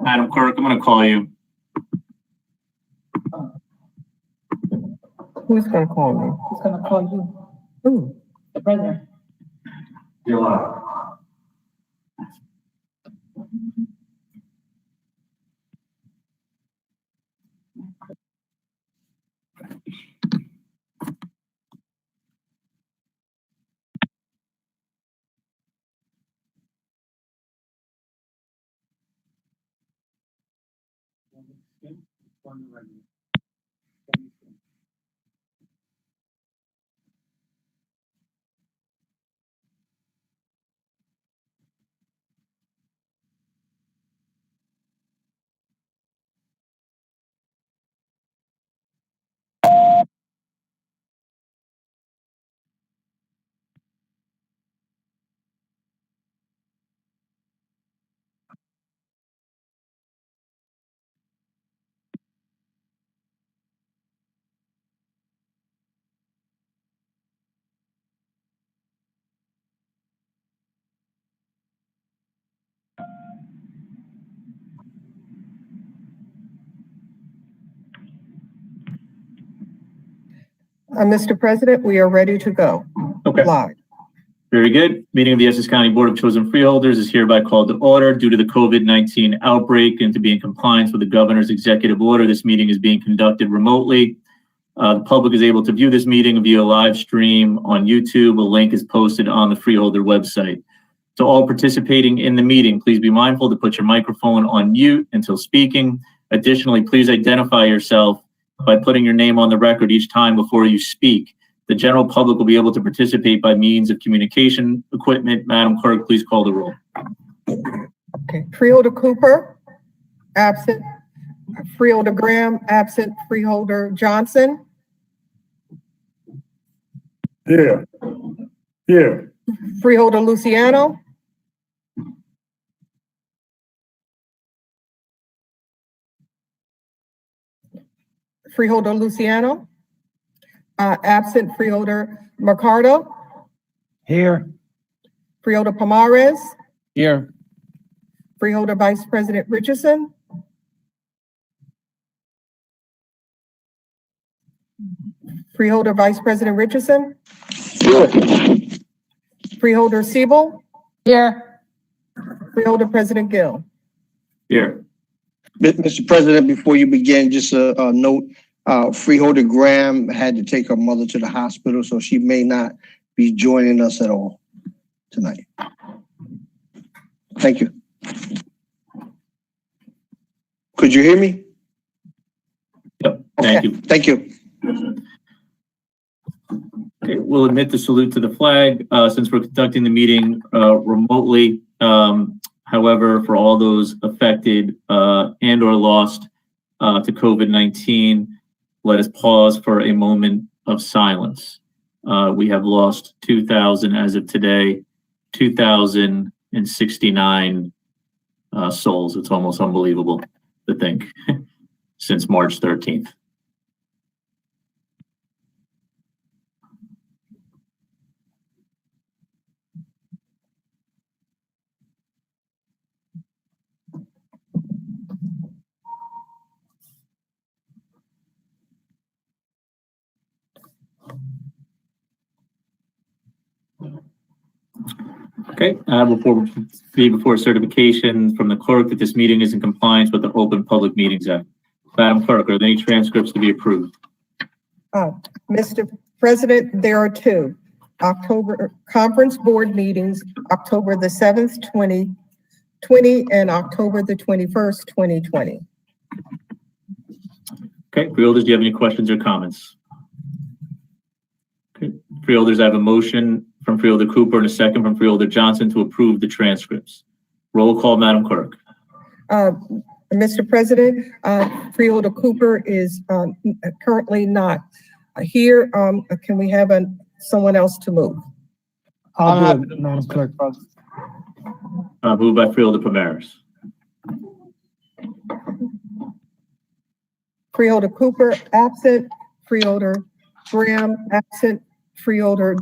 Madam Clerk, I'm going to call you. Who's going to call me? Who's going to call you? Who? The president. You're live. Mr. President, we are ready to go. Okay. Live. Very good. Meeting of the Essex County Board of Chosen Freeholders is hereby called to order. Due to the COVID-19 outbreak and to be in compliance with the governor's executive order, this meeting is being conducted remotely. The public is able to view this meeting via live stream on YouTube. A link is posted on the Freeholder website. To all participating in the meeting, please be mindful to put your microphone on mute until speaking. Additionally, please identify yourself by putting your name on the record each time before you speak. The general public will be able to participate by means of communication equipment. Madam Clerk, please call the roll. Okay. Freeholder Cooper, absent. Freeholder Graham, absent. Freeholder Johnson. Here. Here. Freeholder Luciano. Freeholder Luciano. Absent. Freeholder Mercado. Here. Freeholder Pomares. Here. Freeholder Vice President Richardson. Freeholder Vice President Richardson. Here. Freeholder Siebel. Here. Freeholder President Gill. Here. Mr. President, before you begin, just a note, Freeholder Graham had to take her mother to the hospital, so she may not be joining us at all tonight. Thank you. Could you hear me? Yep. Thank you. Thank you. Okay, we'll admit the salute to the flag since we're conducting the meeting remotely. However, for all those affected and or lost to COVID-19, let us pause for a moment of silence. We have lost 2,000 as of today, 2,069 souls. It's almost unbelievable to think since March 13th. Okay, before certification from the clerk that this meeting is in compliance with the Open Public Meetings Act. Madam Clerk, are there any transcripts to be approved? Mr. President, there are two. October conference board meetings, October the 7th, 2020 and October the 21st, 2020. Okay, freeholders, do you have any questions or comments? Okay, freeholders, I have a motion from Freeholder Cooper and a second from Freeholder Johnson to approve the transcripts. Roll call, Madam Clerk. Mr. President, Freeholder Cooper is currently not here. Can we have someone else to move? I'll do it, Madam Clerk. Moved by Freeholder Pomares. Freeholder Cooper, absent. Freeholder Graham, absent. Freeholder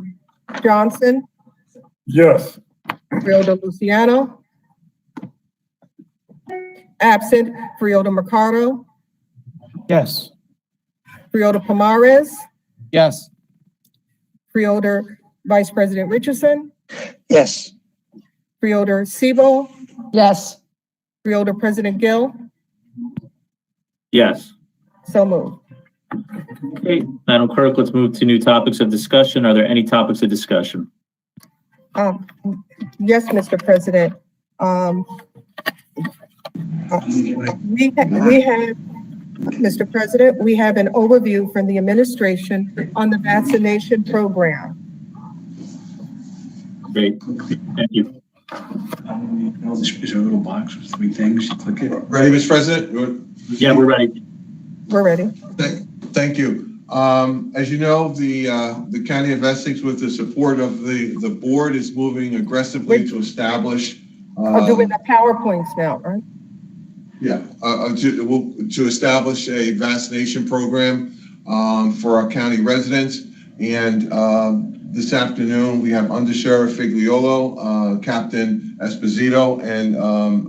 Johnson. Yes. Freeholder Luciano. Absent, Freeholder Mercado, Yes. Freeholder Pomares, Yes. Freeholder Vice President Richardson, Yes. Freeholder Sebo, Yes. Freeholder President Gill, Yes. so moved. Okay, Madam Clerk, let's move to new topics of discussion. Are there any topics of discussion? Um, yes, Mr. President. We have, Mr. President, we have an overview from the administration on the vaccination program. Great, thank you. There's a little box with three things, you click it. Ready, Mr. President? Yeah, we're ready. We're ready. Thank you. As you know, the County of Essex, with the support of the board, is moving aggressively to establish. We're doing the PowerPoints now, right? Yeah, to establish a vaccination program for our county residents. And this afternoon, we have Under Sheriff Figliolo, Captain Esposito, and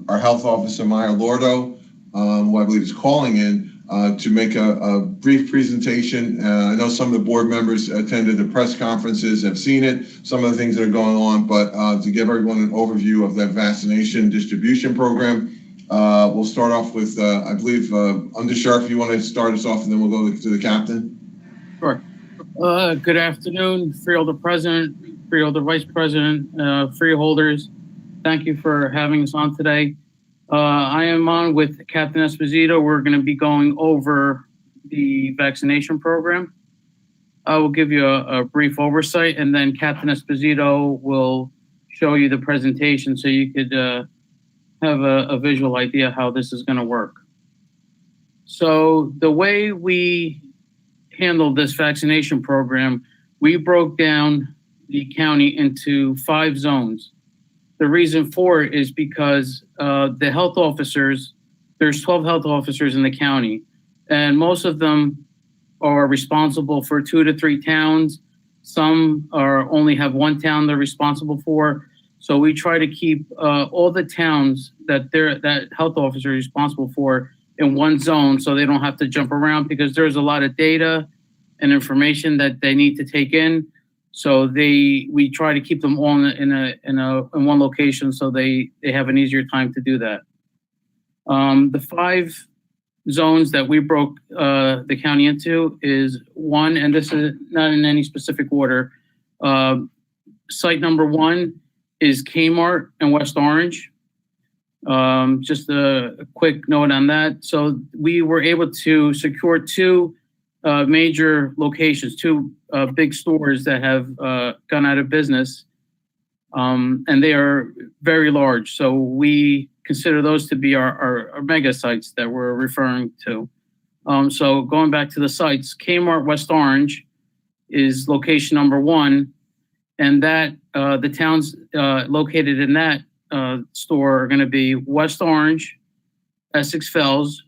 our health officer, Maya Lordo, who I believe is calling in to make a brief presentation. I know some of the board members attended the press conferences, have seen it, some of the things that are going on, but to give everyone an overview of that vaccination distribution program, we'll start off with, I believe, Under Sheriff, you want to start us off and then we'll go to the captain? Sure. Good afternoon, Freeholder President, Freeholder Vice President, Freeholders. Thank you for having us on today. I am on with Captain Esposito. We're going to be going over the vaccination program. I will give you a brief oversight, and then Captain Esposito will show you the presentation so you could have a visual idea how this is going to work. So the way we handled this vaccination program, we broke down the county into 5 zones. The reason for it is because the health officers, there's 12 health officers in the county, and most of them are responsible for 2 to 3 towns. Some only have 1 town they're responsible for. So we try to keep all the towns that health officer is responsible for in one zone, so they don't have to jump around, because there's a lot of data and information that they need to take in. So we try to keep them all in one location, so they have an easier time to do that. The 5 zones that we broke the county into is 1, and this is not in any specific order. Site number 1 is Kmart in West Orange. Just a quick note on that. So we were able to secure 2 major locations, 2 big stores that have gone out of business, and they are very large. So we consider those to be our mega sites that we're referring to. So going back to the sites, Kmart West Orange is location number 1, and that the towns located in that store are going to be West Orange, Essex Fells,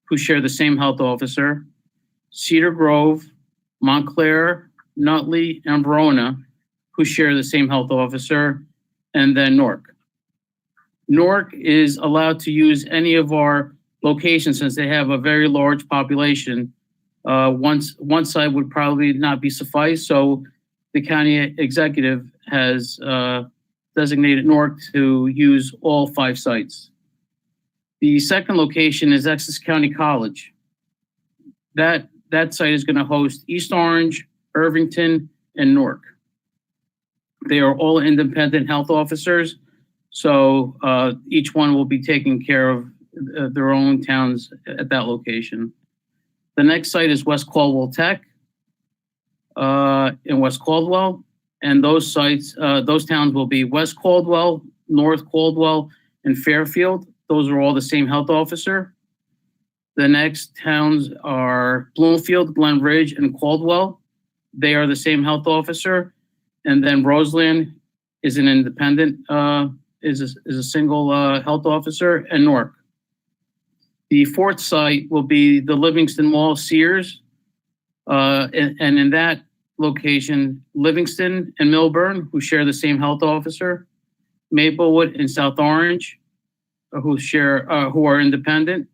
who share the same health officer, Cedar Grove, Montclair, Nutley, and Verona, who share the same health officer, and then Newark. Newark is allowed to use any of our locations since they have a very large population. One site would probably not be suffice, so the county executive has designated Newark to use all 5 sites. The second location is Essex County College. That site is going to host East Orange, Irvington, and Newark. They are all independent health officers, so each one will be taking care of their own towns at that location. The next site is West Caldwell Tech in West Caldwell, and those towns will be West Caldwell, North Caldwell, and Fairfield. Those are all the same health officer. The next towns are Bloomfield, Glen Ridge, and Caldwell. They are the same health officer. And then Roseland is an independent, is a single health officer, and Newark. The 4th site will be the Livingston Mall Sears. And in that location, Livingston and Milburn, who share the same health officer, Maplewood and South Orange, who are independent,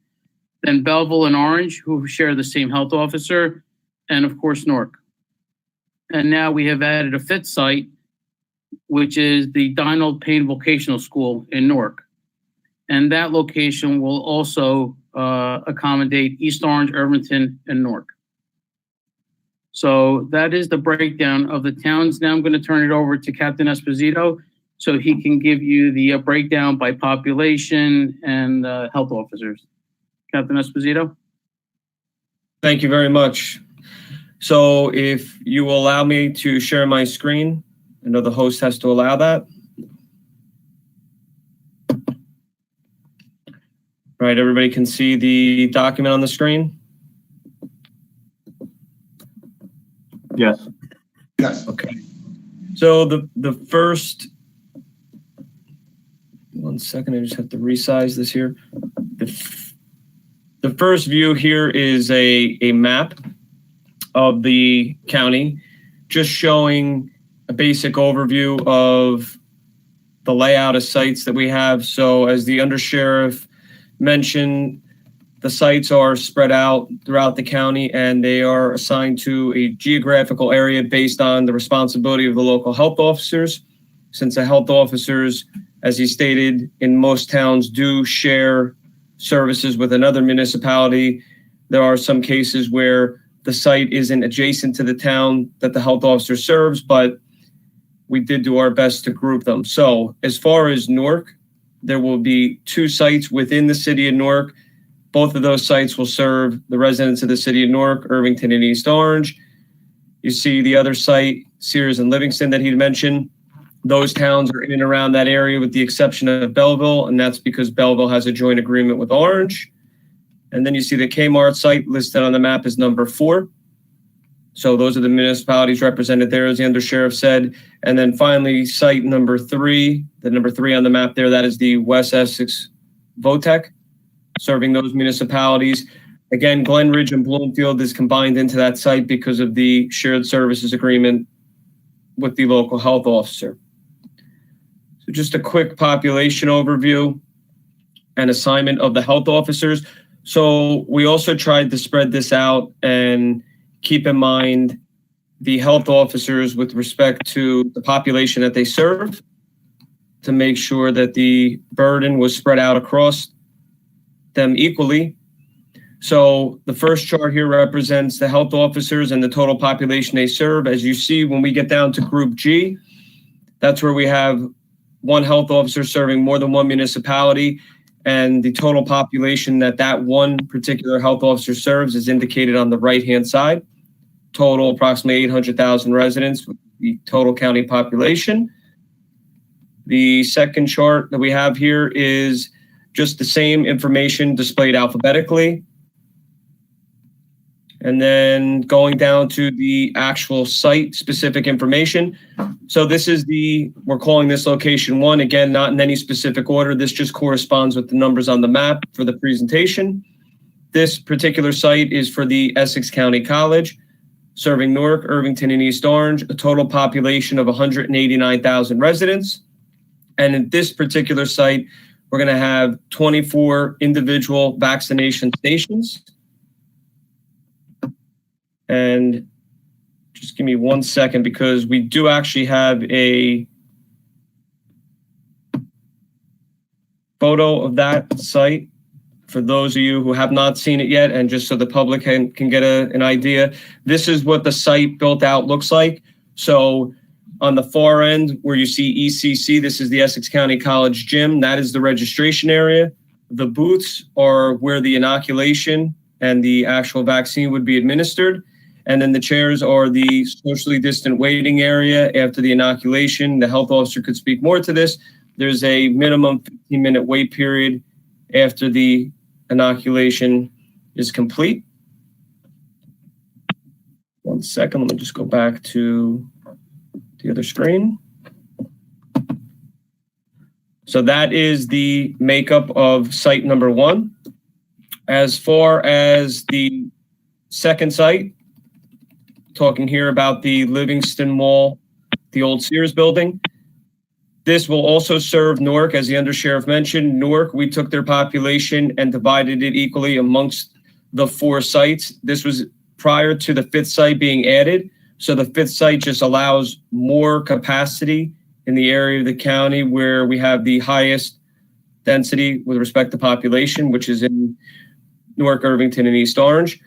then Belleville and Orange, who share the same health officer, and of course, Newark. And now we have added a fifth site, which is the Donald Payne Vocational School in Newark. And that location will also accommodate East Orange, Irvington, and Newark. So that is the breakdown of the towns. Now I'm going to turn it over to Captain Esposito so he can give you the breakdown by population and health officers. Captain Esposito? Thank you very much. So if you will allow me to share my screen, I know the host has to allow that. Right, everybody can see the document on the screen? Yes. Yes. Okay. So the first, one second, I just have to resize this here. The first view here is a map of the county, just showing a basic overview of the layout of sites that we have. So as the undersheriff mentioned, the sites are spread out throughout the county and they are assigned to a geographical area based on the responsibility of the local health officers. Since the health officers, as he stated, in most towns do share services with another municipality, there are some cases where the site isn't adjacent to the town that the health officer serves, but we did do our best to group them. So as far as Newark, there will be 2 sites within the city of Newark. Both of those sites will serve the residents of the city of Newark, Irvington, and East Orange. You see the other site, Sears and Livingston, that he'd mentioned. Those towns are in and around that area with the exception of Belleville, and that's because Belleville has a joint agreement with Orange. And then you see the Kmart site listed on the map as number 4. So those are the municipalities represented there, as the undersheriff said. And then finally, site number 3, the number 3 on the map there, that is the West Essex VOTEC, serving those municipalities. Again, Glenridge and Bloomfield is combined into that site because of the shared services agreement with the local health officer. So just a quick population overview and assignment of the health officers. So we also tried to spread this out and keep in mind the health officers with respect to the population that they serve to make sure that the burden was spread out across them equally. So the first chart here represents the health officers and the total population they serve. As you see, when we get down to Group G, that's where we have 1 health officer serving more than 1 municipality, and the total population that one particular health officer serves is indicated on the right-hand side. Total approximately 800,000 residents, the total county population. The second chart that we have here is just the same information displayed alphabetically. And then going down to the actual site-specific information. So this is we're calling this location 1, again, not in any specific order. This just corresponds with the numbers on the map for the presentation. This particular site is for the Essex County College, serving Newark, Irvington, and East Orange, a total population of 189,000 residents. And in this particular site, we're going to have 24 individual vaccination stations. And just give me 1 second because we do actually have a photo of that site for those of you who have not seen it yet, and just so the public can get an idea. This is what the site built out looks like. So on the far end where you see ECC, this is the Essex County College Gym. That is the registration area. The booths are where the inoculation and the actual vaccine would be administered. And then the chairs are the socially distant waiting area after the inoculation. The health officer could speak more to this. There's a minimum 15-minute wait period after the inoculation is complete. 1 second, let me just go back to the other screen. So that is the makeup of site number 1. As far as the second site, talking here about the Livingston Mall, the old Sears building. This will also serve Newark, as the undersheriff mentioned. Newark, we took their population and divided it equally amongst the 4 sites. This was prior to the 5th site being added. So the 5th site just allows more capacity in the area of the county where we have the highest density with respect to population, which is in Newark, Irvington, and East Orange.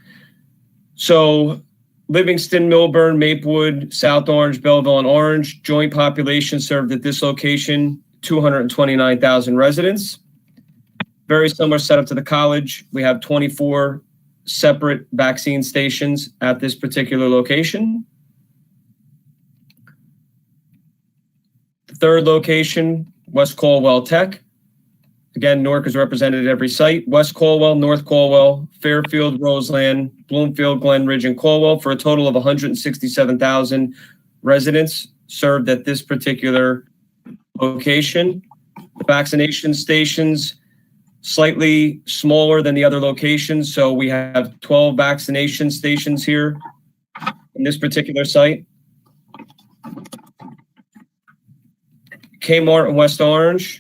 So Livingston, Milburn, Maplewood, South Orange, Belleville, and Orange, joint population served at this location, 229,000 residents. Very similar setup to the college. We have 24 separate vaccine stations at this particular location. The 3rd location, West Caldwell Tech. Again, Newark is represented at every site. West Caldwell, North Caldwell, Fairfield, Roseland, Bloomfield, Glen Ridge, and Caldwell for a total of 167,000 residents served at this particular location. The vaccination stations, slightly smaller than the other locations. So we have 12 vaccination stations here in this particular site. Kmart and West Orange,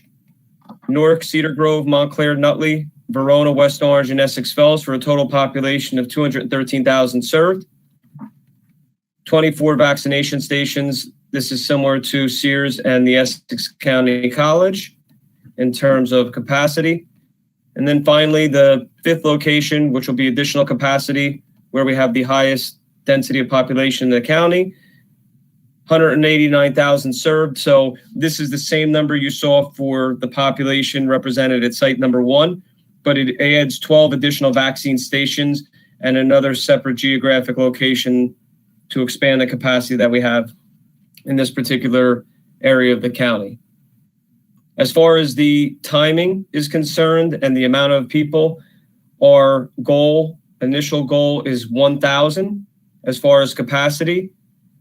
Newark, Cedar Grove, Montclair, Nutley, Verona, West Orange, and Essex Fells for a total population of 213,000 served. 24 vaccination stations. This is similar to Sears and the Essex County College in terms of capacity. And then finally, the 5th location, which will be additional capacity, where we have the highest density of population in the county, 189,000 served. So this is the same number you saw for the population represented at site number 1, but it adds 12 additional vaccine stations and another separate geographic location to expand the capacity that we have in this particular area of the county. As far as the timing is concerned and the amount of people, our initial goal is 1,000 as far as capacity.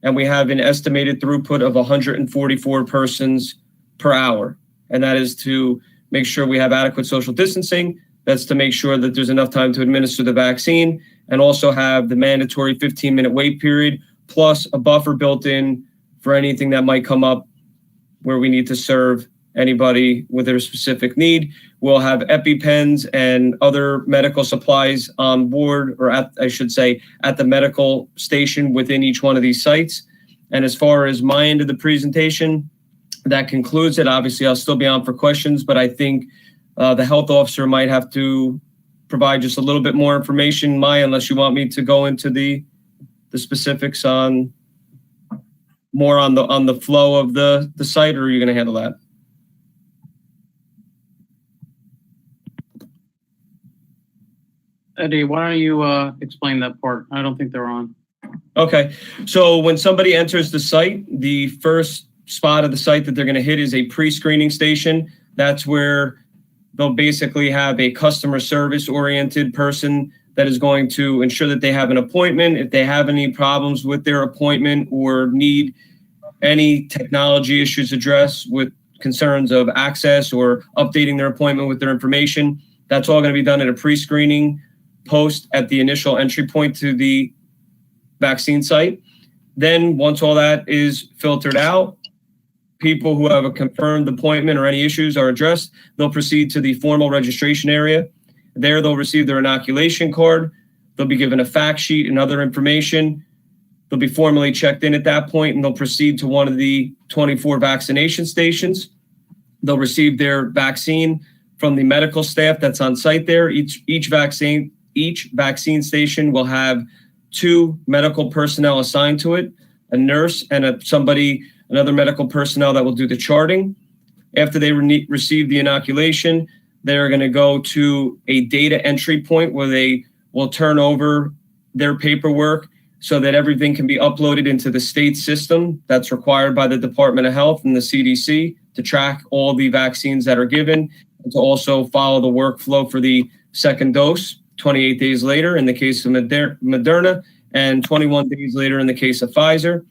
And we have an estimated throughput of 144 persons per hour. And that is to make sure we have adequate social distancing. That's to make sure that there's enough time to administer the vaccine and also have the mandatory 15-minute wait period, plus a buffer built in for anything that might come up where we need to serve anybody with their specific need. We'll have EpiPens and other medical supplies on board, or at the medical station within each one of these sites. And as far as my end of the presentation, that concludes it. Obviously, I'll still be on for questions, but I think the health officer might have to provide just a little bit more information. Maya, unless you want me to go into the specifics on more on the flow of the site, or are you going to handle that? Eddie, why don't you explain that part? I don't think they're on. Okay, so when somebody enters the site, the first spot of the site that they're going to hit is a pre-screening station. That's where they'll basically have a customer service oriented person that is going to ensure that they have an appointment. If they have any problems with their appointment or need any technology issues addressed with concerns of access or updating their appointment with their information, that's all going to be done at a pre-screening post at the initial entry point to the vaccine site. Then once all that is filtered out, people who have a confirmed appointment or any issues are addressed, they'll proceed to the formal registration area. There they'll receive their inoculation card. They'll be given a fact sheet and other information. They'll be formally checked in at that point, and they'll proceed to one of the 24 vaccination stations. They'll receive their vaccine from the medical staff that's on site there. Each vaccine station will have 2 medical personnel assigned to it, a nurse and another medical personnel that will do the charting. After they receive the inoculation, they're going to go to a data entry point where they will turn over their paperwork so that everything can be uploaded into the state system that's required by the Department of Health and the CDC to track all the vaccines that are given, and to also follow the workflow for the second dose 28 days later in the case of Moderna and 21 days later in the case of Pfizer.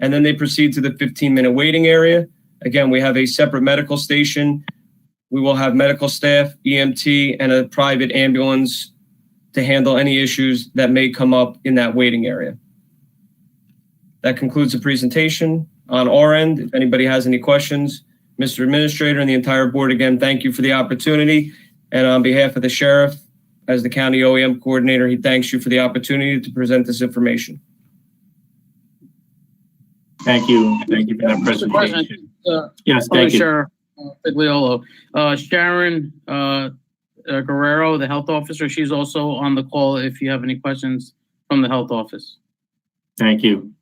And then they proceed to the 15-minute waiting area. Again, we have a separate medical station. We will have medical staff, EMT, and a private ambulance to handle any issues that may come up in that waiting area. That concludes the presentation on our end. If anybody has any questions, Mr. Administrator, and the entire board, again, thank you for the opportunity. And on behalf of the sheriff, as the county OEM coordinator, he thanks you for the opportunity to present this information. Thank you. Thank you for that Mr. President, presentation. Yes, thank you. Sheriff Figliolo. Sharon Guerrero, the health officer, she's also on the call if you have any questions from the health office. Thank you.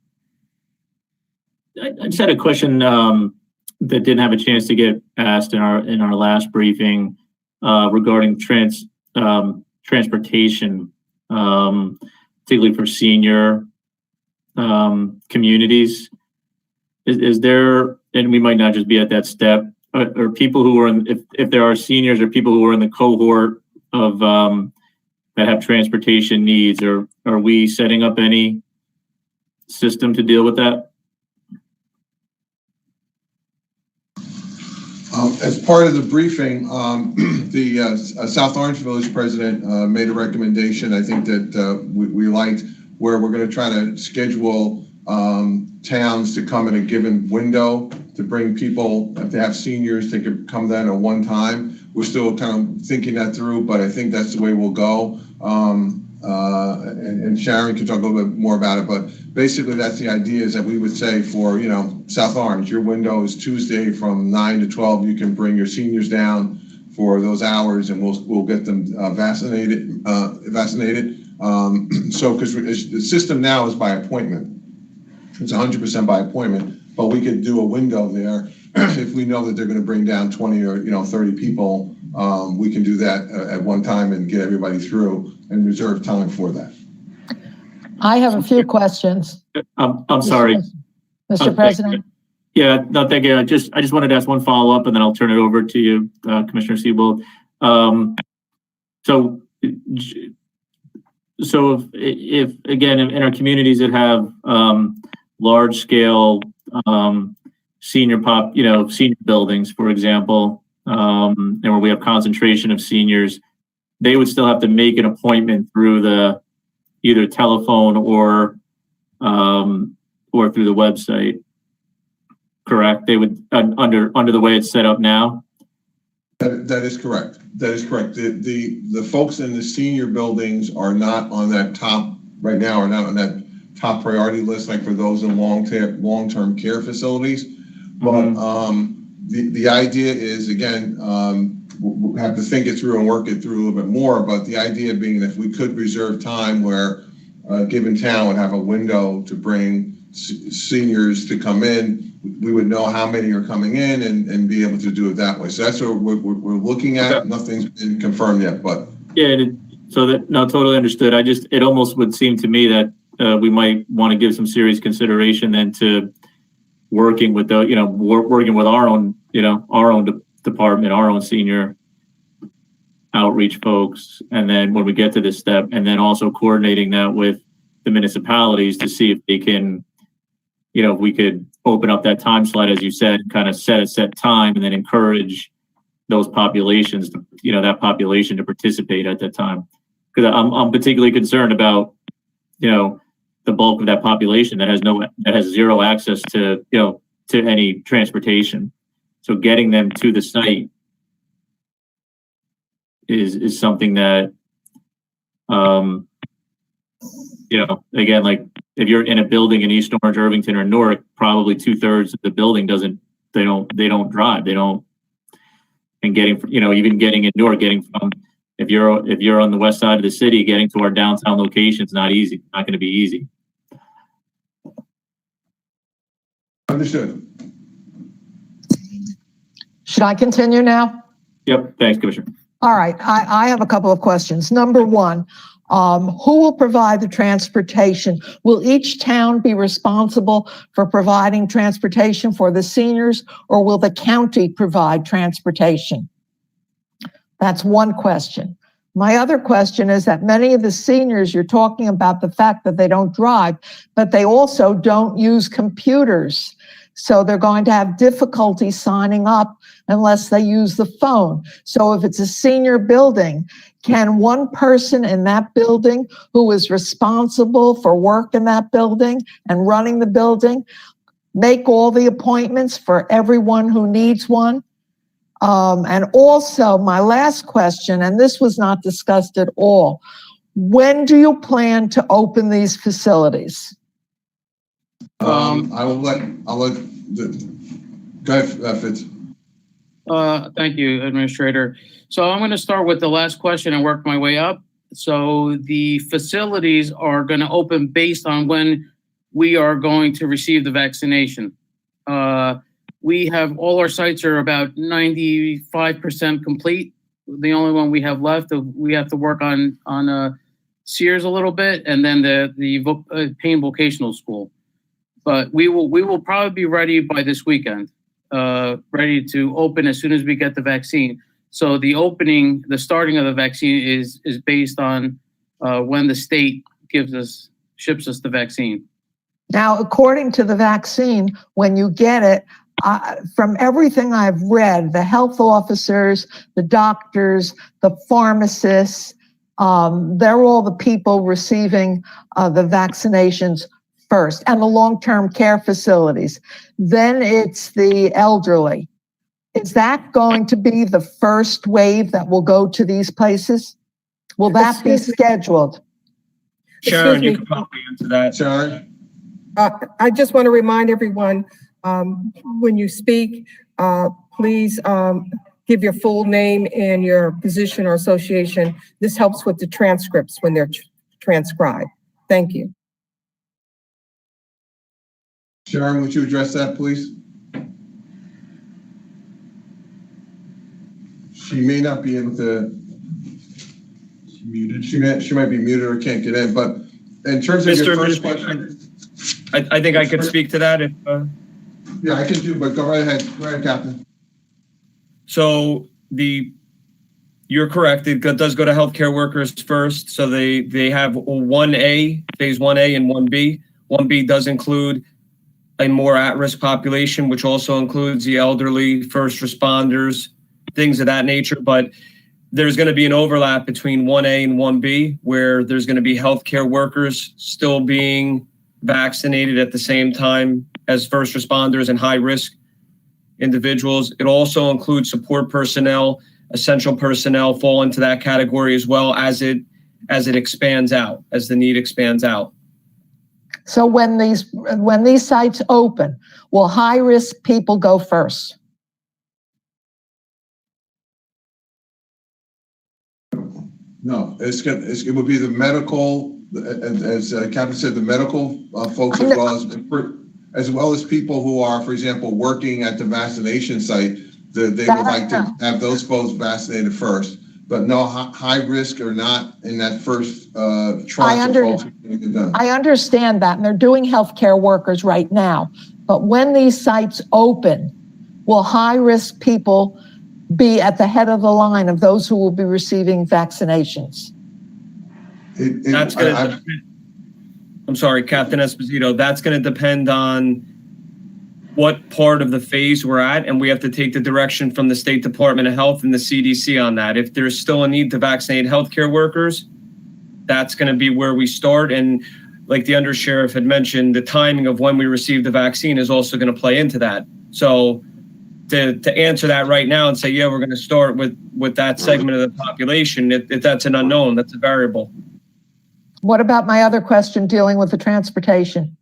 I just had a question that didn't have a chance to get asked in our last briefing regarding transportation, particularly for senior communities. Is there, and we might not just be at that step, or people who are in, if there are seniors or people who are in the cohort of that have transportation needs, or are we setting up any system to deal with that? As part of the briefing, the South Orange Village president made a recommendation, I think that we liked, where we're going to try to schedule towns to come in a given window to bring people. If they have seniors, they could come then at one time. We're still kind of thinking that through, but I think that's the way we'll go. And Sharon can talk a little bit more about it, but basically that's the idea, is that we would say for, you know, South Orange, your window is Tuesday from 9 to 12. You can bring your seniors down for those hours, and we'll get them vaccinated. So because the system now is by appointment. It's 100% by appointment, but we could do a window there. If we know that they're going to bring down 20 or 30 people, we can do that at one time and get everybody through and reserve time for that. I have a few questions. I'm sorry, Mr. President. Yeah, no, thank you. I just wanted to ask one follow-up, and then I'll turn it over to you, Commissioner Siebold. So if again, in our communities that have large scale senior buildings, for example, and where we have concentration of seniors, they would still have to make an appointment through the either telephone or through the website. Correct? They would under the way it's set up now. That is correct. That is correct. The folks in the senior buildings are not on that top right now, are not on that top priority list, like for those in long-term care facilities. But the idea is, again, we'll have to think it through and work it through a little bit more. But the idea being that if we could reserve time where a given town would have a window to bring seniors to come in, we would know how many are coming in and be able to do it that way. So that's what we're looking at. Okay. Nothing's been confirmed yet, but yeah. So that, no, totally understood. It almost would seem to me that we might want to give some serious consideration then to working with working with our own department, our own senior outreach folks, and then when we get to this step, and then also coordinating that with the municipalities to see if they can, if we could open up that time slot, as you said, kind of set a set time, and then encourage those populations, that population to participate at that time. Because I'm particularly concerned about, the bulk of that population that has zero access to, to any transportation. So getting them to the site is something that, again, like if you're in a building in East Orange, Irvington, or Newark, probably 2/3 of the building they don't drive. And even getting in Newark, getting from, if you're on the west side of the city, getting to our downtown location is not easy. Not going to be easy. Understood. Should I continue now? Yep. Thanks, Commissioner. All right. I have a couple of questions. Number one, who will provide the transportation? Will each town be responsible for providing transportation for the seniors, or will the county provide transportation? That's one question. My other question is that many of the seniors, you're talking about the fact that they don't drive, but they also don't use computers. So they're going to have difficulty signing up unless they use the phone. So if it's a senior building, can one person in that building who is responsible for work in that building and running the building make all the appointments for everyone who needs one? And also, my last question, and this was not discussed at all, when do you plan to open these facilities? I'll let go ahead, Fitz. Thank you, Administrator. So I'm going to start with the last question and work my way up. So the facilities are going to open based on when we are going to receive the vaccination. We have all our sites are about 95% complete. The only one we have left, we have to work on Sears a little bit, and then the Payne Vocational School. But we will probably be ready by this weekend, ready to open as soon as we get the vaccine. So the starting of the vaccine is based on when the state ships us the vaccine. Now, according to the vaccine, when you get it, from everything I've read, the health officers, the doctors, the pharmacists, they're all the people receiving the vaccinations first, and the long-term care facilities. Then it's the elderly. Is that going to be the first wave that will go to these places? Will that be scheduled? Sharon, you can probably answer that. Sharon? I just want to remind everyone, when you speak, please give your full name and your position or association. This helps with the transcripts when they're transcribed. Thank you. Sharon, would you address that, please? She may not be able to. She's muted. She might be muted or can't get in. But in terms of your first question, I think I could speak to that if. Yeah, I can do, but go right ahead. Go ahead, Captain. So you're correct. It does go to healthcare workers first. So they have 1A, phase 1A and 1B. 1B does include a more at-risk population, which also includes the elderly, first responders, things of that nature. But there's going to be an overlap between 1A and 1B, where there's going to be healthcare workers still being vaccinated at the same time as first responders and high-risk individuals. It also includes support personnel, essential personnel fall into that category as well as it expands out, as the need expands out. So when these sites open, will high-risk people go first? No, it would be the medical, as Captain said, the medical folks, as well as people who are, for example, working at the vaccination site. They would like to have those folks vaccinated first. But no, high risk or not in that first tranche of folks. I understand that, and they're doing healthcare workers right now. But when these sites open, will high risk people be at the head of the line of those who will be receiving vaccinations? I'm sorry, Captain Esposito. That's going to depend on what part of the phase we're at, and we have to take the direction from the State Department of Health and the CDC on that. If there's still a need to vaccinate healthcare workers, that's going to be where we start. And like the undersheriff had mentioned, the timing of when we receive the vaccine is also going to play into that. So to answer that right now and say, yeah, we're going to start with that segment of the population, if that's an unknown, that's a variable. What about my other question dealing with the transportation?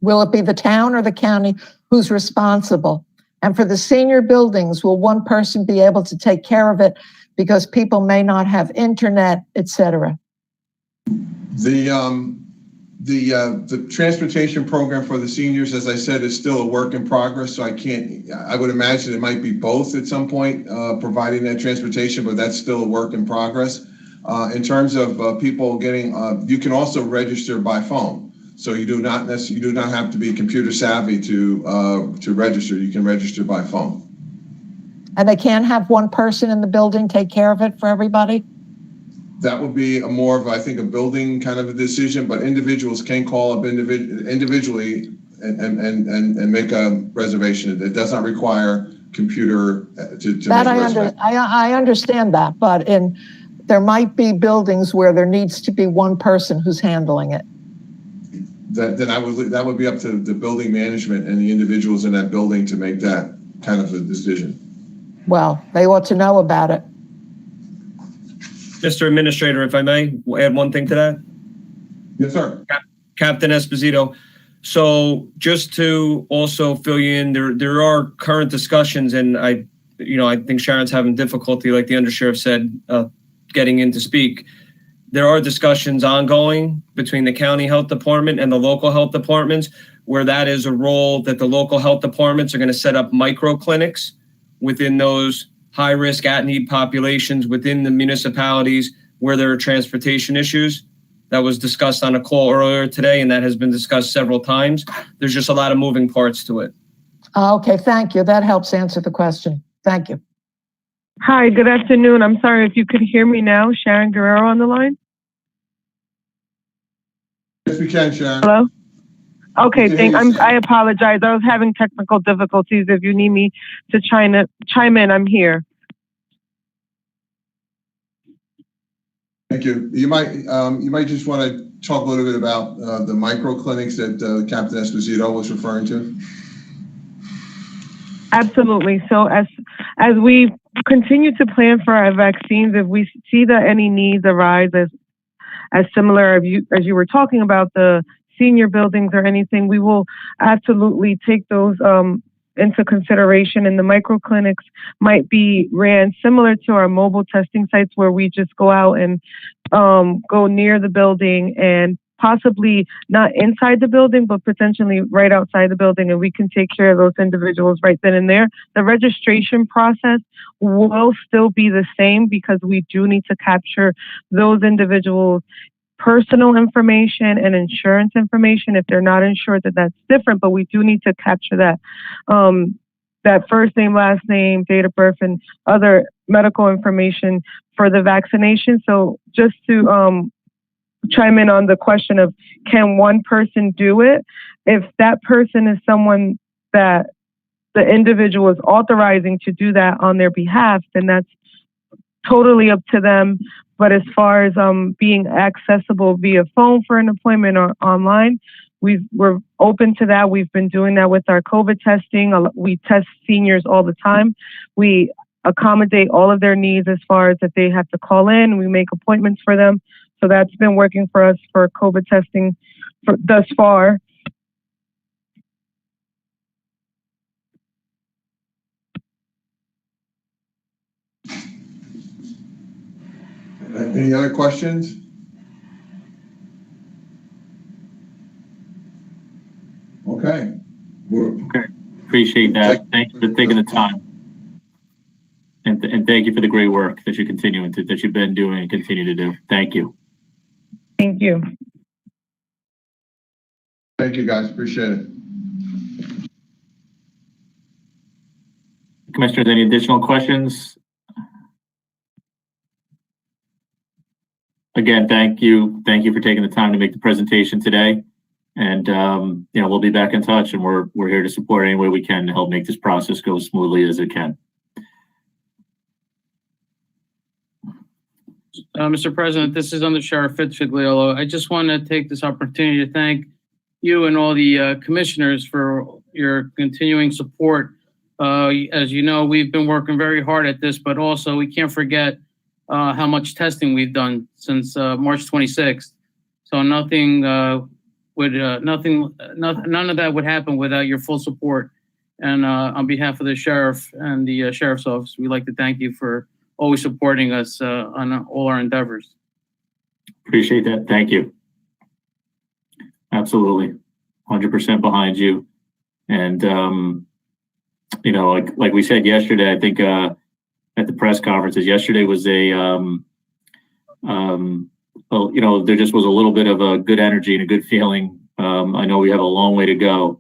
Will it be the town or the county who's responsible? And for the senior buildings, will one person be able to take care of it because people may not have internet, et cetera? The transportation program for the seniors, as I said, is still a work in progress. So I would imagine it might be both at some point, providing that transportation, but that's still a work in progress. In terms of people getting, you can also register by phone. So you do not have to be computer savvy to register. You can register by phone. And they can't have one person in the building take care of it for everybody? That would be more of, I think, a building kind of a decision, but individuals can call up individually and make a reservation. It does not require computer to make a reservation. I understand that, but there might be buildings where there needs to be one person who's handling it. that would be up to the building management and the individuals in that building to make that kind of a decision. Well, they ought to know about it. Mr. Administrator, if I may add one thing to that. Yes, sir. Captain Esposito. So just to also fill you in, there are current discussions, and I think Sharon's having difficulty, like the undersheriff said, getting in to speak. There are discussions ongoing between the county health department and the local health departments, where that is a role that the local health departments are going to set up micro clinics within those high-risk, at-need populations within the municipalities where there are transportation issues. That was discussed on a call earlier today, and that has been discussed several times. There's just a lot of moving parts to it. Okay, thank you. That helps answer the question. Thank you. Hi, good afternoon. I'm sorry if you could hear me now. Sharon Guerrero on the line. Yes, we can, Sharon. Hello? Okay, We can hear you, I apologize. I was having technical difficulties. If you need me to chime in, I'm here. Thank you. You might just want to talk a little bit about the micro clinics that Captain Esposito was referring to. Absolutely. So as we continue to plan for our vaccines, if we see that any needs arise as similar as you were talking about the senior buildings or anything, we will absolutely take those into consideration. And the micro clinics might be ran similar to our mobile testing sites, where we just go out and go near the building, and possibly not inside the building, but potentially right outside the building, and we can take care of those individuals right then and there. The registration process will still be the same, because we do need to capture those individuals' personal information and insurance information. If they're not insured, that's different, but we do need to capture that that first name, last name, date of birth, and other medical information for the vaccination. So just to chime in on the question of, can one person do it? If that person is someone that the individual is authorizing to do that on their behalf, then that's totally up to them. But as far as being accessible via phone for an appointment or online, we're open to that. We've been doing that with our COVID testing. We test seniors all the time. We accommodate all of their needs as far as if they have to call in. We make appointments for them. So that's been working for us for COVID testing thus far. Any other questions? Okay. Appreciate that. Thank you for taking the time. And thank you for the great work that that you've been doing and continue to do. Thank you. Thank you. Thank you, guys. Appreciate it. Commissioners, any additional questions? Again, thank you. Thank you for taking the time to make the presentation today. And, we'll be back in touch, and we're here to support any way we can to help make this process go smoothly as it can. Mr. President, this is Under Sheriff Fitzfigliolo. I just want to take this opportunity to thank you and all the commissioners for your continuing support. As you know, we've been working very hard at this, but also we can't forget how much testing we've done since March 26th. So none of that would happen without your full support. And on behalf of the sheriff and the sheriff's office, we'd like to thank you for always supporting us on all our endeavors. Appreciate that. Thank you. Absolutely. 100% behind you. And, like we said yesterday, I think at the press conferences, yesterday was there just was a little bit of a good energy and a good feeling. I know we have a long way to go,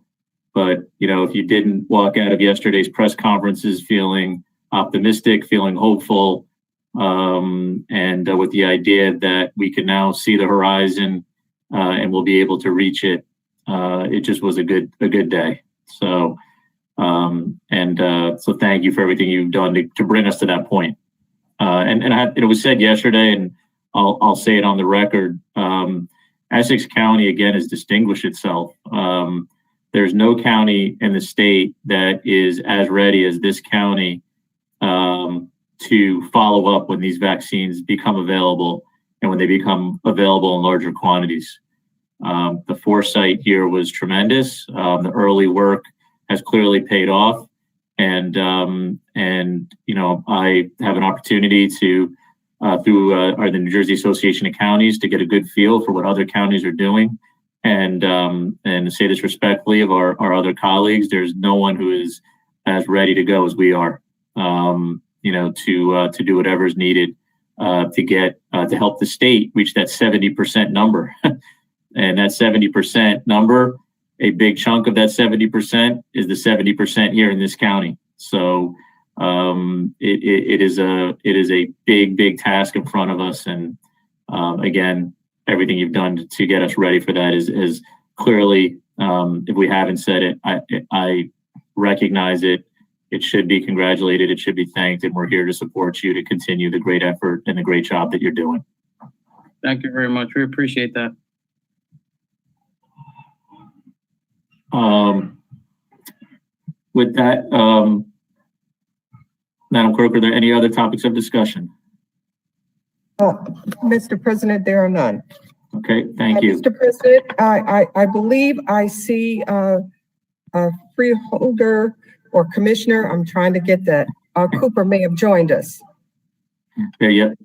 but, if you didn't walk out of yesterday's press conferences feeling optimistic, feeling hopeful, and with the idea that we can now see the horizon and we'll be able to reach it, it just was a good day. So, so thank you for everything you've done to bring us to that point. And it was said yesterday, and I'll say it on the record. Essex County, again, has distinguished itself. There's no county in the state that is as ready as this county to follow up when these vaccines become available and when they become available in larger quantities. The foresight here was tremendous. The early work has clearly paid off. And you know, I have an opportunity to, through the New Jersey Association of Counties, to get a good feel for what other counties are doing. And to say this respectfully of our other colleagues, there's no one who is as ready to go as we are, you know, to do whatever is needed to get to help the state reach that 70% number. And that 70% number, a big chunk of that 70% is the 70% here in this county. So it is a big task in front of us. And again, everything you've done to get us ready for that is clearly, if we haven't said it, I recognize it. It should be congratulated. It should be thanked. And we're here to support you to continue the great effort and the great job that you're doing. Thank you very much. We appreciate that. With that, Madam Clerk, are there any other topics of discussion? Mr. President, there are none. Okay, thank you. Mr. President, I believe I see a freeholder or commissioner. I'm trying to get that. Cooper may have joined us. There you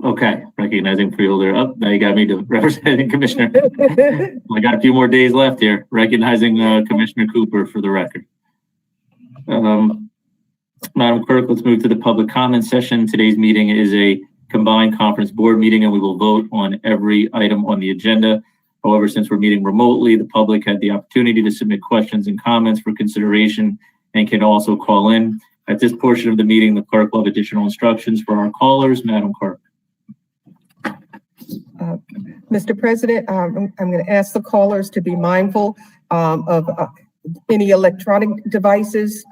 okay, recognizing freeholder. Oh, now you got me to representing Commissioner. I got a few more days left here. Recognizing Commissioner Cooper for the record. Madam Clerk, let's move to the public comment session. Today's meeting is a combined conference board meeting, and we will vote on every item on the agenda. However, since we're meeting remotely, the public had the opportunity to submit questions and comments for consideration and can also call in. At this portion of the meeting, the clerk will have additional instructions for our callers. Madam Clerk. Mr. President, I'm going to ask the callers to be mindful of any electronic devices.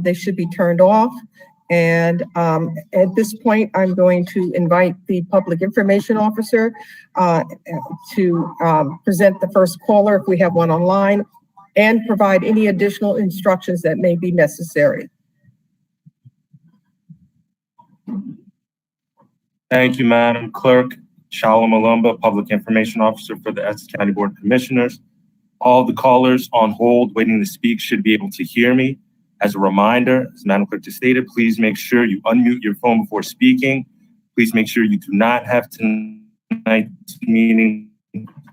They should be turned off. And at this point, I'm going to invite the public information officer to present the first caller if we have one online and provide any additional instructions that may be necessary. Thank you, Madam Clerk. Shalom Alumba, Public Information Officer for the Essex County Board of Commissioners. All the callers on hold waiting to speak should be able to hear me. As a reminder, as Madam Clerk just stated, please make sure you unmute your phone before speaking. Please make sure you do not have tonight's meeting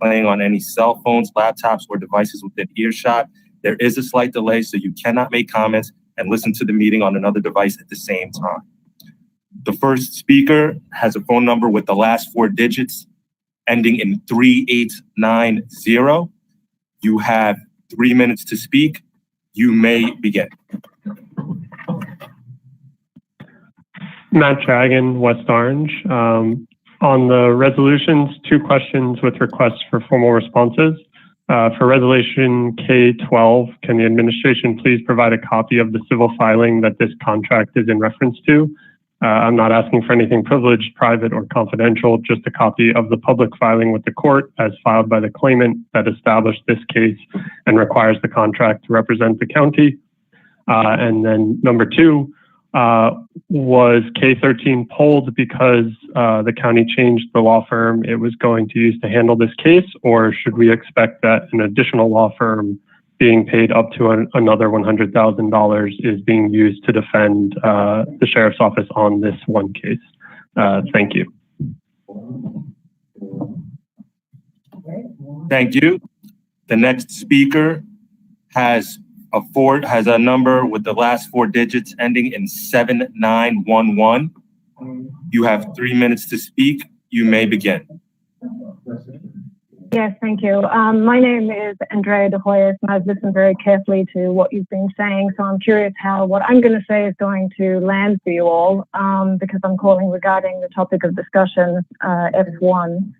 playing on any cell phones, laptops, or devices within earshot. There is a slight delay, so you cannot make comments and listen to the meeting on another device at the same time. The first speaker has a phone number with the last 4 digits ending in 3890. You have 3 minutes to speak. You may begin. Matt Dragon, West Orange. On the resolutions, 2 questions with requests for formal responses. For resolution K12, can the administration please provide a copy of the civil filing that this contract is in reference to? I'm not asking for anything privileged, private, or confidential, just a copy of the public filing with the court as filed by the claimant that established this case and requires the contract to represent the county. And then number 2, was K13 pulled because the county changed the law firm it was going to use to handle this case, or should we expect that an additional law firm being paid up to another $100,000 is being used to defend the sheriff's office on this one case? Thank you. Thank you. The next speaker has a number with the last 4 digits ending in 7911. You have 3 minutes to speak. You may begin. Yes, thank you. My name is Andrea De Hoyos, and I've listened very carefully to what you've been saying. So I'm curious how what I'm going to say is going to land for you all, because I'm calling regarding the topic of discussion, F1.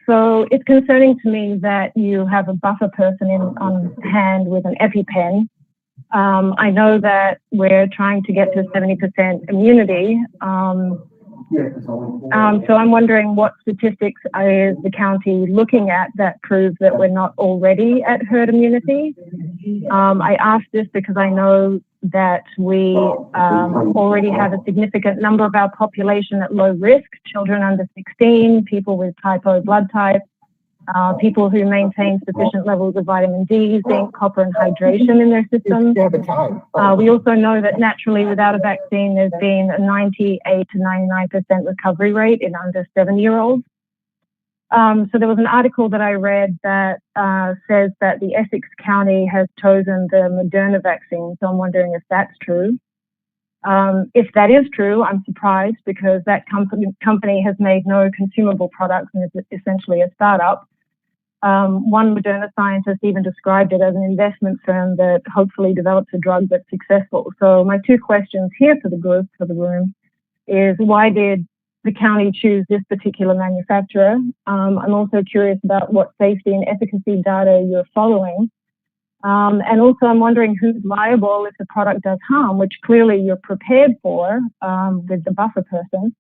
So it's concerning to me that you have a buffer person on hand with an EpiPen. I know that we're trying to get to 70% immunity. So I'm wondering what statistics is the county looking at that proves that we're not already at herd immunity. I ask this because I know that we already have a significant number of our population at low risk, children under 16, people with type O blood type, people who maintain sufficient levels of vitamin D, zinc, copper, and hydration in their systems. We also know that naturally, without a vaccine, there's been a 98 to 99% recovery rate in under 7-year-olds. So there was an article that I read that says that the Essex County has chosen the Moderna vaccine. So I'm wondering if that's true. If that is true, I'm surprised because that company has made no consumable products and is essentially a startup. One Moderna scientist even described it as an investment firm that hopefully develops a drug that's successful. So my two questions here for the room, is why did the county choose this particular manufacturer? I'm also curious about what safety and efficacy data you're following. And also I'm wondering who's liable if the product does harm, which clearly you're prepared for with the buffer person.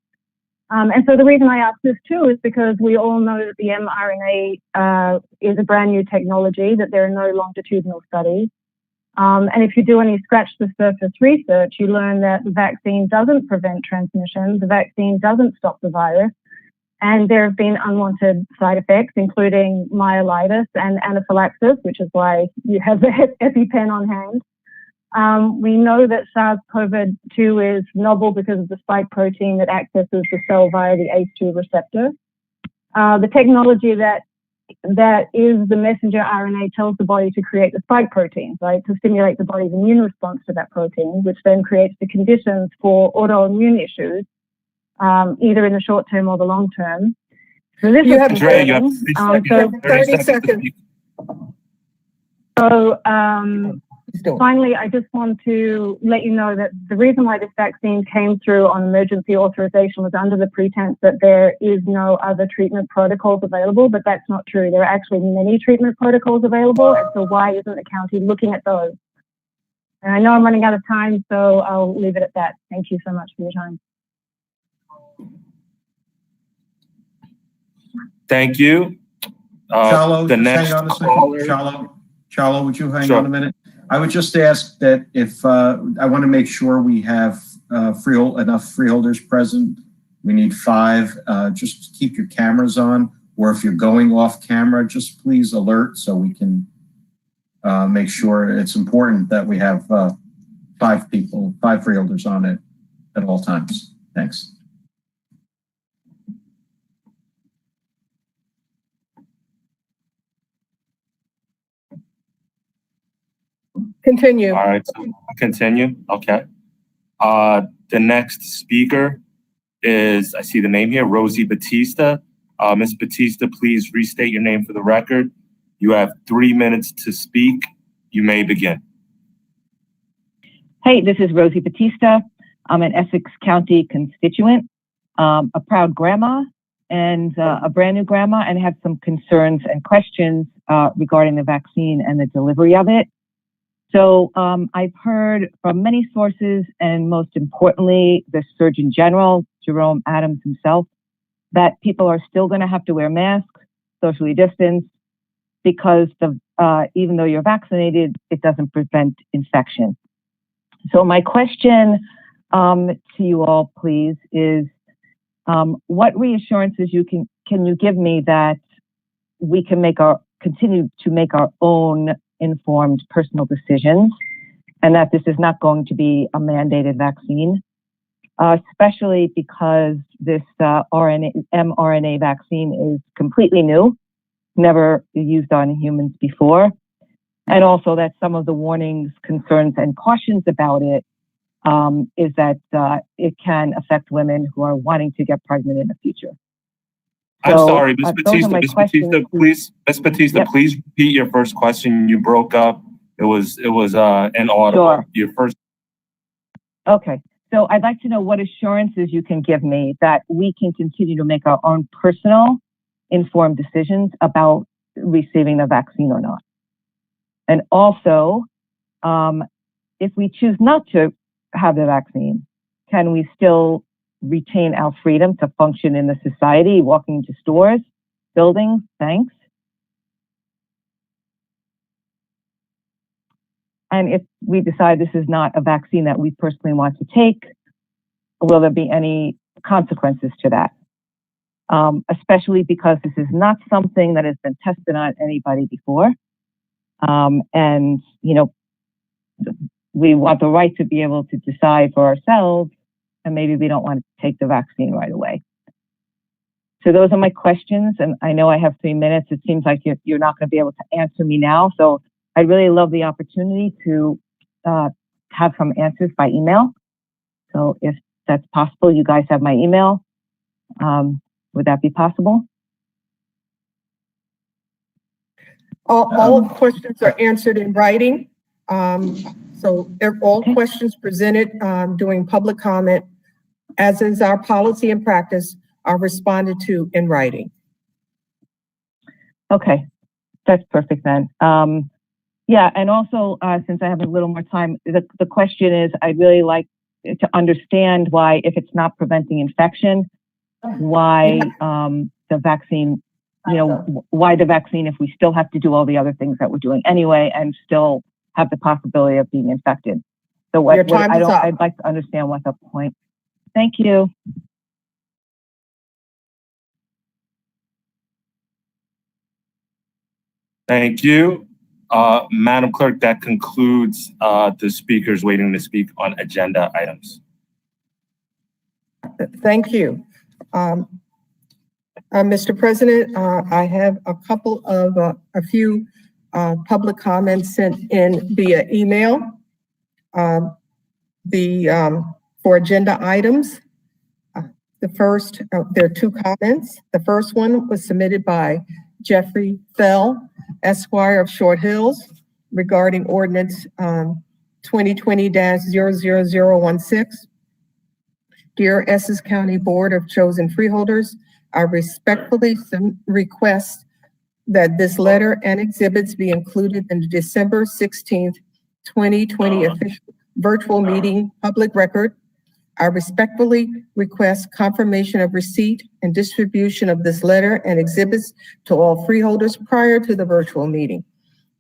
And so the reason I ask this too is because we all know that the mRNA is a brand new technology, that there are no longitudinal studies. And if you do any scratch the surface research, you learn that the vaccine doesn't prevent transmission, the vaccine doesn't stop the virus, and there have been unwanted side effects, including myelitis and anaphylaxis, which is why you have the EpiPen on hand. We know that SARS-CoV-2 is novel because of the spike protein that accesses the cell via the ACE2 receptor. The technology that is the messenger RNA tells the body to create the spike proteins, right, to stimulate the body's immune response to that protein, which then creates the conditions for autoimmune issues, either in the short term or the long term. So this You is have, Andrea, you have so 30 seconds. So He's doing. finally, I just want to let you know that the reason why this vaccine came through on emergency authorization was under the pretense that there is no other treatment protocols available, but that's not true. There are actually many treatment protocols available, and so why isn't the county looking at those? And I know I'm running out of time, so I'll leave it at that. Thank you so much for your time. Thank you. Charlo, The just next hang on a caller. second. Charlo, would you hang Sure. on a minute? I would just ask that if, I want to make sure we have enough freeholders present. We need 5. Just keep your cameras on, or if you're going off camera, just please alert so we can make sure. It's important that we have 5 freeholders on it at all times. Thanks. Continue. All right, so continue. Okay. The next speaker is, I see the name here, Rosie Batista. Ms. Batista, please restate your name for the record. You have 3 minutes to speak. You may begin. Hey, this is Rosie Batista. I'm an Essex County constituent, a proud grandma and a brand new grandma, and have some concerns and questions regarding the vaccine and the delivery of it. So I've heard from many sources, and most importantly, the Surgeon General, Jerome Adams himself, that people are still going to have to wear masks, socially distance, because even though you're vaccinated, it doesn't prevent infection. So my question to you all, please, is what reassurances can you give me that we can continue to make our own informed personal decisions, and that this is not going to be a mandated vaccine, especially because this mRNA vaccine is completely new, never used on humans before, and also that some of the warnings, concerns, and cautions about it is that it can affect women who are wanting to get pregnant in the future. I'm So, sorry, Ms. Batista, please, Ms. Batista, Yep. please repeat your first question. You broke up. It was inaudible. Sure. Your first. Okay, so I'd like to know what assurances you can give me that we can continue to make our own personal informed decisions about receiving the vaccine or not. And also, if we choose not to have the vaccine, can we still retain our freedom to function in the society, walking into stores, buildings. Thanks. And if we decide this is not a vaccine that we personally want to take, will there be any consequences to that? Especially because this is not something that has been tested on anybody before. And, you know, we want the right to be able to decide for ourselves, and maybe we don't want to take the vaccine right away. So those are my questions, and I know I have 3 minutes. It seems like you're not going to be able to answer me now, so I'd really love the opportunity to have some answers by email. So if that's possible, you guys have my email. Would that be possible? All questions are answered in writing. So all questions presented during public comment, as is our policy and practice, are responded to in writing. Okay, that's perfect then. Yeah, and also since I have a little more time, the question is, I'd really like to understand why, if it's not preventing infection, why the vaccine, you know, why the vaccine if we still have to do all the other things that we're doing anyway and still have the possibility of being infected. So I'd like to understand what the point. Thank you. Thank you. Madam Clerk, that concludes the speakers waiting to speak on agenda items. Thank you. Mr. President, I have a few public comments sent in via email. For agenda items, there are 2 comments. The first one was submitted by Jeffrey Fell, Esquire of Short Hills, regarding ordinance 2020-00016. Dear Essex County Board of Chosen Freeholders, I respectfully request that this letter and exhibits be included in the December 16th, 2020 official virtual meeting public record. I respectfully request confirmation of receipt and distribution of this letter and exhibits to all freeholders prior to the virtual meeting.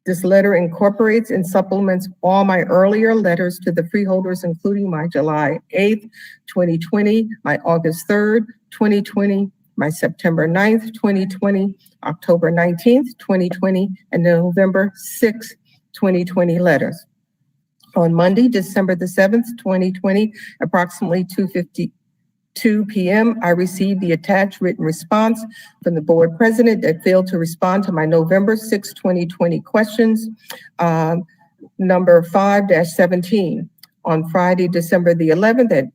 This letter incorporates and supplements all my earlier letters to the freeholders, including my July 8th, 2020, my August 3rd, 2020, my September 9th, 2020, October 19th, 2020, and November 6th, 2020 letters. On Monday, December the 7th, 2020, approximately 2:52 p.m., I received the attached written response from the board president that failed to respond to my November 6, 2020 questions, number 5-17. On Friday, December the 11th,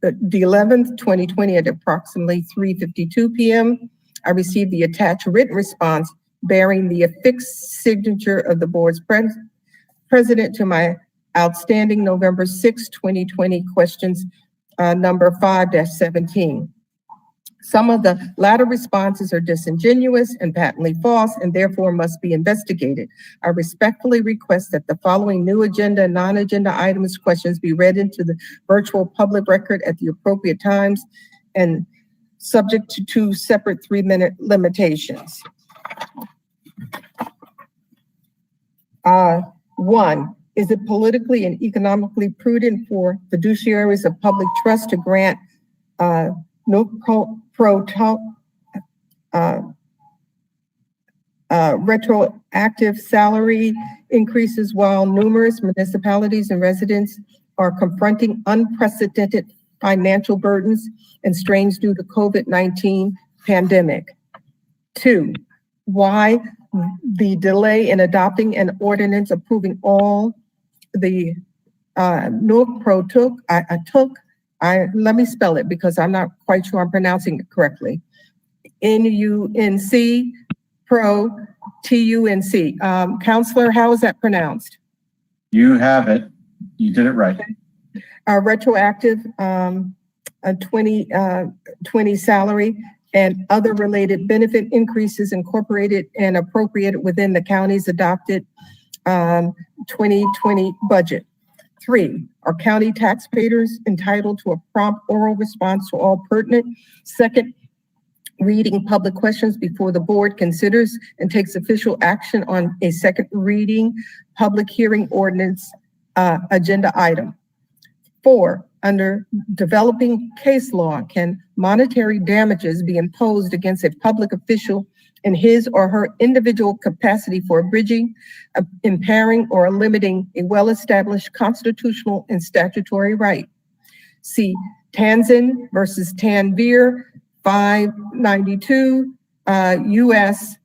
2020, at approximately 3:52 p.m., I received the attached written response bearing the affixed signature of the board's president to my outstanding November 6, 2020 questions, number 5-17. Some of the latter responses are disingenuous and patently false and therefore must be investigated. I respectfully request that the following new agenda and non-agenda items questions be read into the virtual public record at the appropriate times and subject to 2 separate 3-minute limitations. 1, is it politically and economically prudent for fiduciaries of public trust to grant retroactive salary increases while numerous municipalities and residents are confronting unprecedented financial burdens and strains due to COVID-19 pandemic? 2, why the delay in adopting an ordinance approving all the let me spell it because I'm not quite sure I'm pronouncing it correctly. NUNC Pro TUNC. Counselor, how is that pronounced? You have it. You did it right. Retroactive 2020 salary and other related benefit increases incorporated and appropriated within the county's adopted 2020 budget. 3, Are county taxpayers entitled to a prompt oral response to all pertinent? Second, reading public questions before the board considers and takes official action on a second reading public hearing ordinance agenda item. 4, under developing case law, can monetary damages be imposed against a public official in his or her individual capacity for abridging, impairing, or limiting a well-established constitutional and statutory right? See Tanzan versus Tanvir, 592 U.S.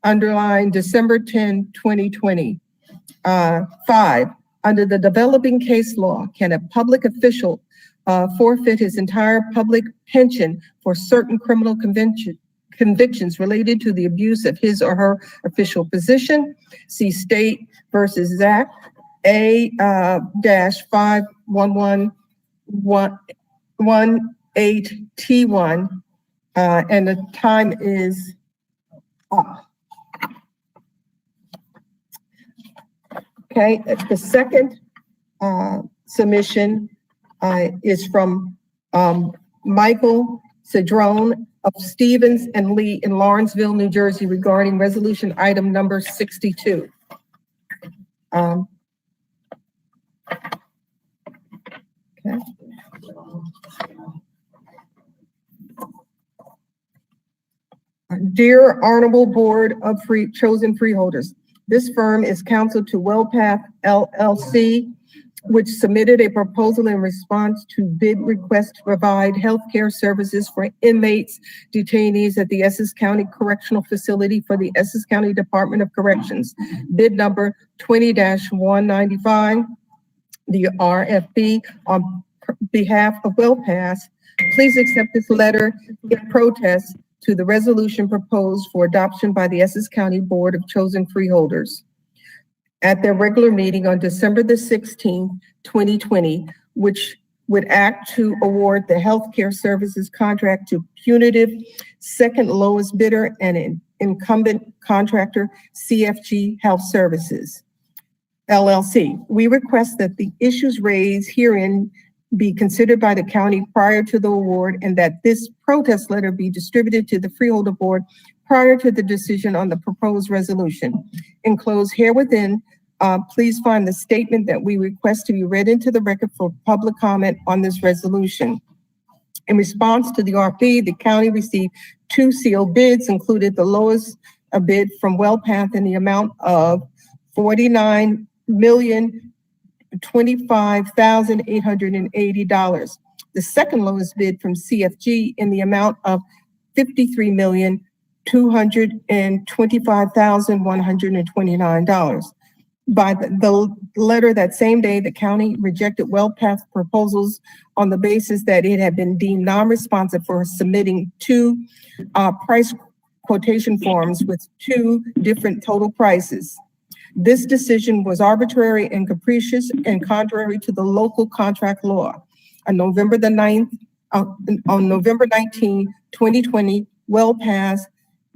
Underline December 10, 2020. 5, under the developing case law, can a public official forfeit his entire public pension for certain criminal convictions related to the abuse of his or her official position? See State versus Zach, A-51118T1, and the time is up. Okay, the second submission is from Michael Cedrone of Stevens and Lee in Lawrenceville, New Jersey, regarding resolution item number 62. Okay. Dear Honorable Board of Chosen Freeholders, this firm is counsel to WellPath LLC, which submitted a proposal in response to bid request to provide healthcare services for inmates, detainees at the Essex County Correctional Facility for the Essex County Department of Corrections. Bid number 20-195, the RFP on behalf of WellPath. Please accept this letter in protest to the resolution proposed for adoption by the Essex County Board of Chosen Freeholders at their regular meeting on December the 16th, 2020, which would act to award the healthcare services contract to punitive second lowest bidder and an incumbent contractor, CFG Health Services, LLC. We request that the issues raised herein be considered by the county prior to the award, and that this protest letter be distributed to the Freeholder Board prior to the decision on the proposed resolution. Enclosed herewithin, please find the statement that we request to be read into the record for public comment on this resolution. In response to the RFP, the county received 2 sealed bids, included the lowest bid from WellPath in the amount of $49,025,880. The second lowest bid from CFG in the amount of $53,225,129. By the letter that same day, the county rejected WellPath proposals on the basis that it had been deemed non-responsive for submitting 2 price quotation forms with 2 different total prices. This decision was arbitrary and capricious and contrary to the local contract law. On November 19, 2020, WellPath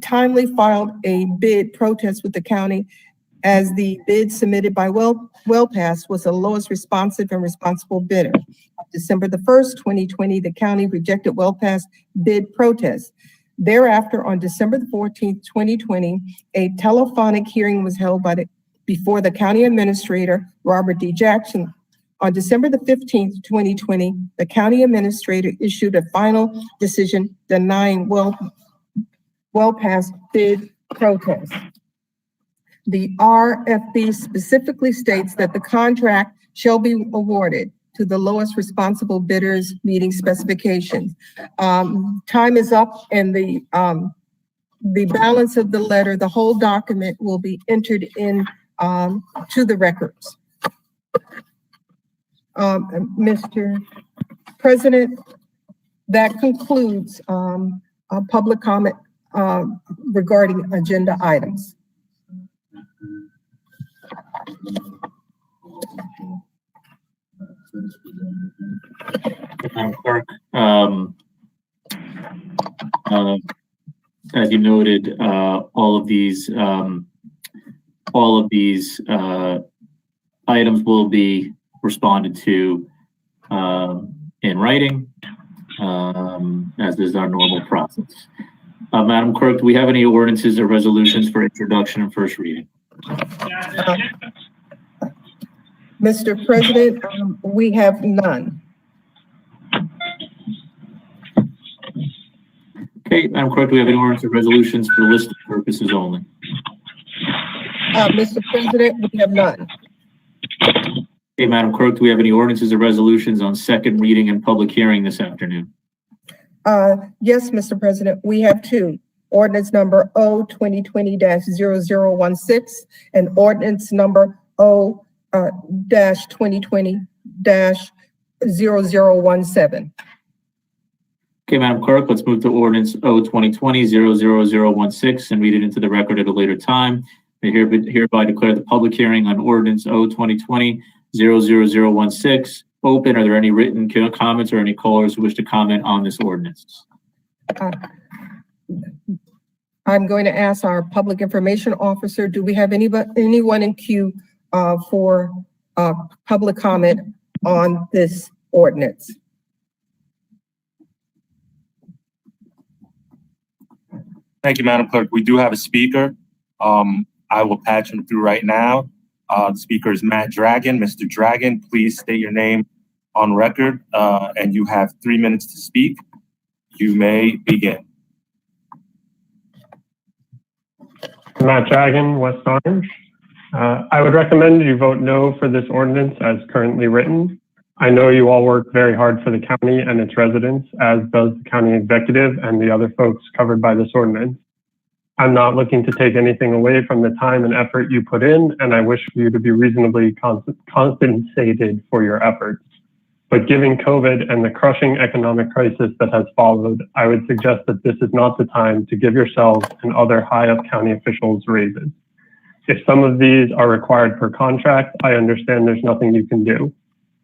timely filed a bid protest with the county, as the bid submitted by WellPath was the lowest responsive and responsible bidder. On December the 1st, 2020, the county rejected WellPath's bid protest. Thereafter, on December the 14th, 2020, a telephonic hearing was held before the county administrator, Robert D. Jackson. On December the 15th, 2020, the county administrator issued a final decision denying WellPath's bid protest. The RFP specifically states that the contract shall be awarded to the lowest responsible bidders meeting specifications. Time is up, and the balance of the letter, the whole document, will be entered in to the records. Mr. President, that concludes public comment regarding agenda items. Madam Clerk, as you noted, all of these items will be responded to in writing, as is our normal process. Madam Clerk, do we have any ordinances or resolutions for introduction and first reading? Mr. President, we have none. Okay, Madam Clerk, do we have any ordinances or resolutions for listed purposes only? Mr. President, we have none. Okay, Madam Clerk, do we have any ordinances or resolutions on second reading and public hearing this afternoon? Yes, Mr. President, we have two. Ordinance number O-2020-0016 and ordinance number O-2020-0017. Okay, Madam Clerk, let's move to ordinance O-2020-00016 and read it into the record at a later time. I hereby declare the public hearing on ordinance O-2020-00016 open. Are there any written comments or any callers who wish to comment on this ordinance? I'm going to ask our public information officer, do we have anyone in queue for public comment on this ordinance? Thank you, Madam Clerk. We do have a speaker. I will patch him through right now. The speaker is Matt Dragon. Mr. Dragon, please state your name on record, and you have 3 minutes to speak. You may begin. Matt Dragon, West Orange. I would recommend you vote no for this ordinance as currently written. I know you all work very hard for the county and its residents, as does the county executive and the other folks covered by this ordinance. I'm not looking to take anything away from the time and effort you put in, and I wish for you to be reasonably compensated for your efforts. But given COVID and the crushing economic crisis that has followed, I would suggest that this is not the time to give yourselves and other high-up county officials raises. If some of these are required per contract, I understand there's nothing you can do.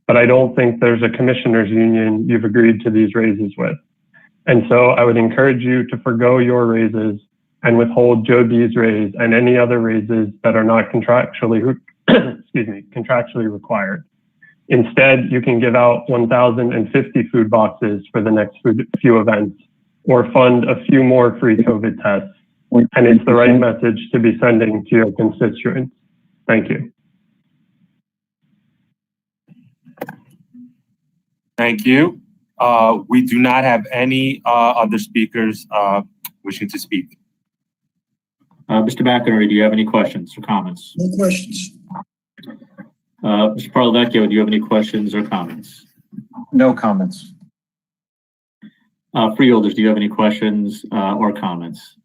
But I don't think there's a commissioners union you've agreed to these raises with. And so I would encourage you to forgo your raises and withhold Joe D's raise and any other raises that are not contractually required. Instead, you can give out 1,050 food boxes for the next few events, or fund a few more free COVID tests. And it's the right message to be sending to your constituents. Thank you. Thank you. We do not have any other speakers wishing to speak. Mr. McInerney, do you have any questions or comments? No questions. Mr. Parlavecchio, do you have any questions or comments? No comments. Freeholders, do you have any questions or comments?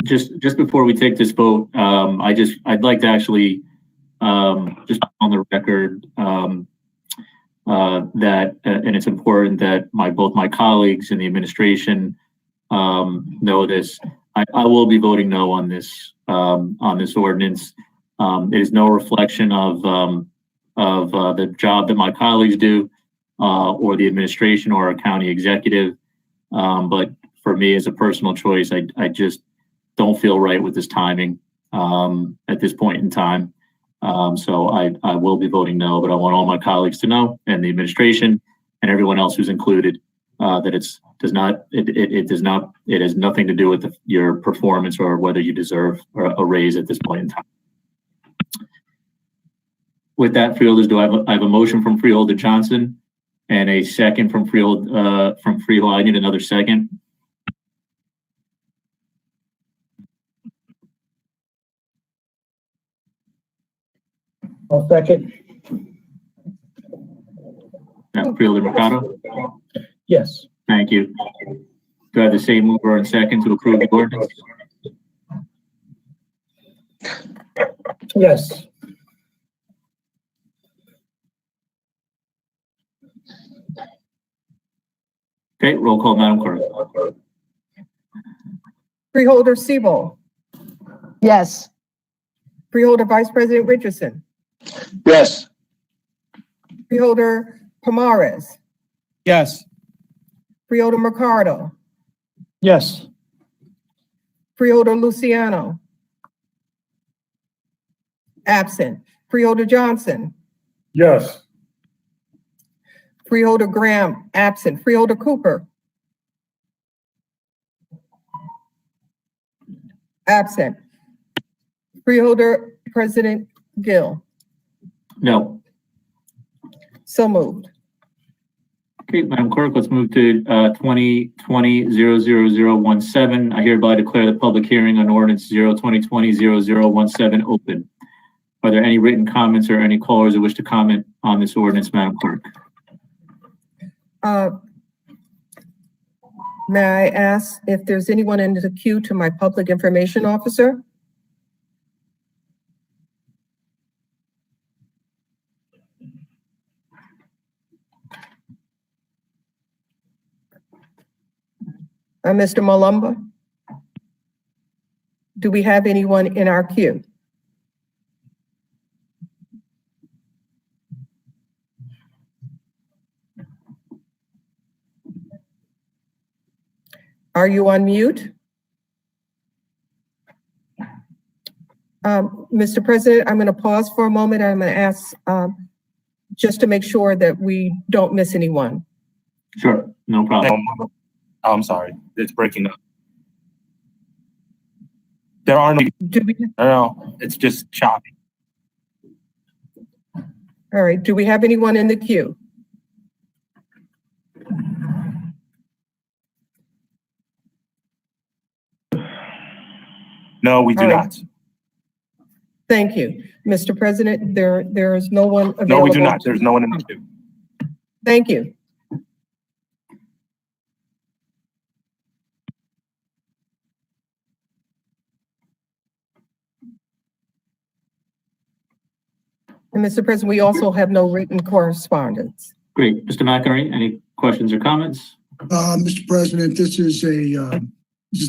Just before we take this vote, I'd like to actually just on the record that and it's important that both my colleagues and the administration know this. I will be voting no on this ordinance. It is no reflection of the job that my colleagues do or the administration or our county executive. But for me, as a personal choice, I just don't feel right with this timing at this point in time. So I will be voting no, but I want all my colleagues to know, and the administration and everyone else who's included, that it has nothing to do with your performance or whether you deserve a raise at this point in time. With that, freeholders, I have a motion from Freeholder Johnson and a second from Freehold. I need another second. I'll second. Freeholder Mercado? Yes. Thank you. Do I have the same mover and second to approve the ordinance? Yes. Okay, roll call, Madam Clerk. Freeholder Sebo, Yes. Freeholder Vice President Richardson, Yes. Freeholder Pomares, Yes. Freeholder Mercado, Yes. Freeholder Luciano, absent. Freeholder Johnson, Yes. Freeholder Graham, absent. Freeholder Cooper, absent. Freeholder President Gill, No. so moved. Okay, Madam Clerk, let's move to 2020-00017. I hereby declare the public hearing on ordinance 2020-0017 open. Are there any written comments or any callers who wish to comment on this ordinance, Madam Clerk? May I ask if there's anyone in the queue to my public information officer? Mr. Malumba? Do we have anyone in our queue? Are you on mute? Mr. President, I'm going to pause for a moment. I'm going to ask just to make sure that we don't miss anyone. Sure, no problem. I'm sorry, it's breaking up. There are no, no, it's just choppy. All right, do we have anyone in the queue? No, we do All right. not. Thank you. Mr. President, there is no one available. No, we do not. There's no one in the queue. Thank you. And Mr. President, we also have no written correspondence. Great. Mr. McInerney, any questions or comments? Mr. President, this is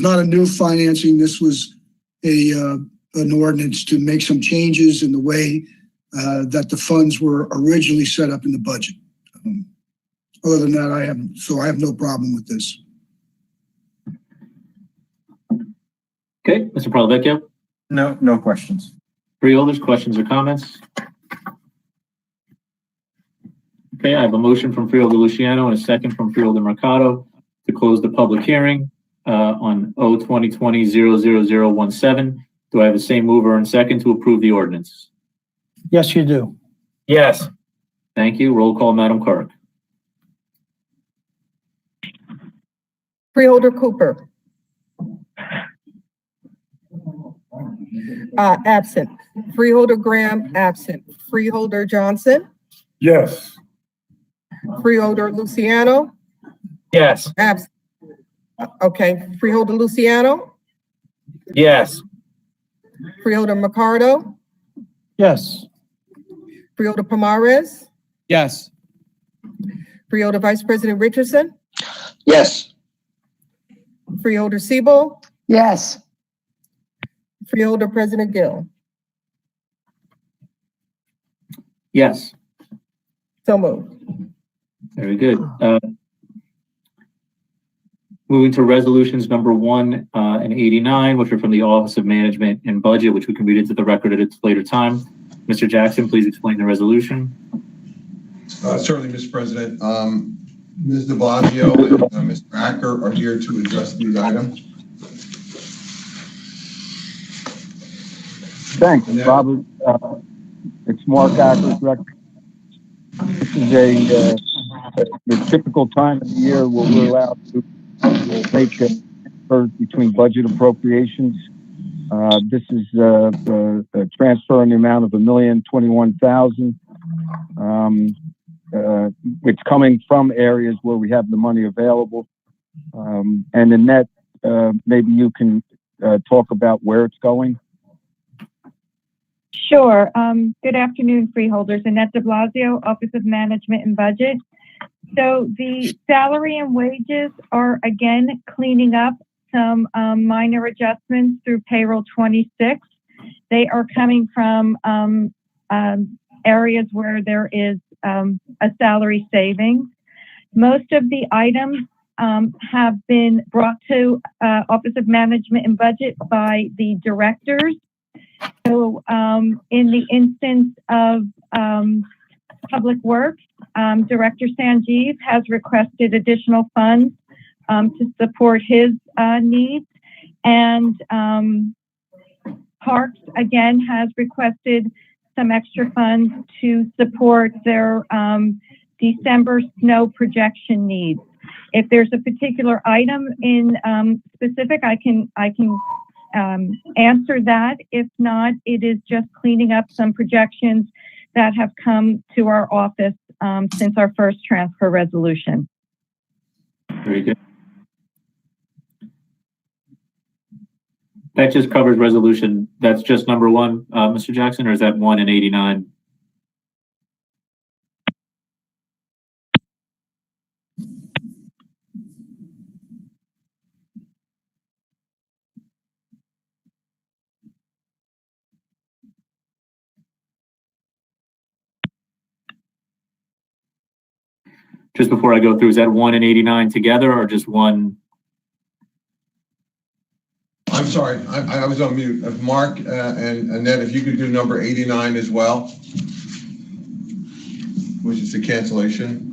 not a new financing. This was an ordinance to make some changes in the way that the funds were originally set up in the budget. Other than that, I have no problem with this. Okay, Mr. Pralovecchio? No questions. Freeholders, questions or comments? Okay, I have a motion from Freeholder Luciano and a second from Freeholder Mercado to close the public hearing on 2020-00017. Do I have the same mover and second to approve the ordinance? Yes, you do. Yes. Thank you. Roll call, Madam Clerk. Freeholder Cooper. Absent. Freeholder Graham, absent. Freeholder Johnson. Yes. Freeholder Luciano. Yes. Absent. Okay. Freeholder Luciano. Yes. Freeholder Mercado. Yes. Freeholder Pomares. Yes. Freeholder Vice President Richardson. Yes. Freeholder Siebel. Yes. Freeholder President Gill. Yes. So moved. Very good. Moving to resolutions number 1 and 89, which are from the Office of Management and Budget, which we can read into the record at its later time. Mr. Jackson, please explain the resolution. Certainly, Mr. President. Ms. de Blasio and Mr. Acker are here to address these items. Thanks, Robert. It's Mark Acker's record. This is the typical time of the year where we're allowed to make transfers between budget appropriations. This is a transfer in the amount of $1,021,000. It's coming from areas where we have the money available. And the net, maybe you can talk about where it's going. Sure. Good afternoon, freeholders. Annette de Blasio, Office of Management and Budget. So the salary and wages are again cleaning up some minor adjustments through payroll 26. They are coming from areas where there is a salary savings. Most of the items have been brought to Office of Management and Budget by the directors. So in the instance of Public Works, Director Sanjeev has requested additional funds to support his needs. And Parks, again, has requested some extra funds to support their December snow projection needs. If there's a particular item in specific, I can answer that. If not, it is just cleaning up some projections that have come to our office since our first transfer resolution. Very good. That just covers resolution. That's just number one, Mr. Jackson, or is that 1 and 89? Just before I go through, is that 1 and 89 together or just one? I'm sorry, I was on mute. Mark and Annette, if you could do number 89 as well, which is the cancellation.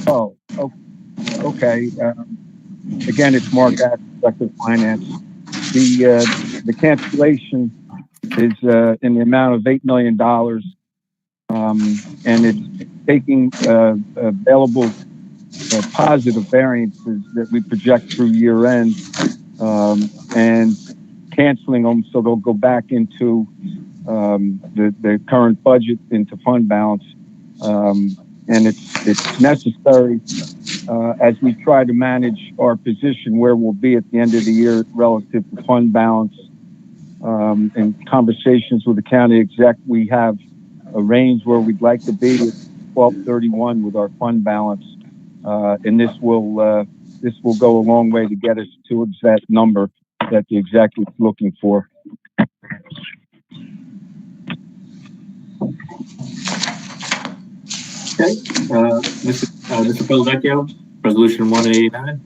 Oh, okay. Again, it's Mark Ash, Director of Finance. The cancellation is in the amount of $8 million, and it's taking available positive variances that we project through year end and canceling them so they'll go back into the current budget into fund balance. And it's necessary as we try to manage our position where we'll be at the end of the year relative to fund balance. In conversations with the county exec, we have a range where we'd like to be at 12/31 with our fund balance. And this will go a long way to get us towards that number that the exec is looking for. Okay, Mr. Pelvecchio, resolution 1 and 89.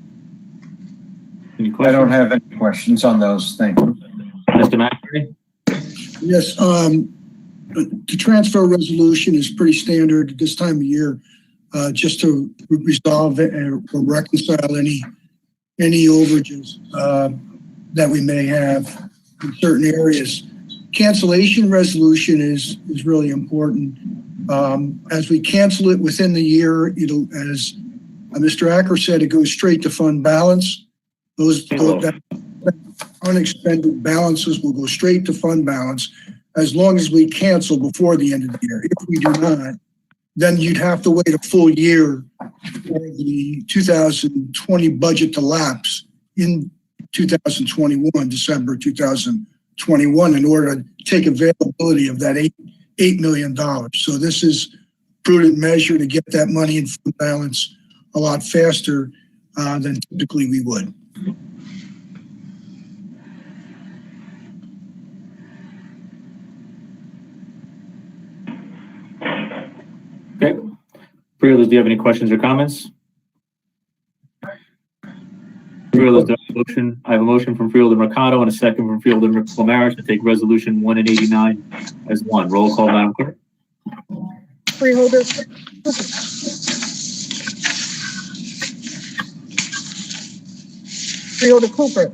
Any questions? I don't have any questions on those. Thank you. Mr. McCreary? Yes, the transfer resolution is pretty standard at this time of year, just to resolve it or reconcile any overages that we may have in certain areas. Cancellation resolution is really important. As we cancel it within the year, as Mr. Acker said, it goes straight to fund balance. Those unexpended balances will go straight to fund balance as long as we cancel before the end of the year. If we do not, then you'd have to wait a full year for the 2020 budget to lapse in 2021, December 2021, in order to take availability of that $8 million. So this is a prudent measure to get that money in fund balance a lot faster than typically we would. Okay. Freeholders, do you have any questions or comments? Freeholders, I have a motion from Freeholder Mercado and a second from Freeholder Clamaris to take resolution 1 and 89 as one. Roll call, Madam Clerk. Freeholder. Freeholder Cooper.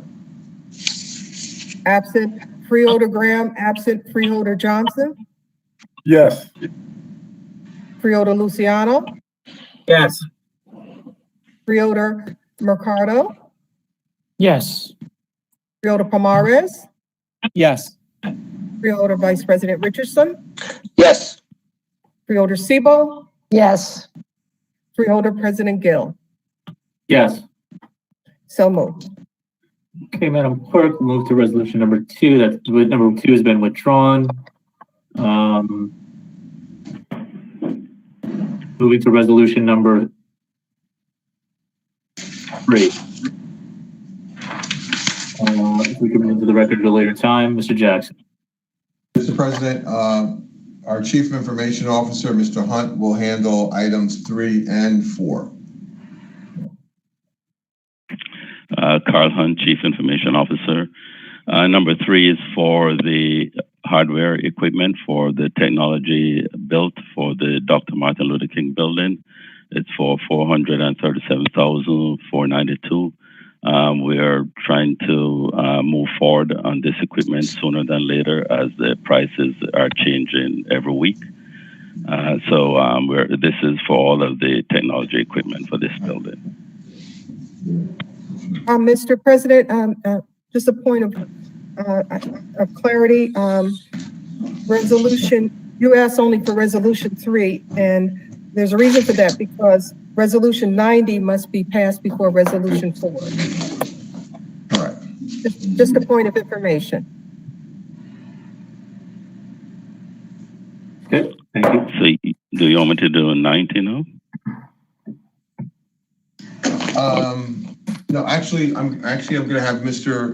Absent. Freeholder Graham, absent. Freeholder Johnson. Yes. Freeholder Luciano. Yes. Freeholder Mercado. Yes. Freeholder Pomares. Yes. Freeholder Vice President Richardson. Yes. Freeholder Sebo. Yes. Freeholder President Gill. Yes. So moved. Okay, Madam Clerk, we'll move to resolution number 2. That number 2 has been withdrawn. Moving to resolution number 3. If we can move to the record at a later time, Mr. Jackson. Mr. President, our Chief Information Officer, Mr. Hunt, will handle items 3 and 4. Carl Hunt, Chief Information Officer. Number 3 is for the hardware equipment for the technology built for the Dr. Martin Luther King building. It's for $437,492. We are trying to move forward on this equipment sooner than later as the prices are changing every week. This is for all of the technology equipment for this building. Mr. President, just a point of clarity. Resolution, you asked only for resolution 3, and there's a reason for that because resolution 90 must be passed before resolution 4. All right. Just a point of information. Okay, thank you. So do you want me to do 90 now? No, actually, I'm going to have Mr.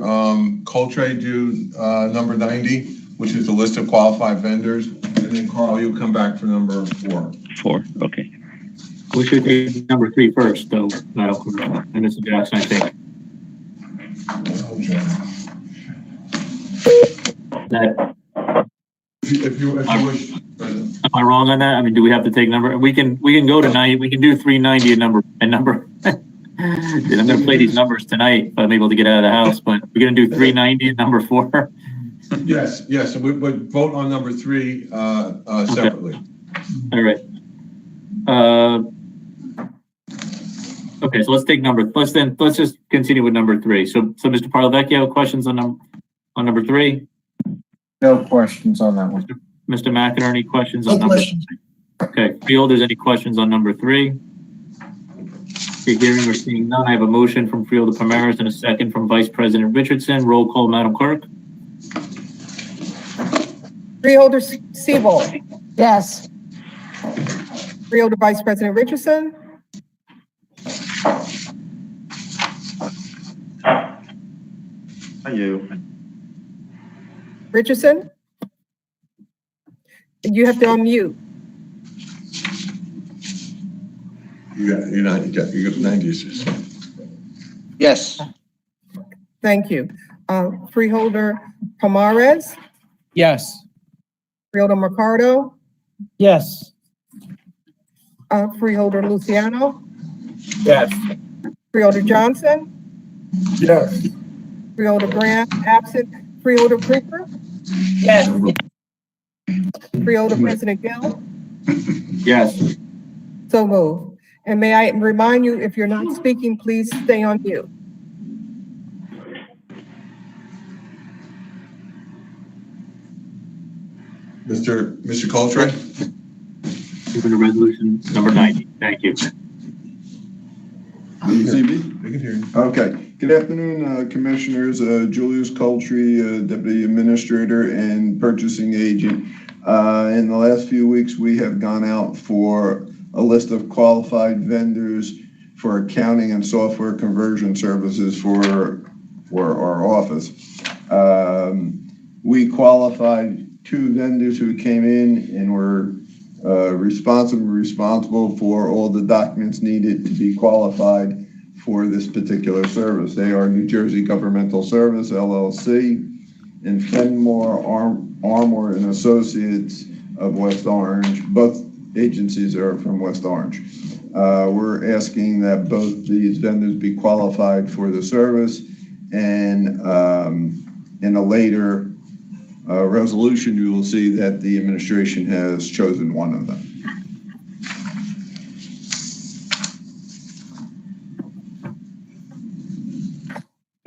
Coltre do number 90, which is the list of qualified vendors, and then Carl, you'll come back for number 4. 4, okay. We should take number 3 first, though, Madam Clerk. And Mr. Jackson, I think. If you wish, President. Am I wrong on that? I mean, do we have to take number? We can go to 90. We can do 390 and number. I'm going to play these numbers tonight if I'm able to get out of the house, but we're going to do 390 and number 4. Yes. So we would vote on number 3 separately. All right. Okay, so let's take let's just continue with number 3. So Mr. Parlavecchio, questions on number 3? No questions on that one. Mr. McInerney, any questions No on number questions. 3? Okay, Freeholders, any questions on number 3? Okay, hearing or seeing none, I have a motion from Freeholder Pomaris and a second from Vice President Richardson. Roll call, Madam Clerk. Freeholder Seabold, Yes. Freeholder Vice President Richardson, Richardson, you have to unmute. You got 90. Yes. Thank you. Freeholder Pomares, Yes. Freeholder Mercado, Yes. Freeholder Luciano, Yes. Freeholder Johnson, Yes. Freeholder Graham, absent. Freeholder Cooper, Yes. Freeholder President Gill, Yes. so moved. And may I remind you, if you're not speaking, please stay on mute. Mr. Coltre? Moving to resolution number 90. Thank you. Can you see me? I can hear you. Okay. Good afternoon, Commissioners. Julius Coltree, Deputy Administrator and Purchasing Agent. In the last few weeks, we have gone out for a list of qualified vendors for accounting and software conversion services for our office. We qualified 2 vendors who came in and were responsible for all the documents needed to be qualified for this particular service. They are New Jersey Governmental Service, LLC, and Fenmore Armour and Associates of West Orange. Both agencies are from West Orange. We're asking that both these vendors be qualified for the service, and in a later resolution, you will see that the administration has chosen one of them.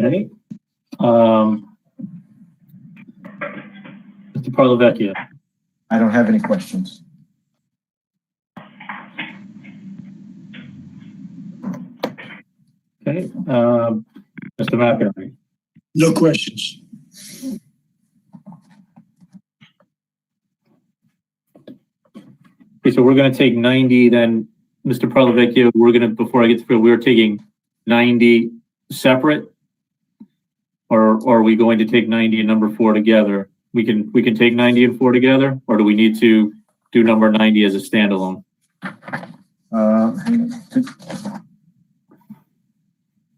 Okay. Mr. Parlavecchio. I don't have any questions. Okay. Mr. McInerney. No questions. Okay, so we're going to take 90 then, Mr. Parlavecchio, before I get through, we're taking 90 separate? Or are we going to take 90 and number 4 together? we can take 90 and 4 together, or do we need to do number 90 as a standalone?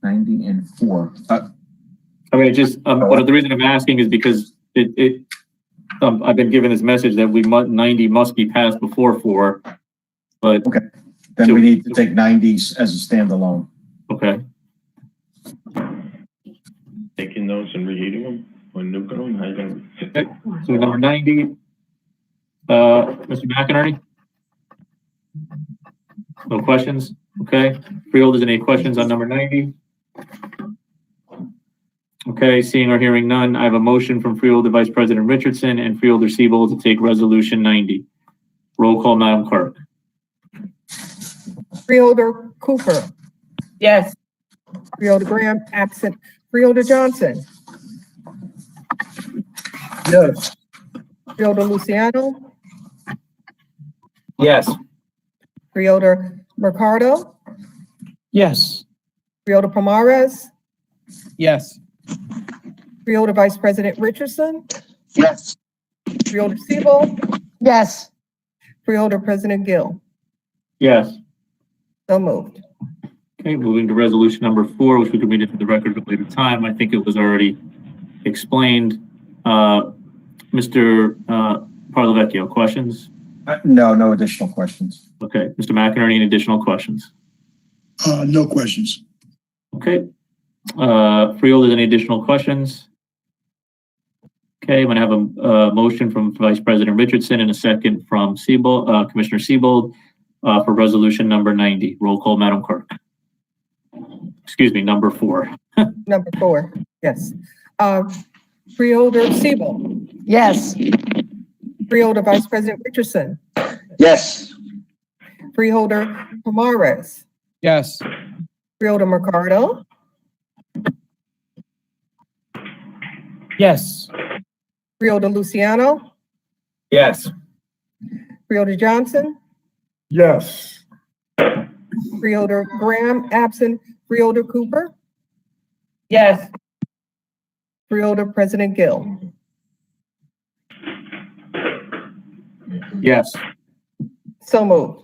90 and 4. I mean, but the reason I'm asking is because I've been given this message that 90 must be passed before 4, but. Okay, then we need to take 90s as a standalone. Okay. Taking those and reheating them or nuking them? How you gonna? Okay. So number 90, Mr. McInerney? No questions? Okay. Freeholders, any questions on number 90? Okay, seeing or hearing none, I have a motion from Freeholder Vice President Richardson and Freeholder Siebold to take Resolution 90. Roll call, Madam Clerk. Freeholder Cooper. Yes. Freeholder Graham, absent. Freeholder Johnson. Yes. Freeholder Luciano. Yes. Freeholder Mercado. Yes. Freeholder Pomares. Yes. Freeholder Vice President Richardson. Yes. Freeholder Siebold. Yes. Freeholder President Gill. Yes. So moved. Okay, moving to resolution number 4, which we can read into the record at a later time. I think it was already explained. Mr. Parlavecchio, questions? No additional questions. Okay, Mr. McInerney, any additional questions? No questions. Okay. Freeholders, any additional questions? Okay, I'm going to have a motion from Vice President Richardson and a second from Commissioner Siebold for resolution number 90. Roll call, Madam Clerk. Excuse me, number 4. Number 4, yes. Freeholder Siebold. Yes. Freeholder Vice President Richardson. Yes. Freeholder Pomares. Yes. Freeholder Mercado. Yes. Freeholder Luciano. Yes. Freeholder Johnson. Yes. Freeholder Graham, absent. Freeholder Cooper. Yes. Freeholder President Gill. Yes. So moved.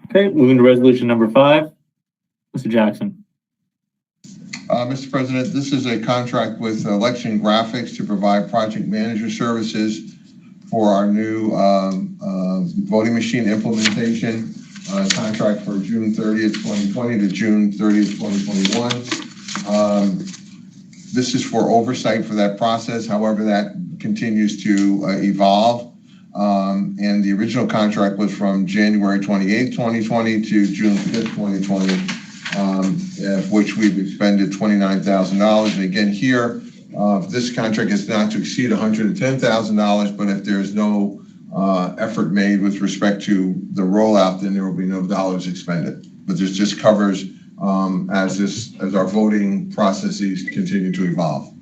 Okay, moving to resolution number 5. Mr. Jackson. Mr. President, this is a contract with Election Graphics to provide project manager services for our new voting machine implementation contract for June 30th, 2020 to June 30th, 2021. This is for oversight for that process. However, that continues to evolve. And the original contract was from January 28th, 2020 to June 5th, 2020. Of which we've expended $29,000. And again, here, this contract is not to exceed $110,000, but if there's no effort made with respect to the rollout, then there will be no dollars expended. But this just covers as our voting processes continue to evolve.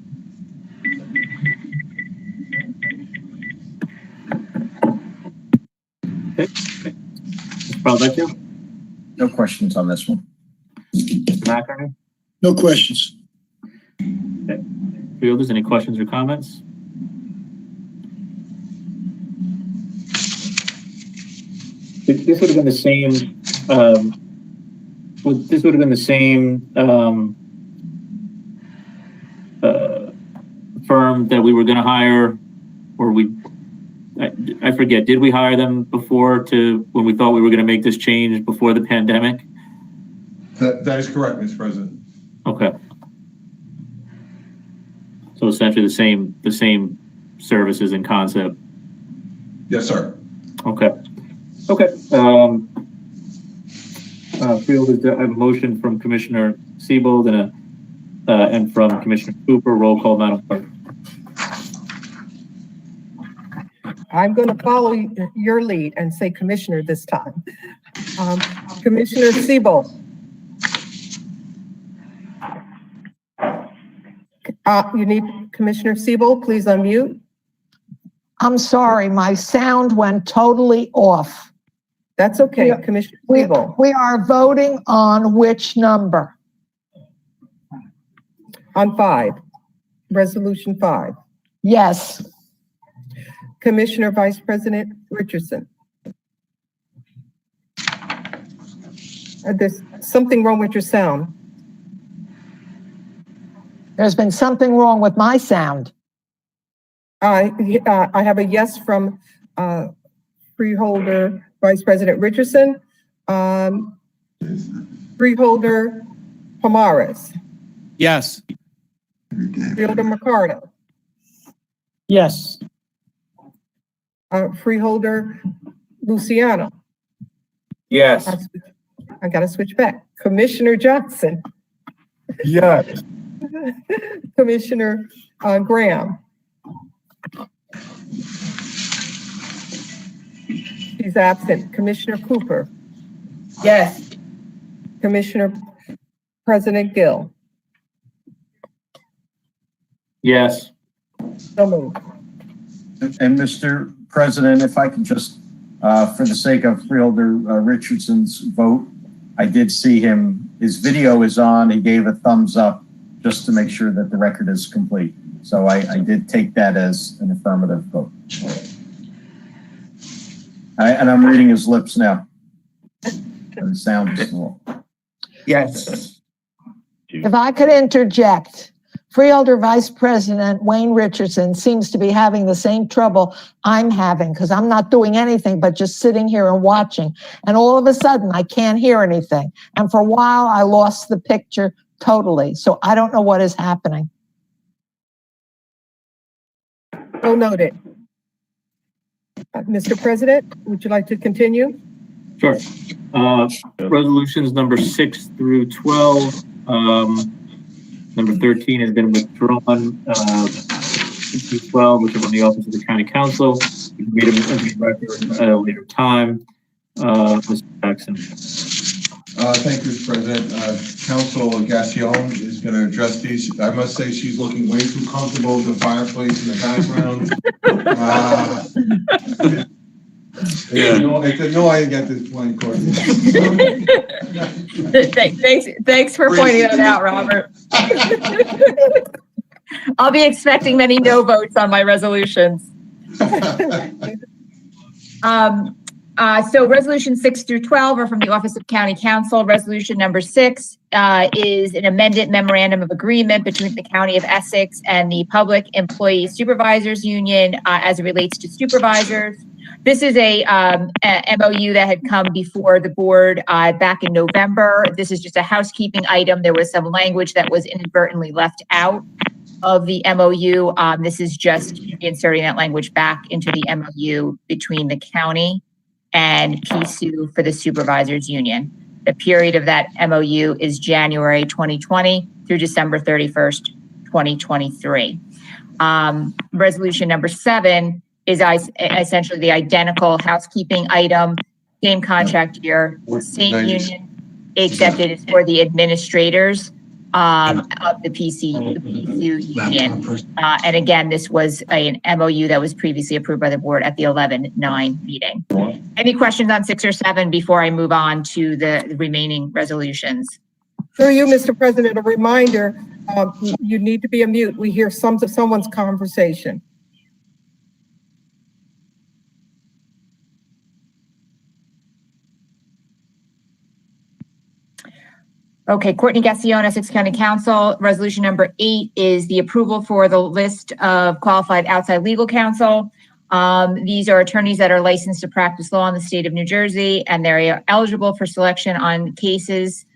Okay. Mr. No questions on this one. McInerney? No questions. Okay. Freeholders, any questions or comments? This would have been the same. This would have been the same firm that we were going to hire, or I forget. Did we hire them before when we thought we were going to make this change before the pandemic? That is correct, Mr. President. Okay. So essentially the same services and concept. Yes, sir. Okay. Okay. Freeholders, I have a motion from Commissioner Siebold and from Commissioner Cooper. Roll call, Madam Clerk. I'm going to follow your lead and say Commissioner this time. Commissioner Siebold. You need Commissioner Siebold, please unmute. I'm sorry, my sound went totally off. That's okay, Commissioner Siebel. We are voting on which number? On 5, Resolution 5. Yes. Commissioner Vice President Richardson. There's something wrong with your sound. There's been something wrong with my sound. I have a yes from Freeholder Vice President Richardson. Freeholder Pomares. Yes. Freeholder Mercado. Yes. Freeholder Luciano. Yes. I gotta switch back. Commissioner Johnson. Yes. Commissioner Graham. She's absent. Commissioner Cooper. Yes. Commissioner President Gill. Yes. So moved. And Mr. President, if I can just, for the sake of Freeholder Richardson's vote, I did see him, his video is on, he gave a thumbs up just to make sure that the record is complete. So I did take that as an affirmative vote. And I'm reading his lips now. The sound is still. Yes. If I could interject, Freeholder Vice President Wayne Richardson seems to be having the same trouble I'm having because I'm not doing anything but just sitting here and watching. And all of a sudden, I can't hear anything. And for a while, I lost the picture totally. So I don't know what is happening. So noted. Mr. President, would you like to continue? Sure. Resolutions number 6 through 12. Number 13 has been withdrawn. 6 through 12, which are from the Office of the County Council. You can read them in the record at a later time. Mr. Jackson. Thank you, Mr. President. Council Gassion is going to address these. I must say she's looking way too comfortable with the fireplace in the background. Yeah. No, I didn't get this point, Courtney. Thanks for pointing that out, Robert. I'll be expecting many no votes on my resolutions. So resolution 6 through 12 are from the Office of County Council. Resolution number 6 is an amended memorandum of agreement between the County of Essex and the Public Employee Supervisors Union as it relates to supervisors. This is a MOU that had come before the board back in November. This is just a housekeeping item. There was some language that was inadvertently left out of the MOU. This is just inserting that language back into the MOU between the county and PSU for the Supervisors Union. The period of that MOU is January 2020 through December 31st, 2023. Resolution number 7 is essentially the identical housekeeping item, same contract year, same union, except it is for the administrators of the PSU union. And again, this was an MOU that was previously approved by the board at the 11/9 meeting. Any questions on 6 or 7 before I move on to the remaining resolutions? Through you, Mr. President, a reminder, you need to be a mute. We hear someone's conversation. Okay, Courtney Gassion, Essex County Council. Resolution number 8 is the approval for the list of qualified outside legal counsel. These are attorneys that are licensed to practice law in the state of New Jersey, and they're eligible for selection on cases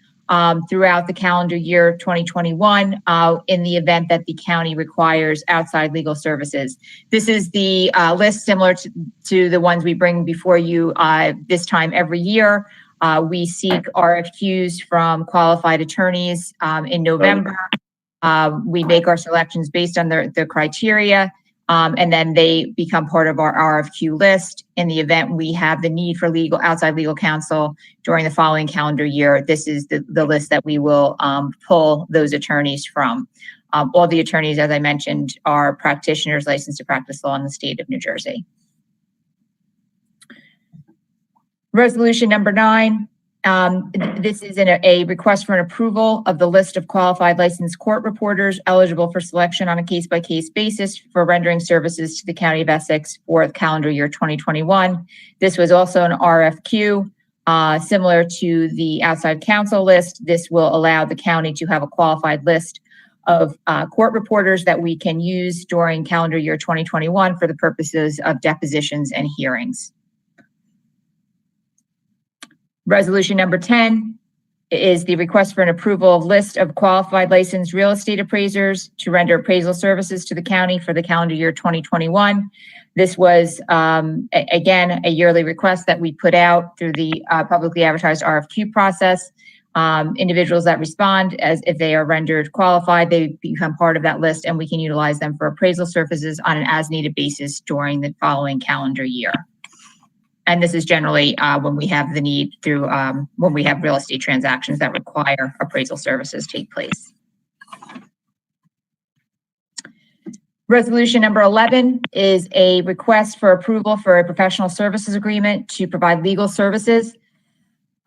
throughout the calendar year 2021 in the event that the county requires outside legal services. This is the list similar to the ones we bring before you this time every year. We seek RFQs from qualified attorneys in November. We make our selections based on their criteria, and then they become part of our RFQ list. In the event we have the need for outside legal counsel during the following calendar year, this is the list that we will pull those attorneys from. All the attorneys, as I mentioned, are practitioners licensed to practice law in the state of New Jersey. Resolution number 9. This is a request for an approval of the list of qualified licensed court reporters eligible for selection on a case-by-case basis for rendering services to the County of Essex for the calendar year 2021. This was also an RFQ. Similar to the outside counsel list, this will allow the county to have a qualified list of court reporters that we can use during calendar year 2021 for the purposes of depositions and hearings. Resolution number 10 is the request for an approval of list of qualified licensed real estate appraisers to render appraisal services to the county for the calendar year 2021. This was, again, a yearly request that we put out through the publicly advertised RFQ process. Individuals that respond, as if they are rendered qualified, they become part of that list, and we can utilize them for appraisal services on an as-needed basis during the following calendar year. And this is generally when we have the need through when we have real estate transactions that require appraisal services take place. Resolution number 11 is a request for approval for a professional services agreement to provide legal services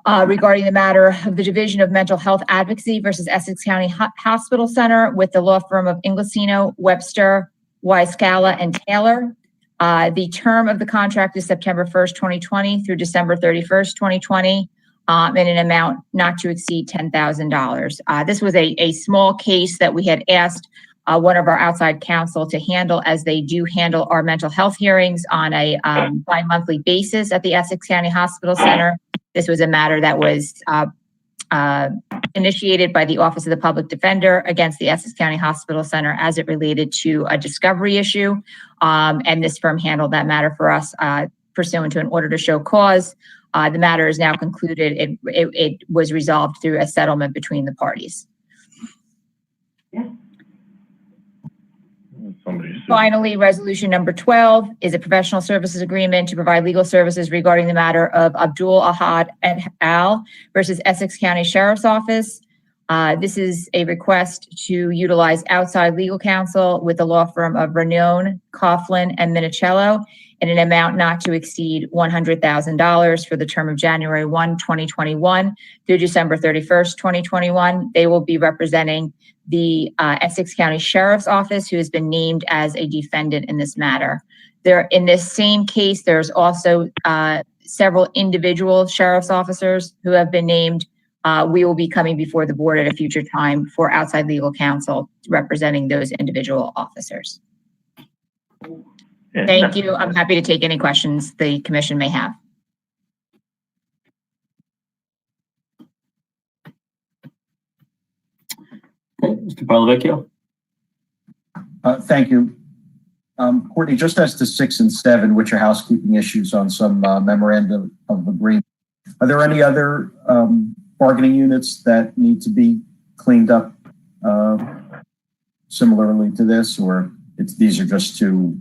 regarding the matter of the Division of Mental Health Advocacy versus Essex County Hospital Center with the law firm of Inglesino, Webster, Wyscala, and Taylor. The term of the contract is September 1st, 2020 through December 31st, 2020, in an amount not to exceed $10,000. This was a small case that we had asked one of our outside counsel to handle, as they do handle our mental health hearings on a bi-monthly basis at the Essex County Hospital Center. This was a matter that was initiated by the Office of the Public Defender against the Essex County Hospital Center as it related to a discovery issue. And this firm handled that matter for us pursuant to an order to show cause. The matter is now concluded. It was resolved through a settlement between the parties. Finally, resolution number 12 is a professional services agreement to provide legal services regarding the matter of Abdul Ahad et al. Versus Essex County Sheriff's Office. This is a request to utilize outside legal counsel with the law firm of Ranone, Coughlin, and Minicello in an amount not to exceed $100,000 for the term of January 1, 2021 through December 31st, 2021. They will be representing the Essex County Sheriff's Office, who has been named as a defendant in this matter. There, in this same case, there's also several individual sheriff's officers who have been named. We will be coming before the board at a future time for outside legal counsel representing those individual officers. Thank you. I'm happy to take any questions the commission may have. Okay, Mr. Parlavecchio. Thank you. Courtney, just as to 6 and 7, which are housekeeping issues on some memorandum of agreement, are there any other bargaining units that need to be cleaned up similarly to this, or these are just 2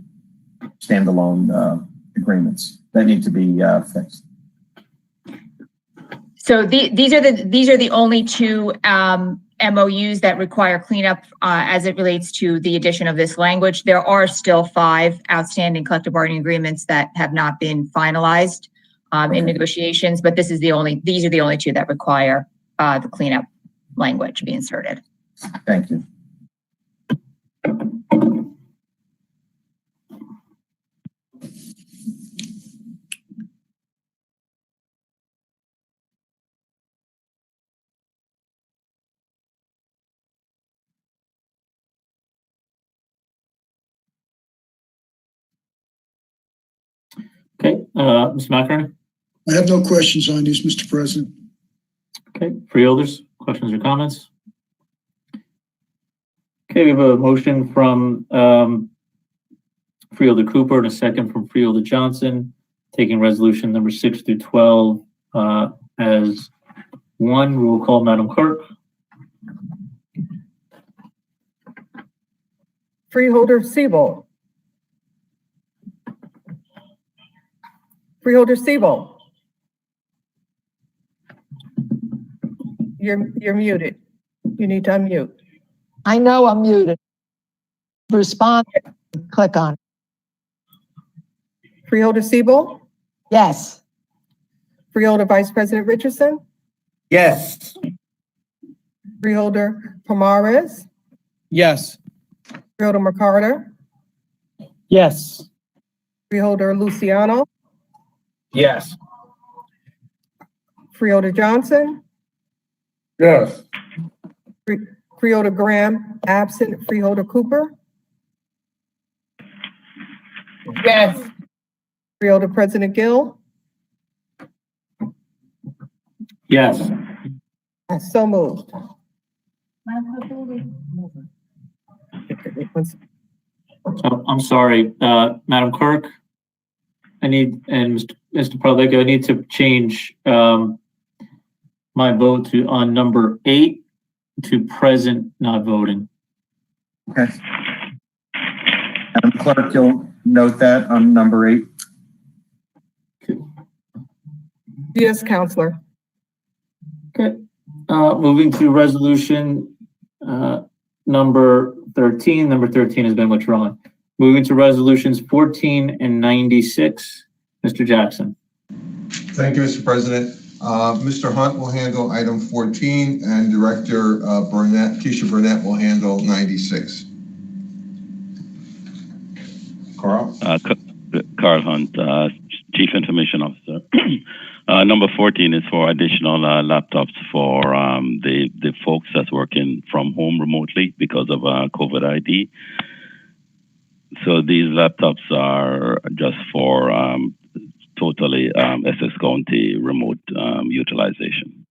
standalone agreements that need to be fixed? So these are the only 2 MOUs that require cleanup as it relates to the addition of this language. There are still 5 outstanding collective bargaining agreements that have not been finalized in negotiations, but these are the only 2 that require the cleanup language be inserted. Thank you. Okay, Mr. McInerney. I have no questions on these, Mr. President. Okay, freeholders, questions or comments? Okay, we have a motion from Freeholder Cooper and a second from Freeholder Johnson, taking resolution number 6 through 12 as one. Roll call, Madam Clerk. Freeholder Siebel. Freeholder Siebel. You're muted. You need to unmute. I know I'm muted. Respond, click on. Freeholder Siebel, Yes. Freeholder Vice President Richardson, Yes. Freeholder Pomares, Yes. Freeholder McCarter, Yes. Freeholder Luciano, Yes. Freeholder Johnson, Yes. Freeholder Graham, absent, Freeholder Cooper, Yes. Freeholder President Gill, Yes. so moved. I'm sorry, Madam Clerk. And Mr. Prodecki, I need to change my vote to on number 8 to present, not voting. Okay. Madam Clerk, you'll note that on number 8. Yes, Counselor. Okay. Moving to resolution number 13. Number 13 has been withdrawn. Moving to resolutions 14 and 96. Mr. Jackson. Thank you, Mr. President. Mr. Hunt will handle item 14 and Director Keisha Burnett will handle 96. Carl? Carl Hunt, Chief Information Officer. Number 14 is for additional laptops for the folks that's working from home remotely because of COVID ID. So these laptops are just for totally Essex County remote utilization.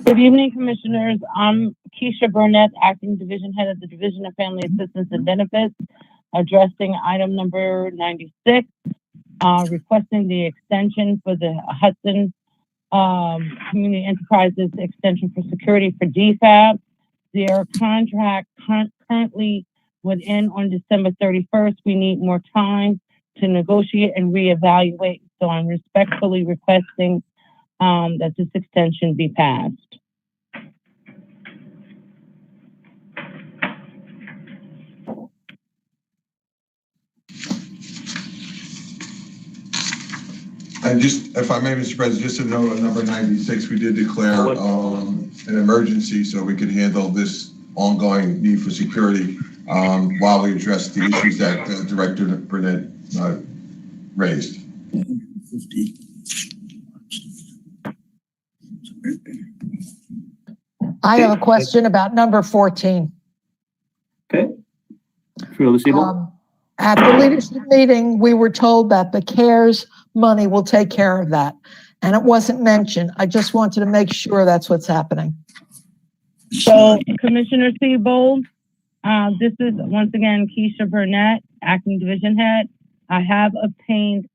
Good evening, Commissioners. I'm Keisha Burnett, Acting Division Head of the Division of Family Assistance and Benefits, addressing item number 96, requesting the extension for the Hudson Community Enterprises extension for security for DFAB. Their contract currently would end on December 31st. We need more time to negotiate and reevaluate. So I'm respectfully requesting that this extension be passed. And just, if I may, Mr. President, just a note on number 96, we did declare an emergency so we could handle this ongoing need for security while we address the issues that Director Burnett raised. I have a question about number 14. Okay. At the leadership meeting, we were told that the CARES money will take care of that. And it wasn't mentioned. I just wanted to make sure that's what's happening. So, Commissioner Seabold, this is once again Keisha Burnett, Acting Division Head. I have obtained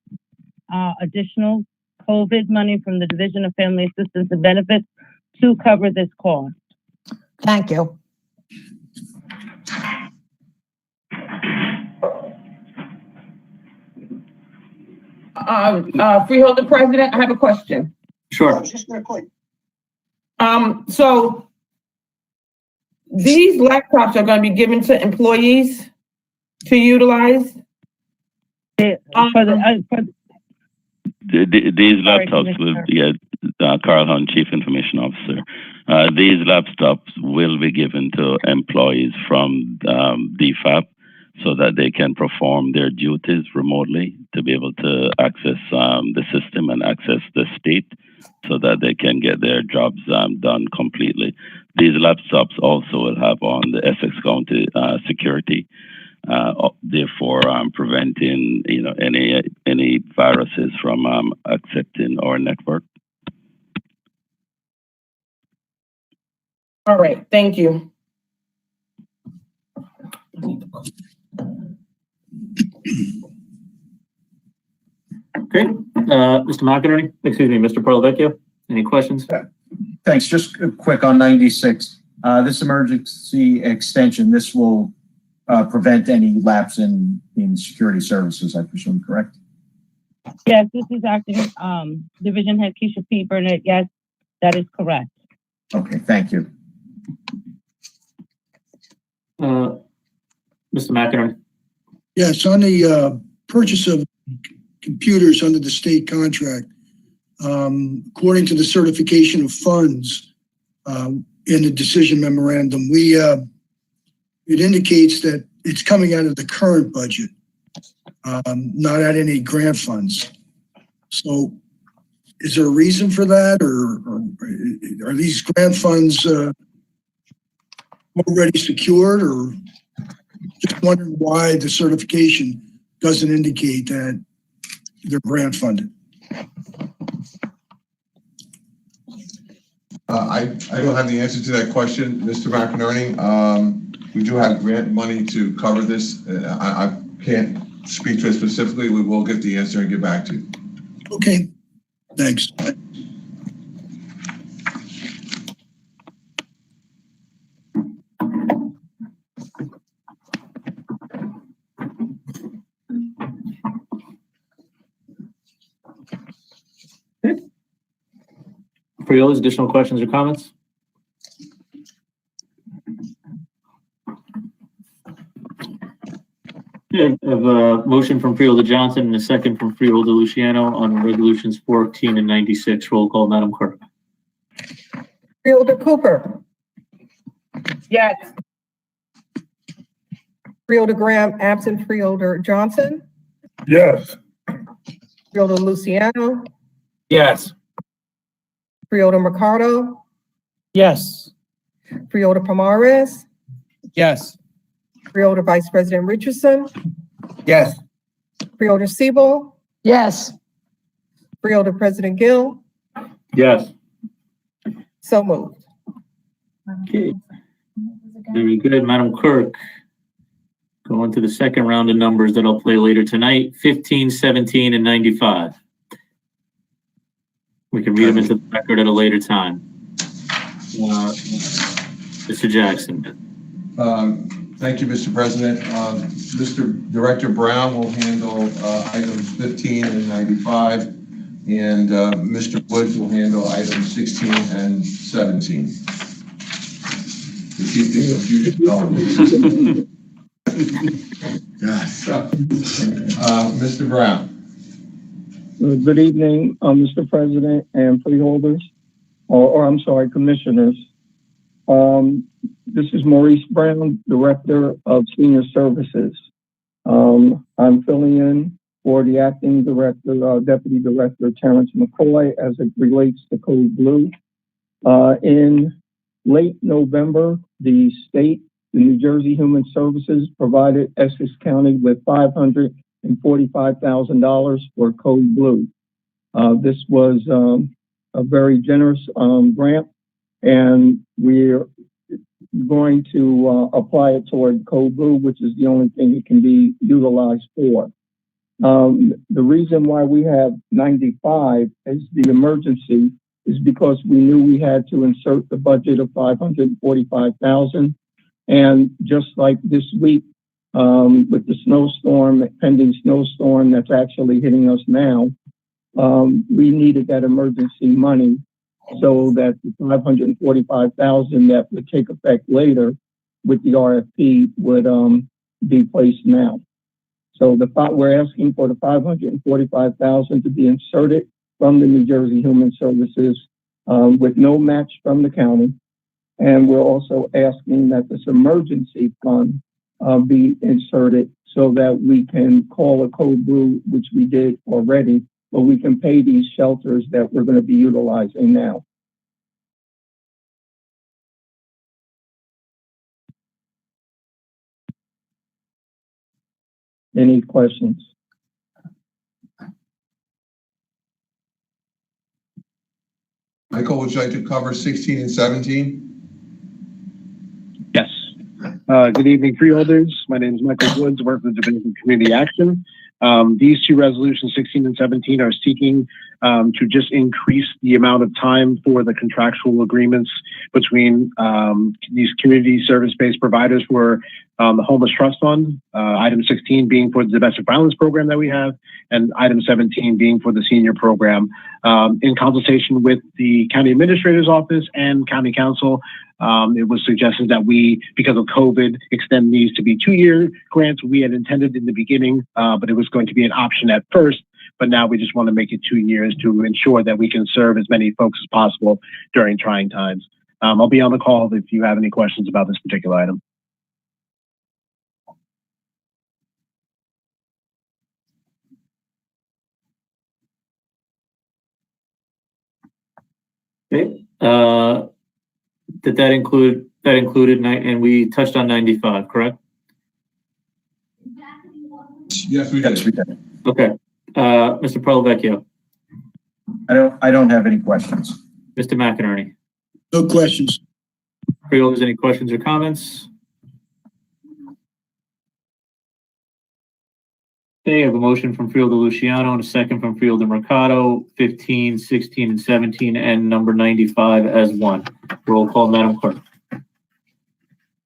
additional COVID money from the Division of Family Assistance and Benefits to cover this cost. Thank you. Freeholder President, I have a question. Sure. So these laptops are going to be given to employees to utilize? These laptops will be, Carl Hunt, Chief Information Officer. These laptops will be given to employees from DFAP so that they can perform their duties remotely to be able to access the system and access the state so that they can get their jobs done completely. These laptops also will have on the Essex County security, therefore preventing any viruses from accepting our network. All right, thank you. Okay, Mr. McInerney, excuse me, Mr. Prodecki, any questions? Thanks. Just quick on 96. This emergency extension, this will prevent any lapse in security services, I presume, correct? Yes, this is acting Division Head Keisha P. Burnett. Yes, that is correct. Okay, thank you. Mr. McInerney. Yes, on the purchase of computers under the state contract, according to the certification of funds in the decision memorandum, it indicates that it's coming out of the current budget, not out any grant funds. So is there a reason for that, or are these grant funds already secured, or just wondering why the certification doesn't indicate that they're grant funded? I don't have the answer to that question, Mr. McInerney. We do have grant money to cover this. I can't speak to it specifically. We will get the answer and get back to you. Okay, thanks. Freeholders, additional questions or comments? Okay, I have a motion from Freeholder Johnson and a second from Freeholder Luciano on resolutions 14 and 96. Roll call, Madam Clerk. Freeholder Cooper, Yes. Freeholder Graham, absent Freeholder Johnson, Yes. Freeholder Luciano, Yes. Freeholder Mercado, Yes. Freeholder Pomares, Yes. Freeholder Vice President Richardson, Yes. Freeholder Siebel, Yes. Freeholder President Gill, Yes. so moved. Okay. Very good, Madam Clerk. Going to the second round of numbers that I'll play later tonight, 15, 17, and 95. We can read them into the record at a later time. Mr. Jackson. Thank you, Mr. President. Mr. Director Brown will handle items 15 and 95, and Mr. Woods will handle items 16 and 17. To keep the confusion going. Yes. Mr. Brown. Good evening, Mr. President and freeholders, or I'm sorry, commissioners. This is Maurice Brown, Director of Senior Services. I'm filling in for the acting director, Deputy Director Terrence McCoy as it relates to Code Blue. In late November, the New Jersey Human Services provided Essex County with $545,000 for Code Blue. This was a very generous grant, and we're going to apply it toward Code Blue, which is the only thing it can be utilized for. The reason why we have 95 as the emergency is because we knew we had to insert the budget of $545,000. And just like this week, with the pending snowstorm that's actually hitting us now, we needed that emergency money so that the $545,000 that would take effect later with the RFP would be placed now. So we're asking for the $545,000 to be inserted from the New Jersey Human Services with no match from the county. And we're also asking that this emergency fund be inserted so that we can call a Code Blue, which we did already, but we can pay these shelters that we're going to be utilizing now. Any questions? Michael, would you like to cover 16 and 17? Yes. Good evening, freeholders. My name is Michael Woods, work with the Division of Community Action. These two resolutions, 16 and 17, are seeking to just increase the amount of time for the contractual agreements between these community service-based providers who are the Homeless Trust Fund, item 16 being for the domestic violence program that we have, and item 17 being for the senior program. In consultation with the county administrator's office and county council, it was suggested that we, because of COVID, extend these to be 2-year grants. We had intended in the beginning, but it was going to be an option at first. But now we just want to make it 2 years to ensure that we can serve as many folks as possible during trying times. I'll be on the call if you have any questions about this particular item. Okay. That included, and we touched on 95, correct? Yes, we did. Okay. Mr. Parlavecchio. I don't have any questions. Mr. McInerney. No questions. Freeholders, any questions or comments? Okay, I have a motion from Freeholder Luciano and a second from Freeholder Mercado, 15, 16, and 17, and number 95 as one. Roll call, Madam Clerk.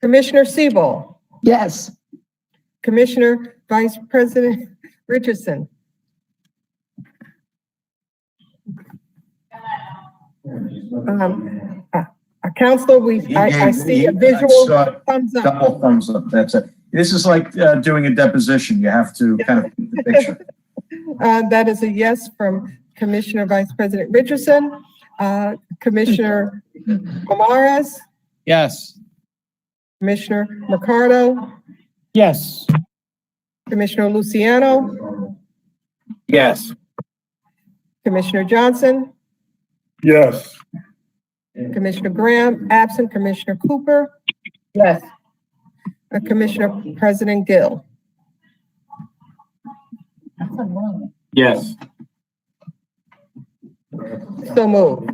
Commissioner Siebel, Yes. Commissioner Vice President Richardson, Counselor, I see a visual thumbs up. Double thumbs up. That's it. This is like doing a deposition. You have to kind of paint the picture. That is a yes from Commissioner Vice President Richardson. Commissioner Pomares, Yes. Commissioner Mercado, Yes. Commissioner Luciano, Yes. Commissioner Johnson, Yes. Commissioner Graham, absent Commissioner Cooper. Yes. Commissioner President Gill. Yes. So moved.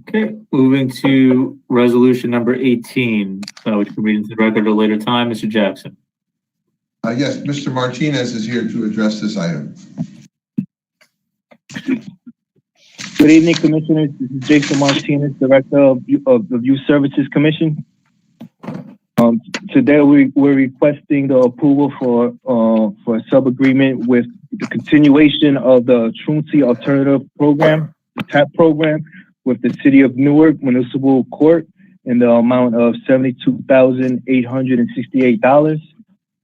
Okay, moving to resolution number 18, which can read into the record at a later time. Mr. Jackson. Yes, Mr. Martinez is here to address this item. Good evening, Commissioners. This is Jason Martinez, Director of the Youth Services Commission. Today we're requesting the approval for a sub-agreement with the continuation of the Truancy Alternative Program, the TAP program, with the City of Newark Municipal Court in the amount of $72,868.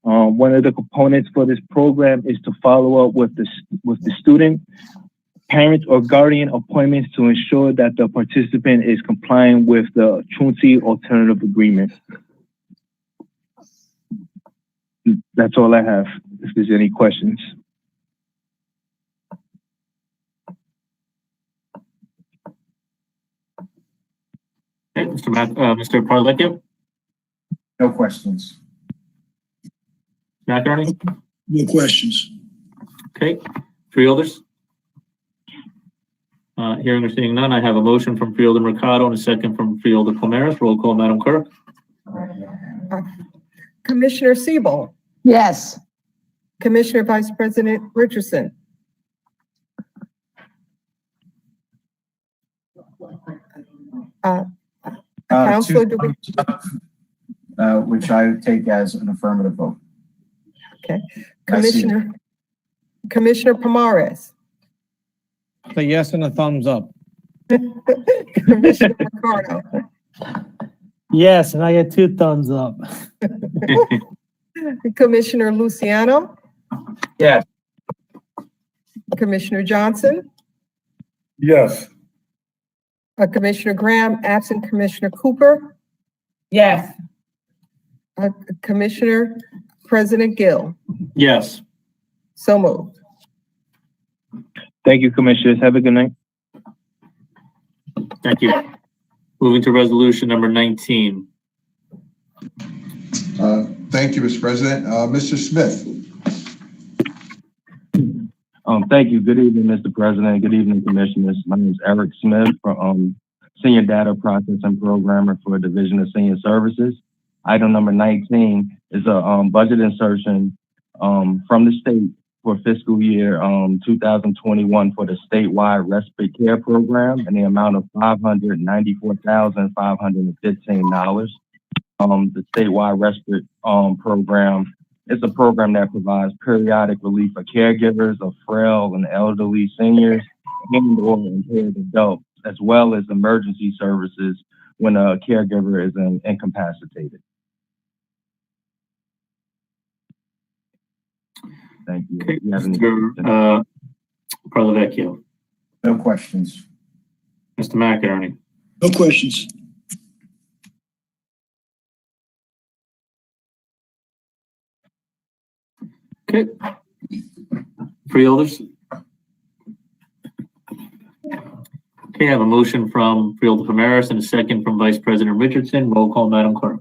One of the components for this program is to follow up with the student, parent, or guardian appointments to ensure that the participant is complying with the Truancy Alternative Agreement. That's all I have. If there's any questions. Okay, Mr. Parlavecchio. No questions. McInerney. No questions. Okay, Freeholders. Hearing or seeing none, I have a motion from Freeholder Mercado and a second from Freeholder Pomares. Roll call, Madam Clerk. Commissioner Siebel, Yes. Commissioner Vice President Richardson, Counselor, do we? Which I take as an affirmative vote. Okay. Commissioner Pomares, A yes and a thumbs up. Commissioner Mercado, Yes, and I get 2 thumbs up. Commissioner Luciano, Yes. Commissioner Johnson, Yes. Commissioner Graham, absent Commissioner Cooper. Yes. Commissioner President Gill. Yes. So moved. Thank you, Commissioners. Have a good night. Thank you. Moving to resolution number 19. Thank you, Mr. President. Mr. Smith. Thank you. Good evening, Mr. President. Good evening, Commissioners. My name is Eric Smith, from Senior Data Processing Programmer for Division of Senior Services. Item number 19 is a budget insertion from the state for fiscal year 2021 for the statewide respite care program in the amount of $594,515. The statewide respite program is a program that provides periodic relief for caregivers of frail and elderly seniors and or impaired adults, as well as emergency services when a caregiver is incapacitated. Thank you. Okay, Do you have any Mr. Parlavecchio. No questions. Mr. McInerney. No questions. Okay. Freeholders. Okay, I have a motion from Freeholder Primaris and a second from Vice President Richardson. Roll call, Madam Clerk.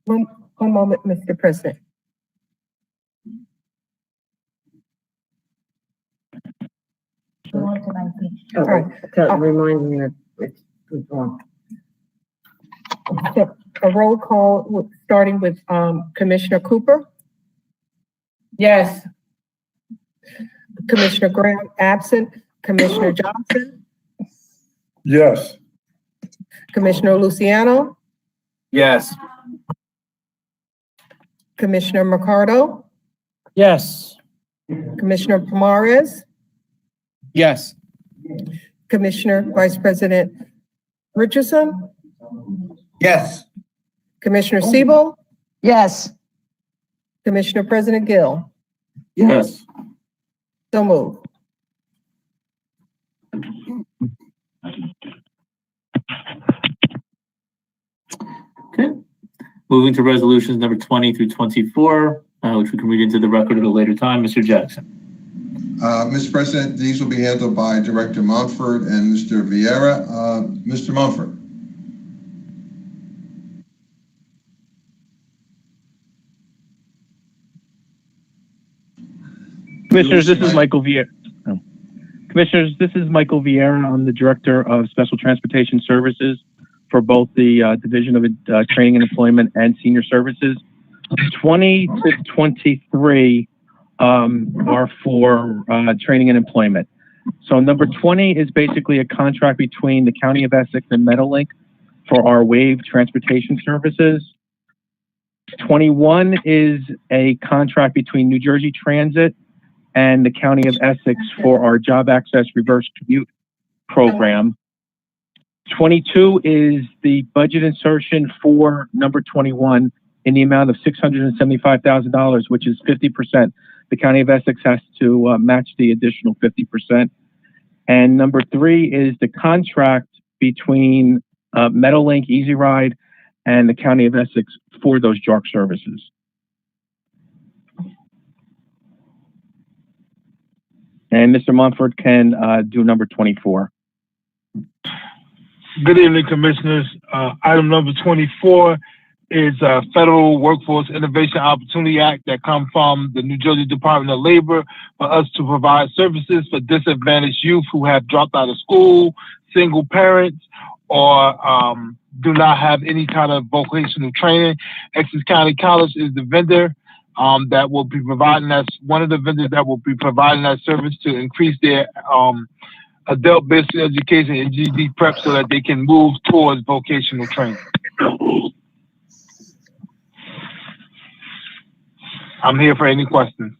One moment, Mr. President. All right. Remind me that it's withdrawn. So a roll call, starting with Commissioner Cooper, Yes. Commissioner Graham absent, Commissioner Johnson, Yes. Commissioner Luciano, Yes. Commissioner Mercado, Yes. Commissioner Pomares, Yes. Commissioner Vice President Richardson, Yes. Commissioner Siebel, Yes. Commissioner President Gill. Yes. So moved. Okay. Moving to resolutions number 20 through 24, which we can read into the record at a later time. Mr. Jackson. Mr. President, these will be handled by Director Mumford and Mr. Vieira. Mr. Mumford. Commissioners, this is Michael Vieira. Commissioners, this is Michael Vieira. I'm the Director of Special Transportation Services for both the Division of Training and Employment and Senior Services. 20 to 23 are for training and employment. So number 20 is basically a contract between the County of Essex and Meadowlink for our WAVE transportation services. 21 is a contract between New Jersey Transit and the County of Essex for our Job Access Reverse Commute program. 22 is the budget insertion for number 21 in the amount of $675,000, which is 50%. The County of Essex has to match the additional 50%. And number 3 is the contract between Meadowlink, Easy Ride, and the County of Essex for those JARC services. And Mr. Mumford can do number 24. Good evening, Commissioners. Item number 24 is a Federal Workforce Innovation Opportunity Act that comes from the New Jersey Department of Labor for us to provide services for disadvantaged youth who have dropped out of school, single parents, or do not have any kind of vocational training. Essex County College is the vendor that will be providing us, one of the vendors that will be providing that service to increase their adult basic education and GED prep so that they can move towards vocational training. I'm here for any questions.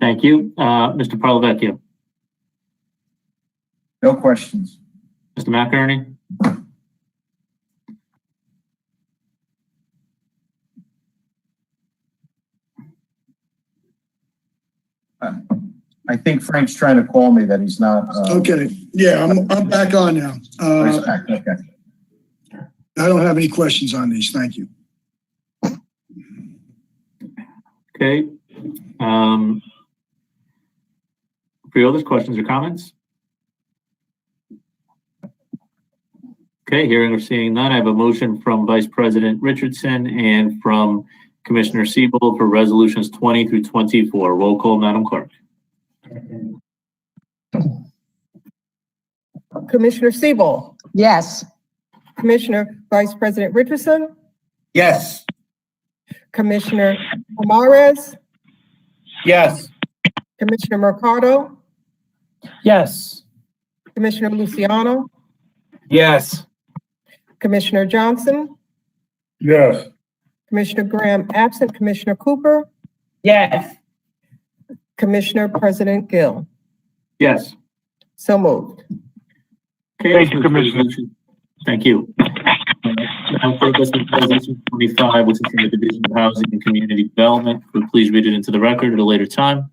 Thank you. Mr. Parlavecchio. No questions. Mr. McInerney. I think Frank's trying to call me that he's not. Okay, yeah, I'm back on now. He's back. Okay. I don't have any questions on these, thank you. Okay. Pre-others, questions or comments? Okay, hearing or seeing none, I have a motion from Vice President Richardson and from Commissioner Siebel for resolutions 20 through 24. Roll call, Madam Clerk. Commissioner Siebel, Yes. Commissioner Vice President Richardson, Yes. Commissioner Amares, Yes. Commissioner Mercado, Yes. Commissioner Luciano, Yes. Commissioner Johnson, Yes. Commissioner Graham absent, Commissioner Cooper, Yes. Commissioner President Gill. Yes. So moved. Okay, Thank you, so Commissioner. Thank you. Now for Resolution 25, which is from the Division of Housing and Community Development. Would please read it into the record at a later time.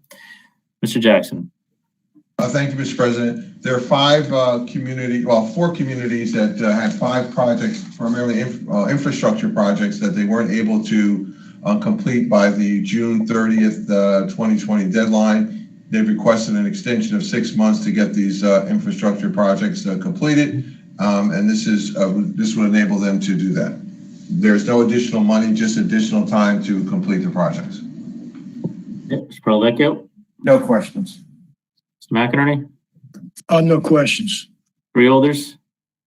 Mr. Jackson. Thank you, Mr. President. There are four communities that had 5 projects, primarily infrastructure projects, that they weren't able to complete by the June 30th, 2020 deadline. They've requested an extension of 6 months to get these infrastructure projects completed, and this would enable them to do that. There's no additional money, just additional time to complete the projects. Mr. Prolecchio. No questions. Mr. McInerney. No questions. Freeholders.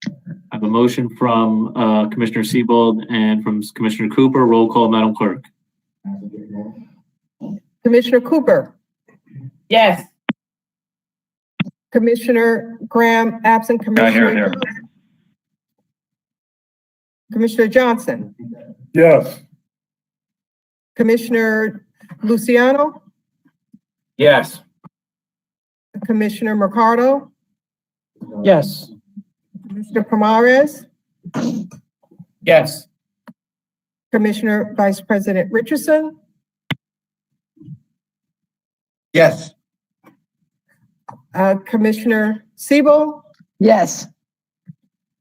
I have a motion from Commissioner Siebold and from Commissioner Cooper. Roll call, Madam Clerk. Commissioner Cooper, Yes. Commissioner Graham absent, Commissioner Commissioner Johnson, Yes. Commissioner Luciano, Yes. Commissioner Mercado, Yes. Commissioner Pomares, Yes. Commissioner Vice President Richardson, Yes. Commissioner Siebold, Yes.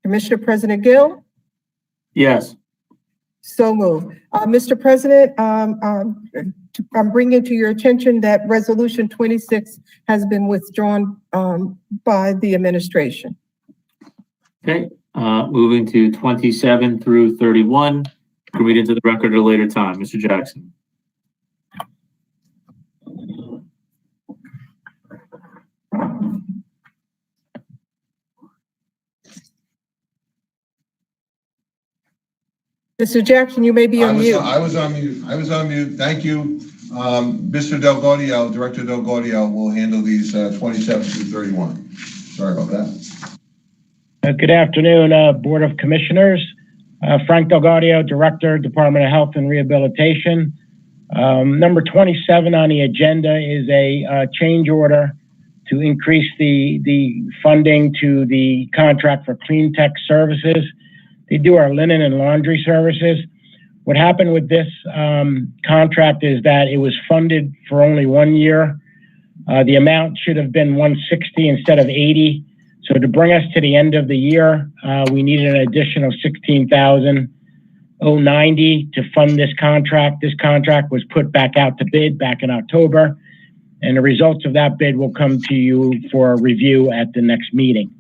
Commissioner President Gill. Yes. So moved. Mr. President, I'm bringing to your attention that Resolution 26 has been withdrawn by the administration. Okay, moving to 27 through 31. Can read into the record at a later time. Mr. Jackson. Mr. Jackson, you may be on mute. I was on mute. Thank you. Mr. Del Gaudio, Director Del Gaudio will handle these 27 through 31. Sorry about that. Good afternoon, Board of Commissioners. Frank Del Gaudio, Director, Department of Health and Rehabilitation. Number 27 on the agenda is a change order to increase the funding to the contract for Clean Tech Services. They do our linen and laundry services. What happened with this contract is that it was funded for only 1 year. The amount should have been $160 instead of $80. So to bring us to the end of the year, we needed an additional $16,090 to fund this contract. This contract was put back out to bid back in October, and the results of that bid will come to you for review at the next meeting.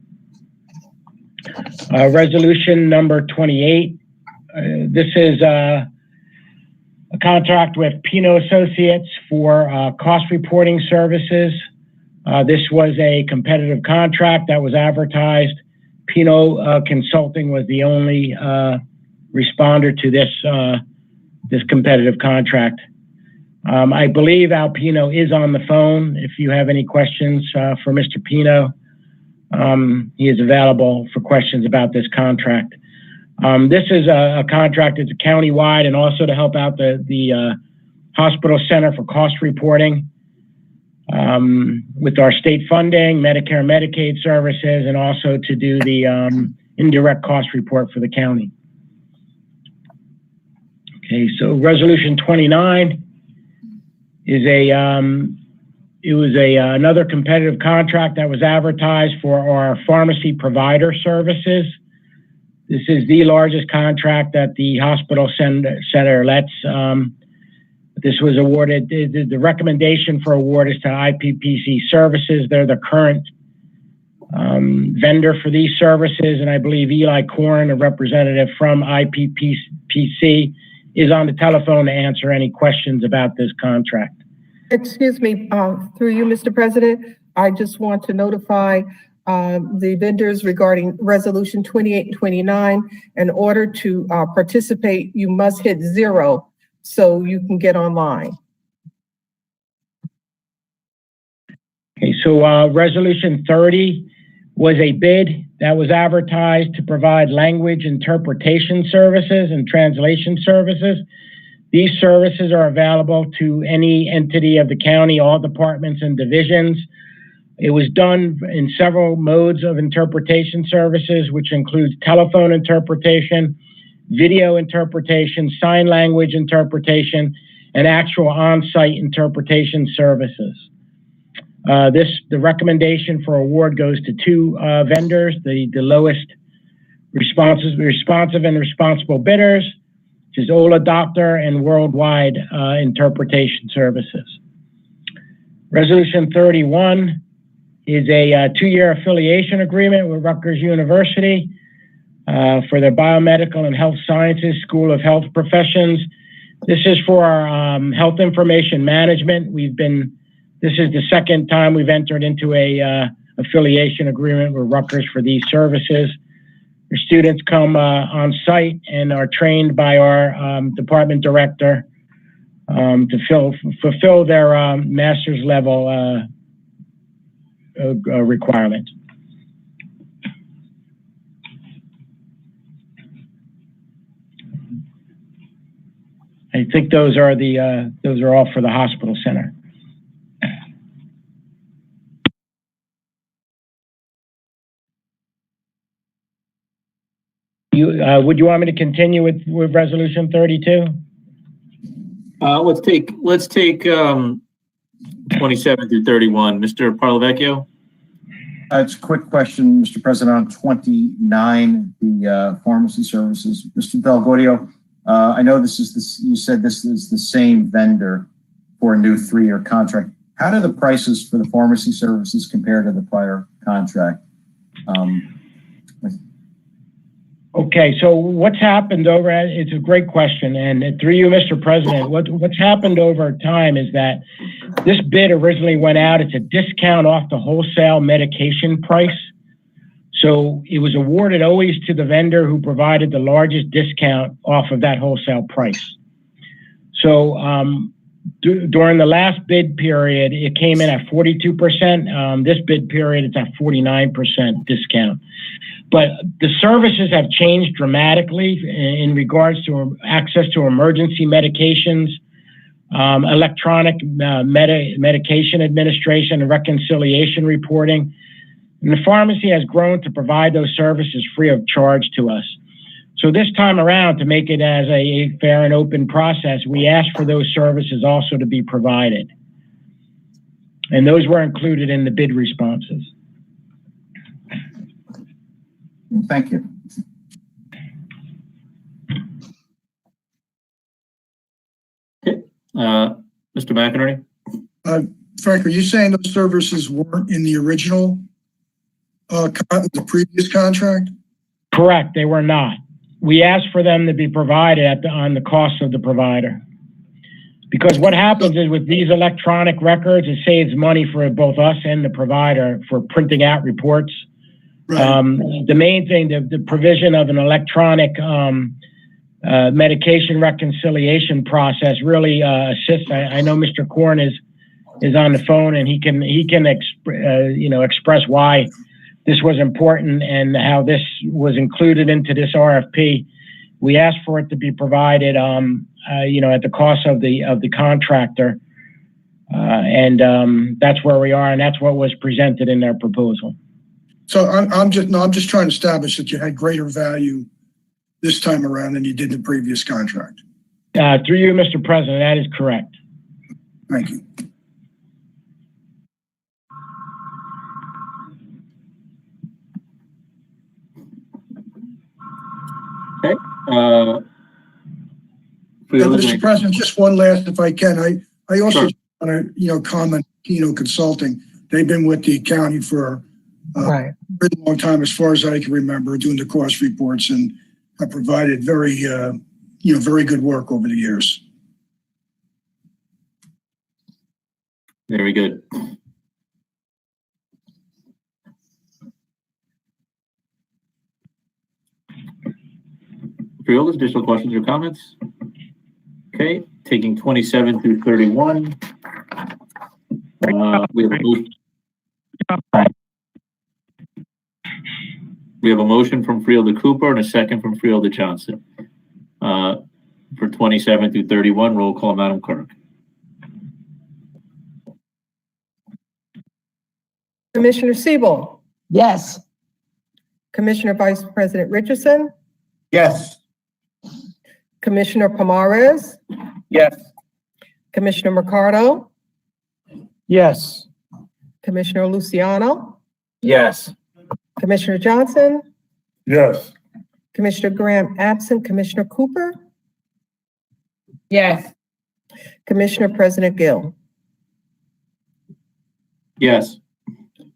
Resolution number 28. This is a contract with Pino Associates for cost reporting services. This was a competitive contract that was advertised. Pino Consulting was the only responder to this competitive contract. I believe Al Pino is on the phone. If you have any questions for Mr. Pino, he is available for questions about this contract. This is a contract that's county-wide and also to help out the hospital center for cost reporting with our state funding, Medicare, Medicaid services, and also to do the indirect cost report for the county. Okay, so Resolution 29 is another competitive contract that was advertised for our pharmacy provider services. This is the largest contract that the hospital center lets. This was awarded, the recommendation for award is to IPPC Services. They're the current vendor for these services, and I believe Eli Korn, a representative from IPPC, is on the telephone to answer any questions about this contract. Excuse me, through you, Mr. President, I just want to notify the vendors regarding Resolution 28 and 29. In order to participate, you must hit 0 so you can get online. Okay, so Resolution 30 was a bid that was advertised to provide language interpretation services and translation services. These services are available to any entity of the county, all departments and divisions. It was done in several modes of interpretation services, which includes telephone interpretation, video interpretation, sign language interpretation, and actual on-site interpretation services. The recommendation for award goes to 2 vendors, the lowest responsive and responsible bidders, which is Ola Doctor and Worldwide Interpretation Services. Resolution 31 is a 2-year affiliation agreement with Rutgers University for their Biomedical and Health Sciences School of Health Professions. This is for our health information management. This is the second time we've entered into a affiliation agreement with Rutgers for these services. Our students come on site and are trained by our department director to fulfill their master's level requirements. I think those are all for the hospital center. Would you want me to continue with Resolution 32? Let's take 27 through 31. Mr. Parlavecchio? It's a quick question, Mr. President, on 29, the pharmacy services. Mr. Delgaudio, I know you said this is the same vendor for a new 3-year contract. How do the prices for the pharmacy services compare to the prior contract? Okay, so what's happened it's a great question, and through you, Mr. President, what's happened over time is that this bid originally went out, it's a discount off the wholesale medication price. So it was awarded always to the vendor who provided the largest discount off of that wholesale price. So during the last bid period, it came in at 42%. This bid period, it's at 49% discount. But the services have changed dramatically in regards to access to emergency medications, electronic medication administration and reconciliation reporting. And the pharmacy has grown to provide those services free of charge to us. So this time around, to make it as a fair and open process, we asked for those services also to be provided. And those were included in the bid responses. Thank you. Okay. Mr. McInerney? Frank, are you saying those services weren't in the original, the previous contract? Correct, they were not. We asked for them to be provided on the cost of the provider. Because what happens is with these electronic records, it saves money for both us and the provider for printing out reports. Right. The main thing, the provision of an electronic medication reconciliation process really assists. I know Mr. Korn is on the phone and he can express why this was important and how this was included into this RFP. We asked for it to be provided, at the cost of the contractor, and that's where we are, and that's what was presented in their proposal. So I'm just trying to establish that you had greater value this time around than you did in the previous contract. Through you, Mr. President, that is correct. Thank you. Okay. Mr. President, just one last, if I can. I also Sure. want to, comment, Consulting. They've been with the county for a pretty long time, as far as I can remember, doing the cost reports, and have provided very good work over the years. Very good. Freeholders, additional questions or comments? Okay, taking 27 through 31. We have a motion from Freeholder Cooper and a second from Freeholder Johnson. For 27 through 31, roll call, Madam Clerk. Commissioner Siebel, Yes. Commissioner Vice President Richardson, Yes. Commissioner Pomares, Yes. Commissioner Mercado, Yes. Commissioner Luciano, Yes. Commissioner Johnson, Yes. Commissioner Graham absent, Commissioner Cooper, Yes. Commissioner President Gill. Yes.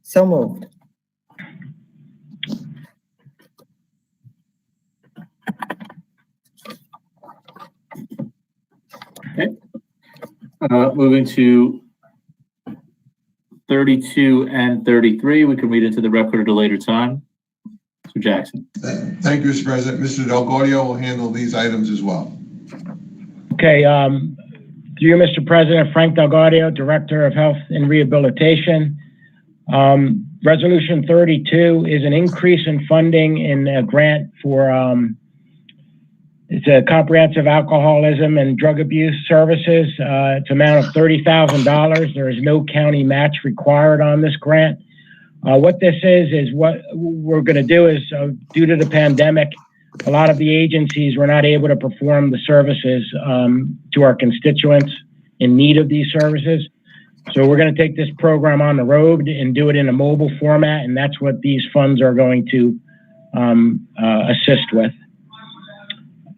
So moved. Okay. Moving to 32 and 33, we can read into the record at a later time. Mr. Jackson. Thank you, Mr. President. Mr. DelGaudio will handle these items as well. Okay, to you, Mr. President, Frank DelGaudio, Director of Health and Rehabilitation. Resolution 32 is an increase in funding in a grant for, it's a comprehensive alcoholism and drug abuse services. It's an amount of $30,000. There is no county match required on this grant. What this is what we're going to do is, due to the pandemic, a lot of the agencies were not able to perform the services to our constituents in need of these services. So we're going to take this program on the road and do it in a mobile format, and that's what these funds are going to assist with.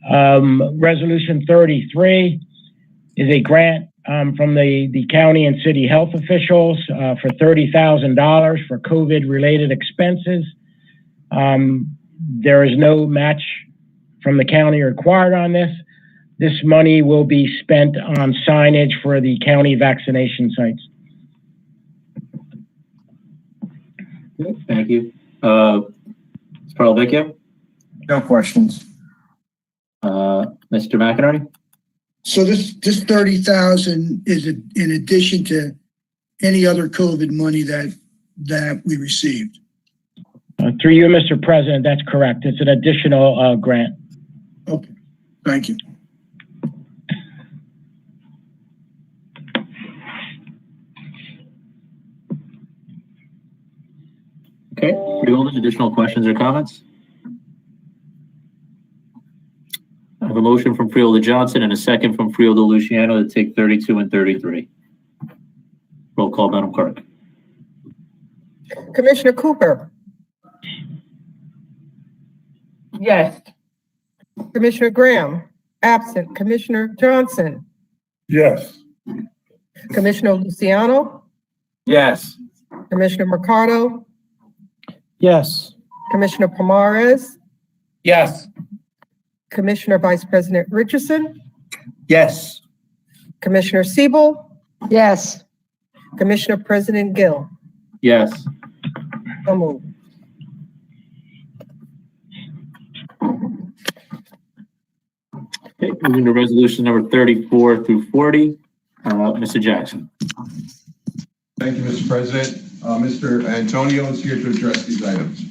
Resolution 33 is a grant from the county and city health officials for $30,000 for COVID-related expenses. There is no match from the county required on this. This money will be spent on signage for the county vaccination sites. Okay, thank you. Mr. Parlavecchio? No questions. Mr. McInerney? So this 30,000 is in addition to any other COVID money that we received. Through you, Mr. President, that's correct. It's an additional grant. Okay, thank you. Okay, Freeholders, additional questions or comments? I have a motion from Freeholder Johnson and a second from Freeholder Luciano to take 32 and 33. Roll call, Madam Clerk. Commissioner Cooper, Yes. Commissioner Graham, absent, Commissioner Johnson, Yes. Commissioner Luciano, Yes. Commissioner Mercado, Yes. Commissioner Pomares, Yes. Commissioner Vice President Richardson, Yes. Commissioner Siebel, Yes. Commissioner President Gill. Yes. So moved. Okay, moving to resolution number 34 through 40. Mr. Jackson. Thank you, Mr. President. Mr. Antonio is here to address these items.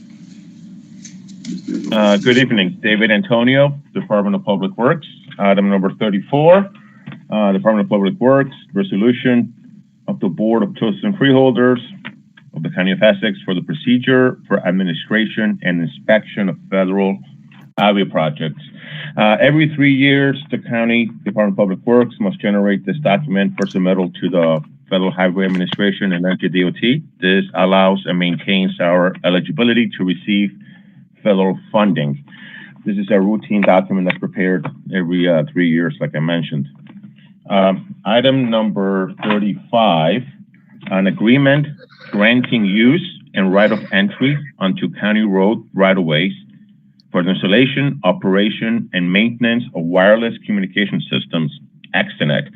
Good evening, David Antonio, Department of Public Works. Item number 34, Department of Public Works, resolution of the Board of Chosen Freeholders of the County of Essex for the procedure for administration and inspection of federal highway projects. Every 3 years, the County Department of Public Works must generate this document for submittal to the Federal Highway Administration and NJDOT. This allows and maintains our eligibility to receive federal funding. This is a routine document that's prepared every 3 years, like I mentioned. Item number 35, an agreement granting use and right of entry onto county road right-of-ways for the installation, operation, and maintenance of wireless communication systems, Extenet.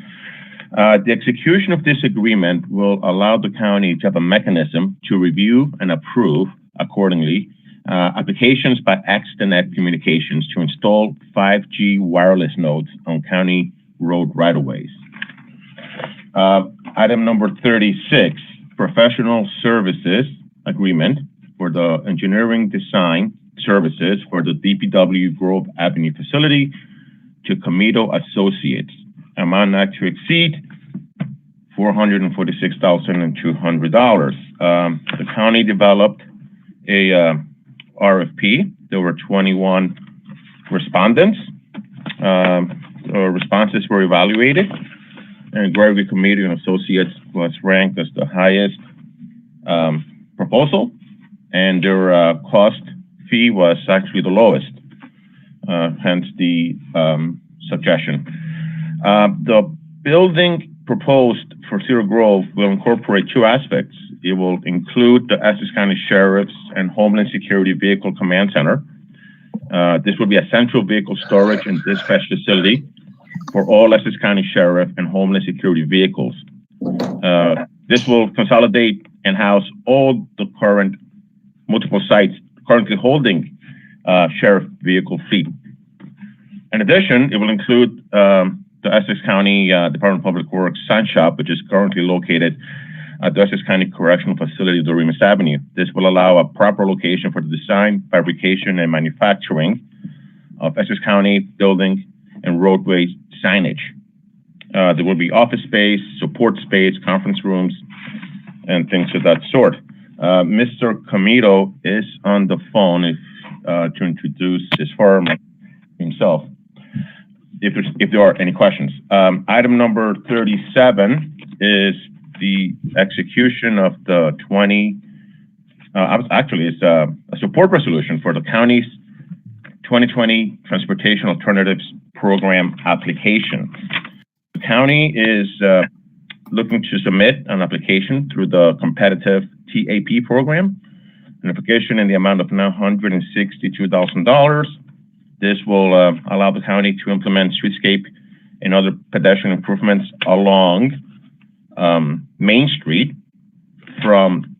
The execution of this agreement will allow the county to have a mechanism to review and approve accordingly applications by Extenet Communications to install 5G wireless nodes on county road right-of-ways. Item number 36, professional services agreement for the engineering design services for the DPW Grove Avenue facility to Comito Associates, amount not to exceed $446,200. The county developed a RFP. There were 21 respondents. Responses were evaluated, and Gregory Comito and Associates was ranked as the highest proposal, and their cost fee was actually the lowest, hence the suggestion. The building proposed for Cedar Grove will incorporate two aspects. It will include the Essex County Sheriff's and Homeland Security Vehicle Command Center. This will be a central vehicle storage and dispatch facility for all Essex County Sheriff and Homeland Security vehicles. This will consolidate and house all the current multiple sites currently holding sheriff vehicle fleet. In addition, it will include the Essex County Department of Public Works sign shop, which is currently located at the Essex County Correctional Facility, Doremus Avenue. This will allow a proper location for the design, fabrication, and manufacturing of Essex County building and roadway signage. There will be office space, support space, conference rooms, and things of that sort. Mr. Comito is on the phone to introduce his firm himself, if there are any questions. Item number 37 is the execution of the it's a support resolution for the county's 2020 Transportation Alternatives Program application. The county is looking to submit an application through the competitive TAP program, an application in the amount of $962,000. This will allow the county to implement streetscape and other pedestrian improvements along Main Street from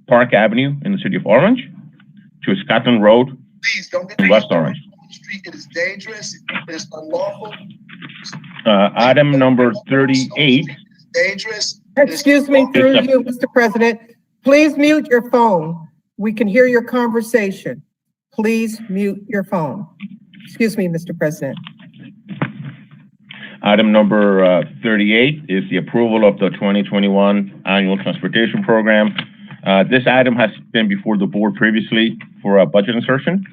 Park Avenue in the city of Orange to Scotland Road in West Orange. It is dangerous. It's unlawful. Item number 38. Dangerous. Excuse me, through you, Mr. President. Please mute your phone. We can hear your conversation. Please mute your phone. Excuse me, Mr. President. Item number 38 is the approval of the 2021 Annual Transportation Program. This item has been before the board previously for a budget insertion.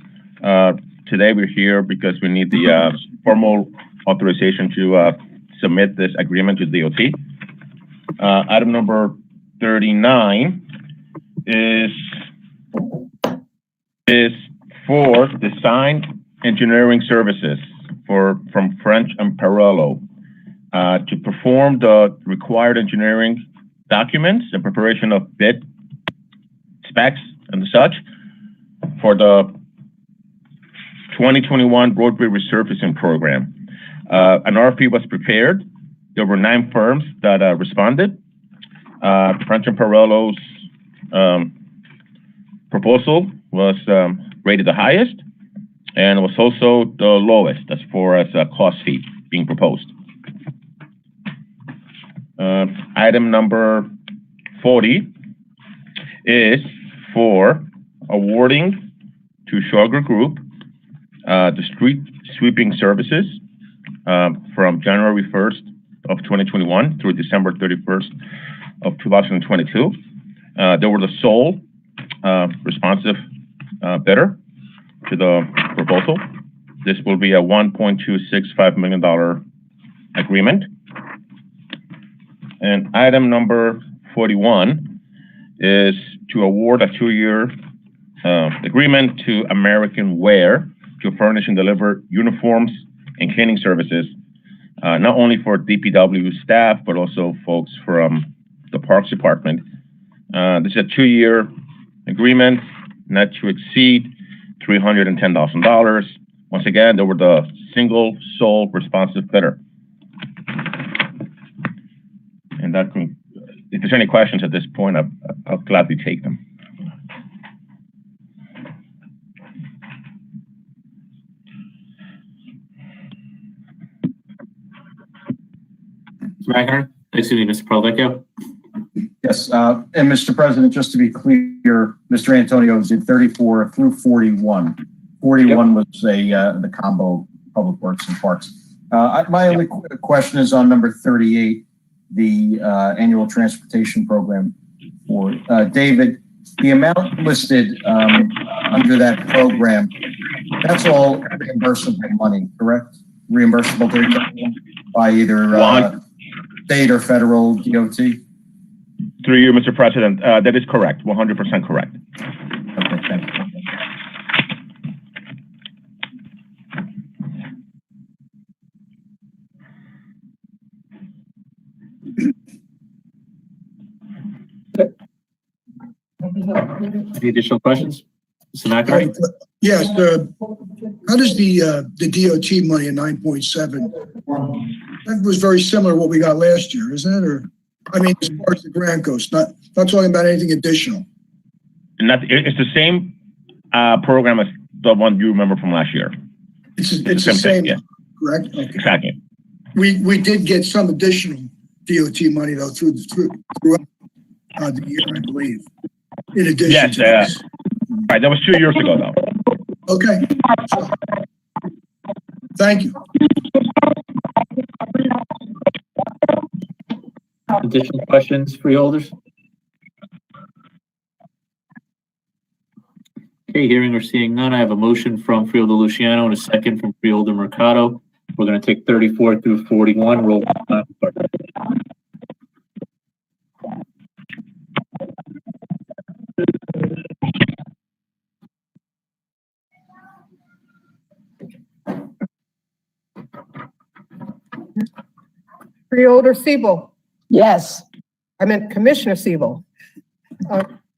Today we're here because we need the formal authorization to submit this agreement to DOT. Item number 39 is for design engineering services from French and Perello to perform the required engineering documents and preparation of bid specs and such for the 2021 roadway resurfacing program. An RFP was prepared. There were 9 firms that responded. French and Perello's proposal was rated the highest and was also the lowest as far as cost fee being proposed. Item number 40 is for awarding to Sugar Group the street sweeping services from January 1st of 2021 through December 31st of 2022. They were the sole responsive bidder to the proposal. This will be a $1.265 million agreement. And item number 41 is to award a 2-year agreement to American Wear to furnish and deliver uniforms and cleaning services, not only for DPW staff, but also folks from the Parks Department. This is a 2-year agreement, not to exceed $310,000. Once again, they were the single sole responsive bidder. And that can, if there's any questions at this point, I'll gladly take them. Wagner, excuse me, Mr. Provecchio. Yes, and Mr. President, just to be clear, Mr. Antonio did 34 through 41. 41 was the combo Public Works and Parks. My only question is on number 38, the annual transportation program for David. The amount listed under that program, that's all reimbursable money, correct? Reimbursable by either state or federal DOT? Through you, Mr. President, that is correct, 100% correct. Okay, thank you. Any additional questions? Mr. McInerney? Yes, how does the DOT money at 9.7? That was very similar to what we got last year, isn't it? Or, I mean, as far as the grant goes, not talking about anything additional. And it's the same program as the one you remember from last year. It's the same, yeah. Correct? Okay. Exactly. We did get some additional DOT money though throughout the year, I believe. In addition Yes, to this. right, that was 2 years ago though. Okay. Thank you. Additional questions, freeholders? Okay, hearing or seeing none, I have a motion from Freeholder Luciano and a second from Freeholder Mercado. We're going to take 34 through 41. Roll call. Freeholder Siebel. Yes. I meant Commissioner Siebel.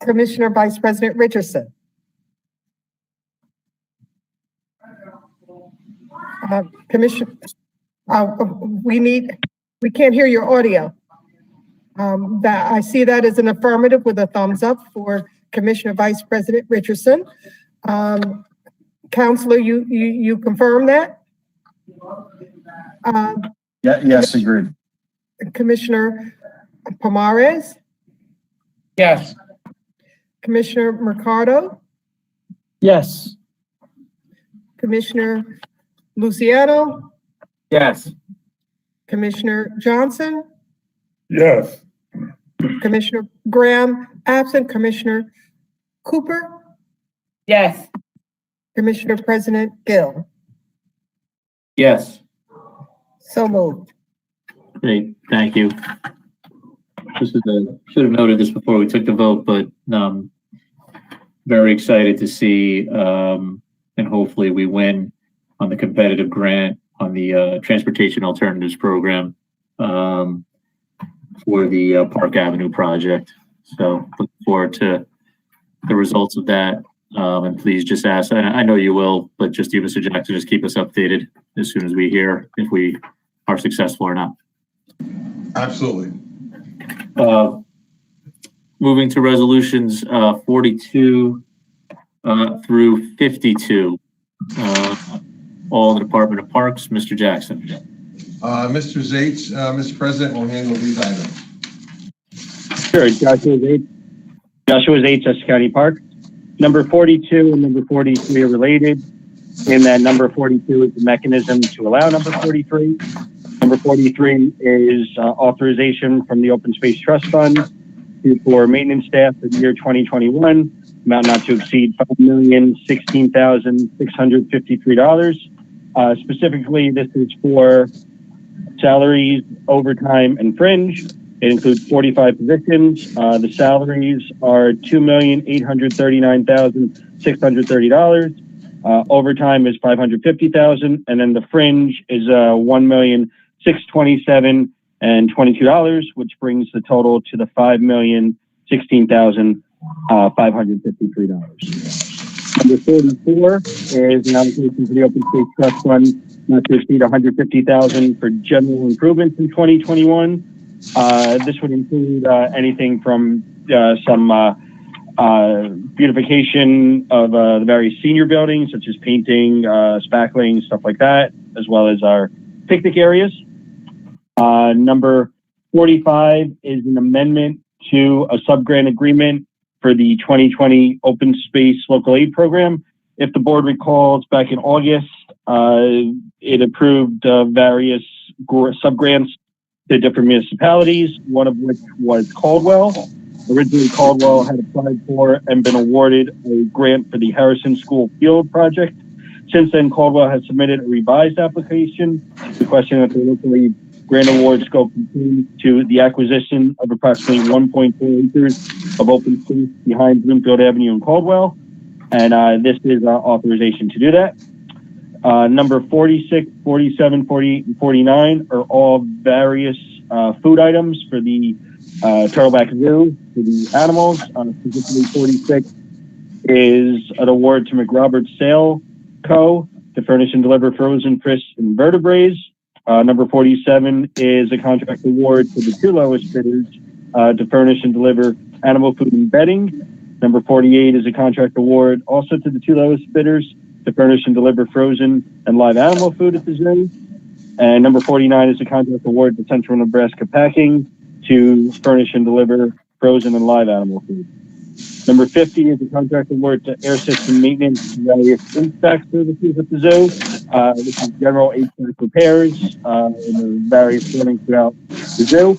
Commissioner Vice President Richardson. Commissioner, we can't hear your audio. That I see that as an affirmative with a thumbs up for Commissioner Vice President Richardson. Counselor, you confirm that? Yes, agreed. Commissioner Pomares? Yes. Commissioner Mercado? Yes. Commissioner Luciano? Yes. Commissioner Johnson? Yes. Commissioner Graham, absent. Commissioner Cooper? Yes. Commissioner President Gill? Yes. So moved. Great, thank you. Should have noted this before we took the vote, but very excited to see and hopefully we win on the competitive grant on the Transportation Alternatives Program for the Park Avenue project. So look forward to the results of that. And please just ask, I know you will, but just you, Mr. Jackson, just keep us updated as soon as we hear if we are successful or not. Absolutely. Moving to resolutions 42 through 52, all the Department of Parks. Mr. Jackson. Mr. Zates, Mr. President, will handle these items. Sure, Joshua Zates, Essex County Park. Number 42 and number 43 are related, in that number 42 is the mechanism to allow number 43. Number 43 is authorization from the Open Space Trust Fund for maintenance staff for the year 2021, amount not to exceed $5,016,653. Specifically, this is for salaries, overtime, and fringe. It includes 45 positions. The salaries are $2,839,630. Overtime is $550,000, and then the fringe is $1,627,022, which brings the total to the $5,016,553. Number 44 is an allocation to the Open Space Trust Fund not to exceed $150,000 for general improvements in 2021. This would include anything from some beautification of the various senior buildings, such as painting, spackling, stuff like that, as well as our picnic areas. Number 45 is an amendment to a sub-grant agreement for the 2020 Open Space Local Aid Program. If the board recalls, back in August, it approved various sub-grants to different municipalities, one of which was Caldwell. Originally, Caldwell had applied for and been awarded a grant for the Harrison School Field project. Since then, Caldwell has submitted a revised application requesting that the local aid grant award scope continue to the acquisition of approximately 1.4 acres of open space behind Bloomfield Avenue in Caldwell. And this is authorization to do that. Number 46, 47, 48, and 49 are all various food items for the Turtleback Zoo, for the animals. Specifically 46 is an award to McRoberts Sale Co. to furnish and deliver frozen fish and vertebrates. Number 47 is a contract award to the two lowest bidders to furnish and deliver animal food and bedding. Number 48 is a contract award also to the two lowest bidders to furnish and deliver frozen and live animal food at the zoo. And number 49 is a contract award to Central Nebraska Packing to furnish and deliver frozen and live animal food. Number 50 is a contract award to Air System Maintenance and various HVAC services at the zoo. This is general HVAC repairs in the various buildings throughout the zoo.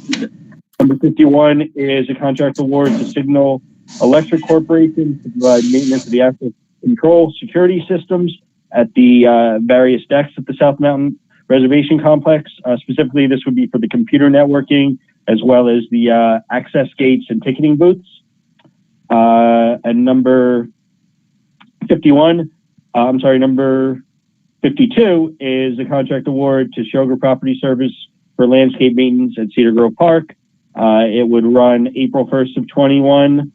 Number 51 is a contract award to Signal Electric Corporation to provide maintenance of the access control security systems at the various decks at the South Mountain Reservation Complex. Specifically, this would be for the computer networking as well as the access gates and ticketing booths. And number 52 is a contract award to Shoger Property Service for landscape maintenance at Cedar Grove Park. It would run April 1st of 21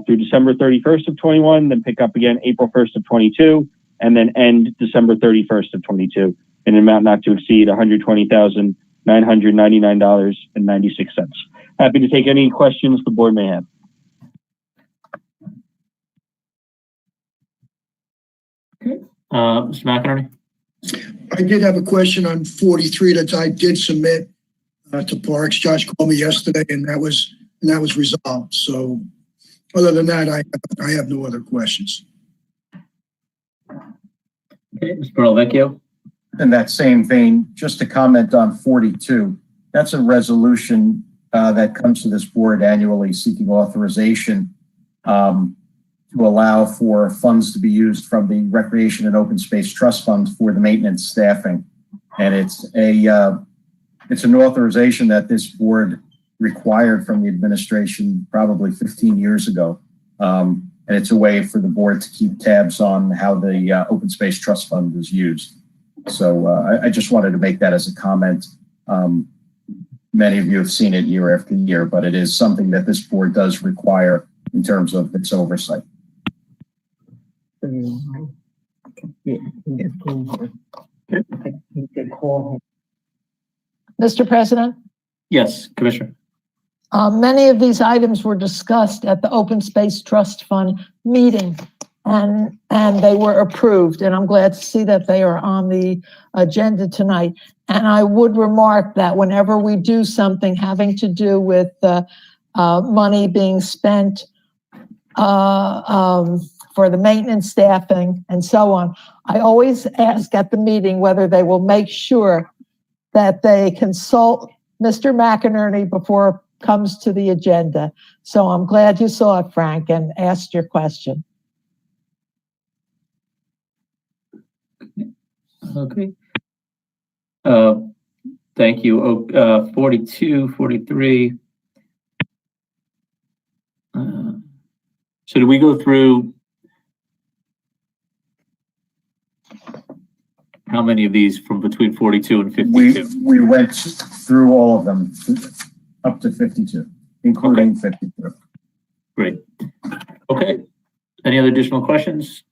through December 31st of 21, then pick up again April 1st of 22, and then end December 31st of 22 in an amount not to exceed $120,999.96. Happy to take any questions the board may have. Mr. McInerney? I did have a question on 43 that I did submit to Parks. Josh called me yesterday, and that was resolved. So, other than that, I have no other questions. Okay, Mr. Vecchio. In that same vein, just to comment on 42, that's a resolution that comes to this board annually seeking authorization to allow for funds to be used from the Recreation and Open Space Trust Fund for the maintenance staffing. And it's an authorization that this board required from the administration probably 15 years ago. And it's a way for the board to keep tabs on how the Open Space Trust Fund is used. So I just wanted to make that as a comment. Many of you have seen it year after year, but it is something that this board does require in terms of its oversight. Mr. President? Yes, Commissioner. Many of these items were discussed at the Open Space Trust Fund meeting, and they were approved. And I'm glad to see that they are on the agenda tonight. And I would remark that whenever we do something having to do with money being spent for the maintenance staffing and so on, I always ask at the meeting whether they will make sure that they consult Mr. McInerney before it comes to the agenda. So I'm glad you saw it, Frank, and asked your question. Okay. Thank you. 42, 43. So do we go through how many of these from between 42 and 52? We went through all of them up to 52, including 52. Great. Okay. Any other additional questions?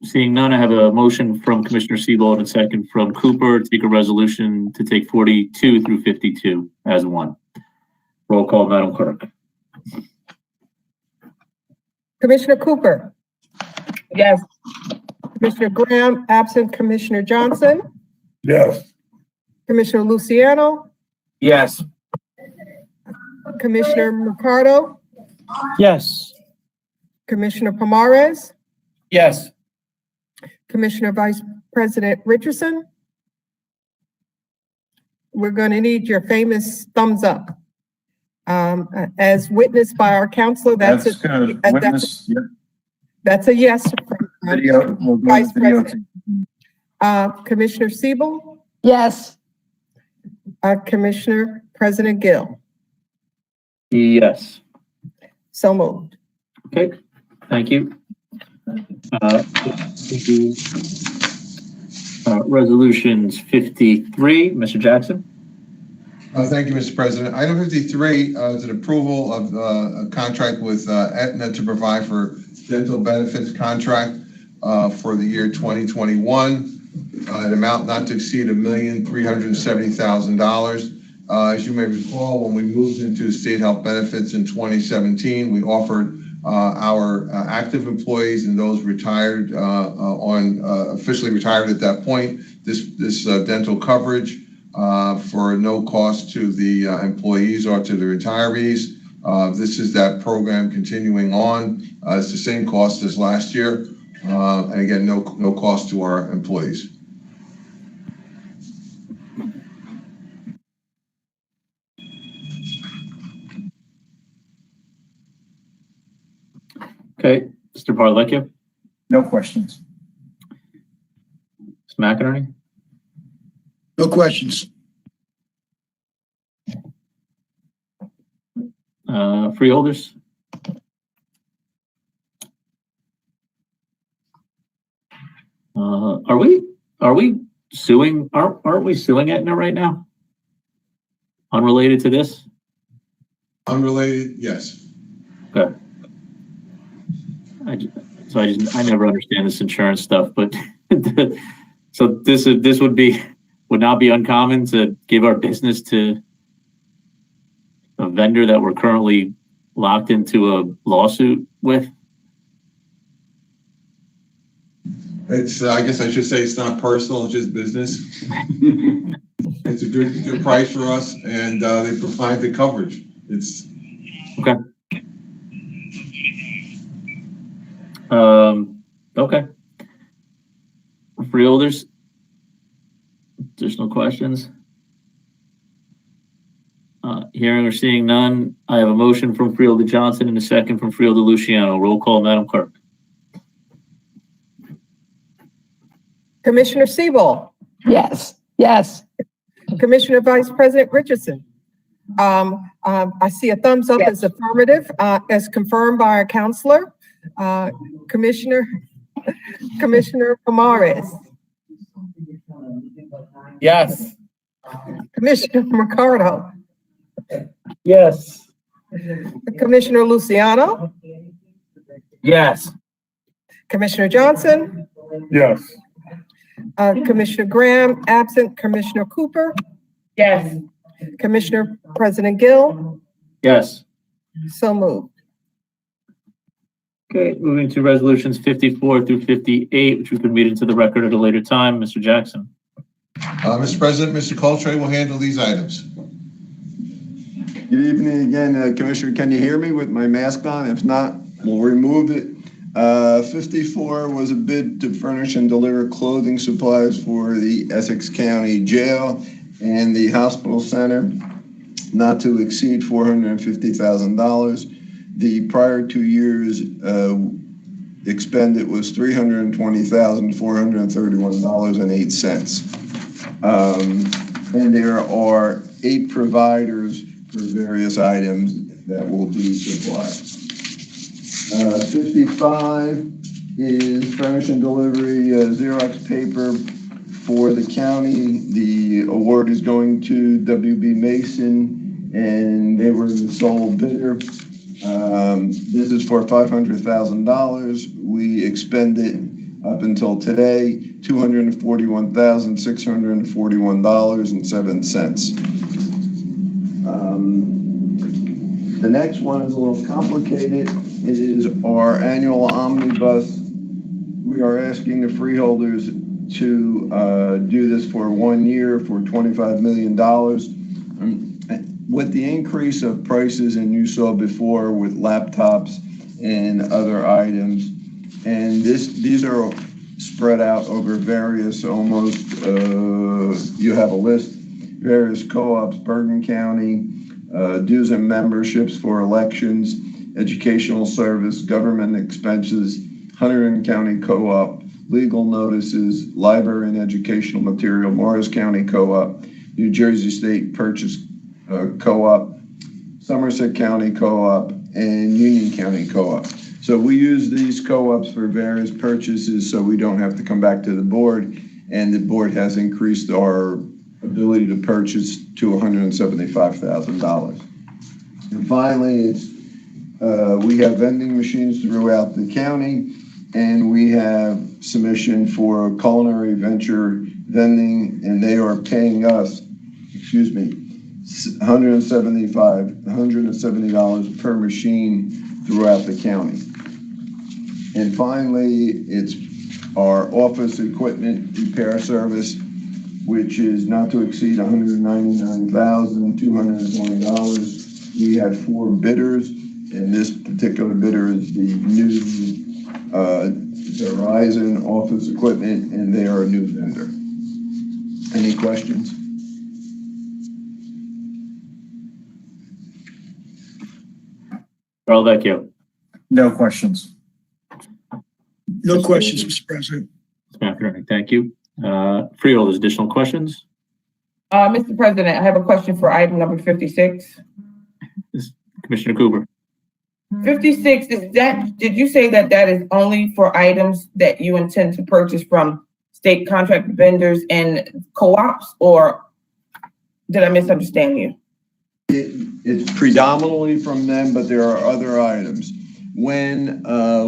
Seeing none, I have a motion from Commissioner Seabold and second from Cooper to take a resolution to take 42 through 52 as one. Roll call, Madam Clerk. Commissioner Cooper? Yes. Commissioner Graham, absent Commissioner Johnson? Yes. Commissioner Luciano? Yes. Commissioner Mercado, Yes. Commissioner Pomares, Yes. Commissioner Vice President Richardson. We're going to need your famous thumbs up. As witnessed by our counselor, that's good. a, Witness, that's a yes from video, we'll go Vice to video. President. Commissioner Siebel, Yes. Commissioner President Gill. Yes. So moved. Okay, thank you. Resolutions 53, Mr. Jackson. Thank you, Mr. President. Item 53 is an approval of a contract with Aetna to provide for dental benefits contract for the year 2021. An amount not to exceed $1,370,000. As you may recall, when we moved into state health benefits in 2017, we offered our active employees and those retired officially retired at that point this dental coverage for no cost to the employees or to the retirees. This is that program continuing on. It's the same cost as last year, and again, no cost to our employees. Okay, Mr. Parlecchio. No questions. Ms. McInerney. No questions. Freeholders. Are we suing? Aren't we suing Aetna right now? Unrelated to this? Unrelated, yes. Okay. I never understand this insurance stuff, but so this would not be uncommon to give our business to a vendor that we're currently locked into a lawsuit with. It's I guess I should say it's not personal, it's just business. It's a good price for us, and they provide the coverage. It's okay. Okay. Freeholders, additional questions? Hearing or seeing none, I have a motion from Freeholder Johnson and a second from Freeholder Luciano. Roll call, Madam Clerk. Commissioner Siebel. Yes. Yes. Commissioner Vice President Richardson. I see a thumbs up as affirmative, as confirmed by our counselor. Commissioner Pomares. Yes. Commissioner Mercado. Yes. Commissioner Luciano. Yes. Commissioner Johnson. Yes. Commissioner Graham, absent. Commissioner Cooper. Yes. Commissioner President Gill. Yes. So moved. Okay, moving to resolutions 54 through 58, which we can read into the record at a later time. Mr. Jackson. Mr. President, Mr. Coltrane will handle these items. Good evening again, Commissioner. Can you hear me with my mask on? If not, we'll remove it. 54 was a bid to furnish and deliver clothing supplies for the Essex County Jail and the Hospital Center, not to exceed $450,000. The prior 2 years expended was $320,431.08. And there are 8 providers for various items that will be supplied. 55 is furnish and delivery Xerox paper for the county. The award is going to WB Mason, and they were the sole bidder. This is for $500,000. We expended up until today $241,641.07. The next one is a little complicated. It is our annual omnibus. We are asking the freeholders to do this for 1 year for $25 million. with the increase of prices, and you saw before with laptops and other items, and these are spread out over various you have a list, various co-ops, Bergen County, dues and memberships for elections, educational service, government expenses, Hunterdon County Co-op, legal notices, library and educational material, Morris County Co-op, New Jersey State Purchase Co-op, Somerset County Co-op, and Union County Co-op. So we use these co-ops for various purchases so we don't have to come back to the board, and the board has increased our ability to purchase to $175,000. And finally, we have vending machines throughout the county, and we have submission for culinary venture vending, and they are paying us, $170 per machine throughout the county. And finally, it's our office equipment repair service, which is not to exceed $199,220. We had 4 bidders, and this particular bidder is the new Verizon office equipment, and they are a new vendor. Any questions? Carl Vecchio. No questions. No questions, Mr. President. Thank you. Freeholders, additional questions? Mr. President, I have a question for item number 56. Commissioner Cooper. 56, did you say that is only for items that you intend to purchase from state contract vendors and co-ops, or did I misunderstand you? It's predominantly from them, but there are other items. When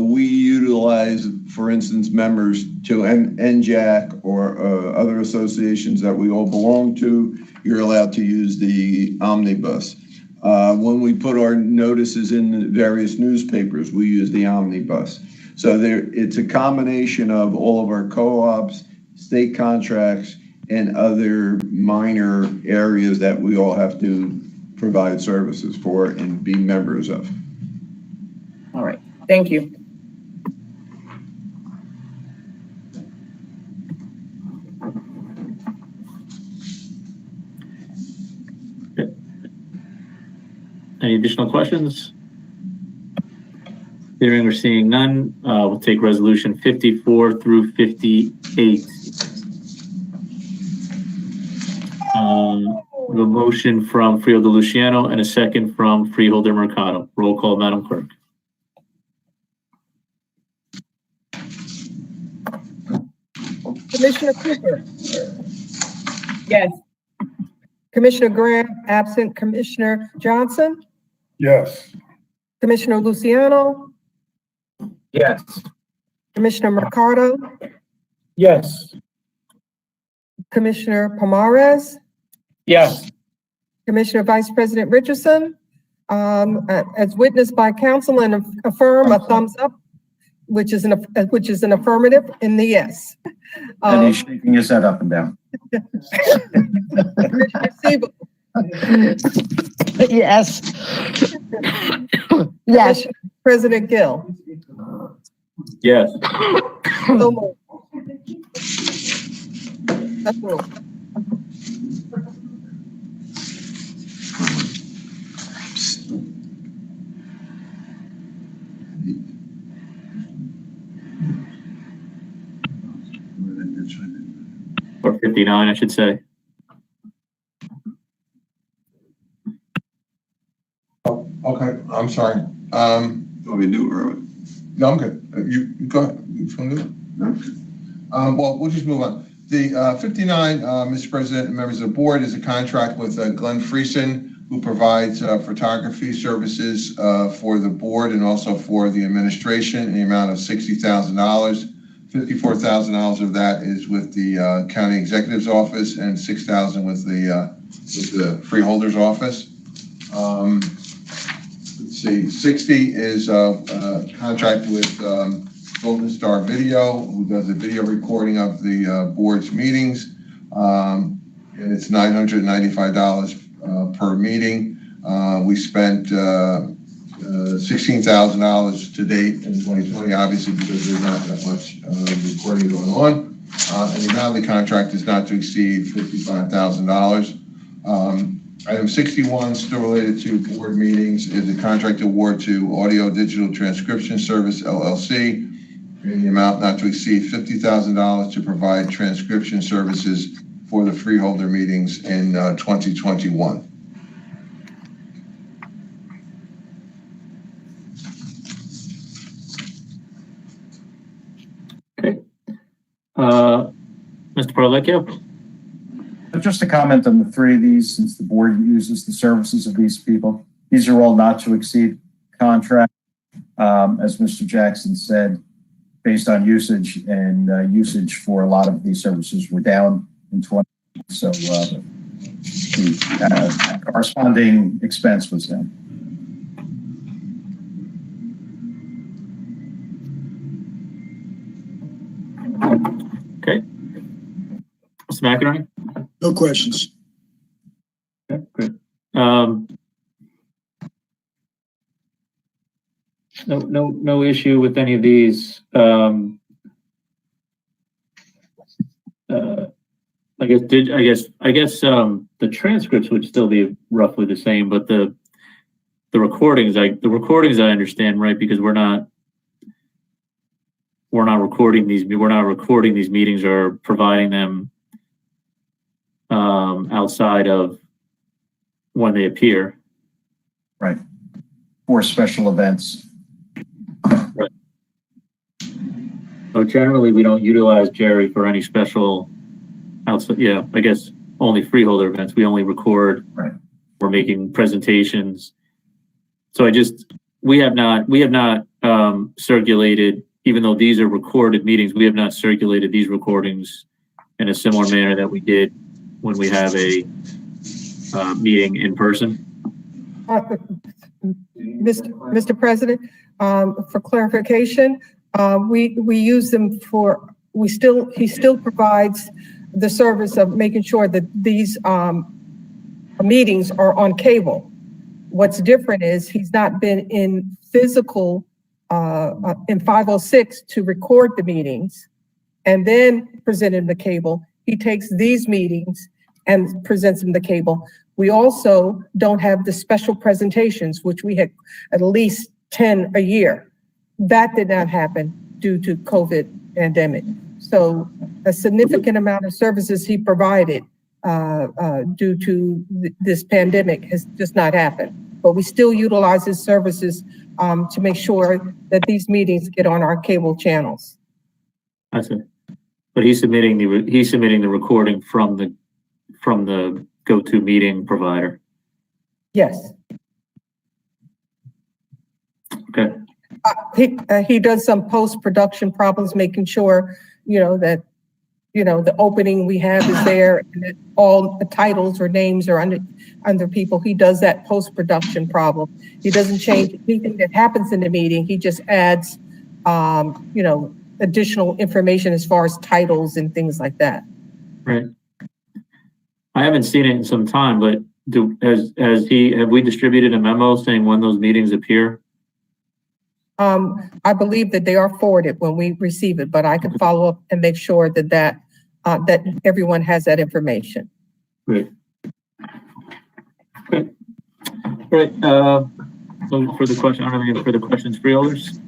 we utilize, for instance, members to NJAC or other associations that we all belong to, you're allowed to use the omnibus. When we put our notices in the various newspapers, we use the omnibus. So it's a combination of all of our co-ops, state contracts, and other minor areas that we all have to provide services for and be members of. All right, thank you. Any additional questions? Hearing or seeing none, we'll take resolution 54 through 58. We have a motion from Freeholder Luciano and a second from Freeholder Mercado. Roll call, Madam Clerk. Commissioner Cooper? Yes. Commissioner Graham, absent. Commissioner Johnson? Yes. Commissioner Luciano? Yes. Commissioner Mercado? Yes. Commissioner Pomares? Yes. Commissioner Vice President Richardson? As witnessed by council and affirm a thumbs up, which is an affirmative in the yes. And he's shaking his head up and down. Commissioner Siebel? Yes. Yes. Commissioner President Gill? Yes. So moved. That's all. Or 59, I should say. Oh, okay, I'm sorry. Want me to do it early? No, I'm good. You go ahead. You just want to do it? No. Well, we'll just move on. The 59, Mr. President and members of the board, is a contract with Glenn Friesen, who provides photography services for the board and also for the administration in the amount of $60,000. $54,000 of that is with the county executive's office and $6,000 with the freeholder's office. Let's see, 60 is a contract with Golden Star Video, who does a video recording of the board's meetings, and it's $995 per meeting. We spent $16,000 to date in 2020, obviously because there's not that much recording going on. And the amount of the contract is not to exceed $55,000. Item 61, still related to board meetings, is a contract award to Audio Digital Transcription Service, LLC, in the amount not to exceed $50,000 to provide transcription services for the freeholder meetings in 2021. Okay. Mr. Parlecchio? Just a comment on the three of these, since the board uses the services of these people. These are all not to exceed contract. As Mr. Jackson said, based on usage, and usage for a lot of these services were down in 20. So the corresponding expense was down. Okay. Mr. McInerney? No questions. Okay, good. No issue with any of these. I guess the transcripts would still be roughly the same, but the recordings, I understand, right? Because we're not recording these meetings or providing them outside of when they appear. Right. For special events. Right. So generally, we don't utilize Jerry for any special outside. Yeah, I guess only freeholder events. We only record. Right. We're making presentations. So we have not circulated, even though these are recorded meetings, we have not circulated these recordings in a similar manner that we did when we have a meeting in person. Mr. President, for clarification, we use them for, he still provides the service of making sure that these meetings are on cable. What's different is he's not been in physical, in 506 to record the meetings and then present them the cable. He takes these meetings and presents them the cable. We also don't have the special presentations, which we had at least 10 a year. That did not happen due to COVID pandemic. So a significant amount of services he provided due to this pandemic has just not happened. But we still utilize his services to make sure that these meetings get on our cable channels. I see. But he's submitting the recording from the go-to meeting provider. Yes. Okay. He does some post-production problems, making sure, that, the opening we have is there and that all the titles or names are under people. He does that post-production problem. He doesn't change anything that happens in the meeting. He just adds, additional information as far as titles and things like that. Right. I haven't seen it in some time, but have we distributed a memo saying when those meetings appear? I believe that they are forwarded when we receive it, but I can follow up and make sure that everyone has that information. Great. Okay. Great. So for the question, I don't have any further questions, freeholders.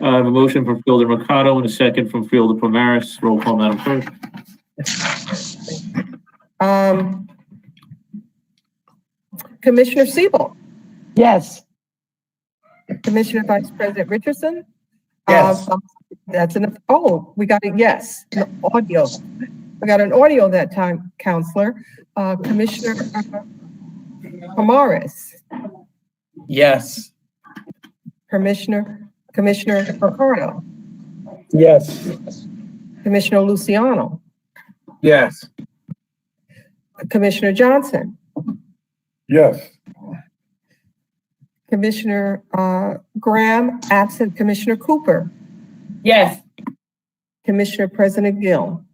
I have a motion from Freeholder Mercado and a second from Freeholder Pomaris. Roll call, Madam Clerk. Commissioner Siebel. Yes. Commissioner Vice President Richardson. Yes. That's enough. Oh, we got a yes. Audio. We got an audio that time, Counselor. Commissioner Pomaris. Yes. Commissioner Mercado. Yes. Commissioner Luciano. Yes. Commissioner Johnson. Yes. Commissioner Graham, absent. Commissioner Cooper. Yes. Commissioner President Gill.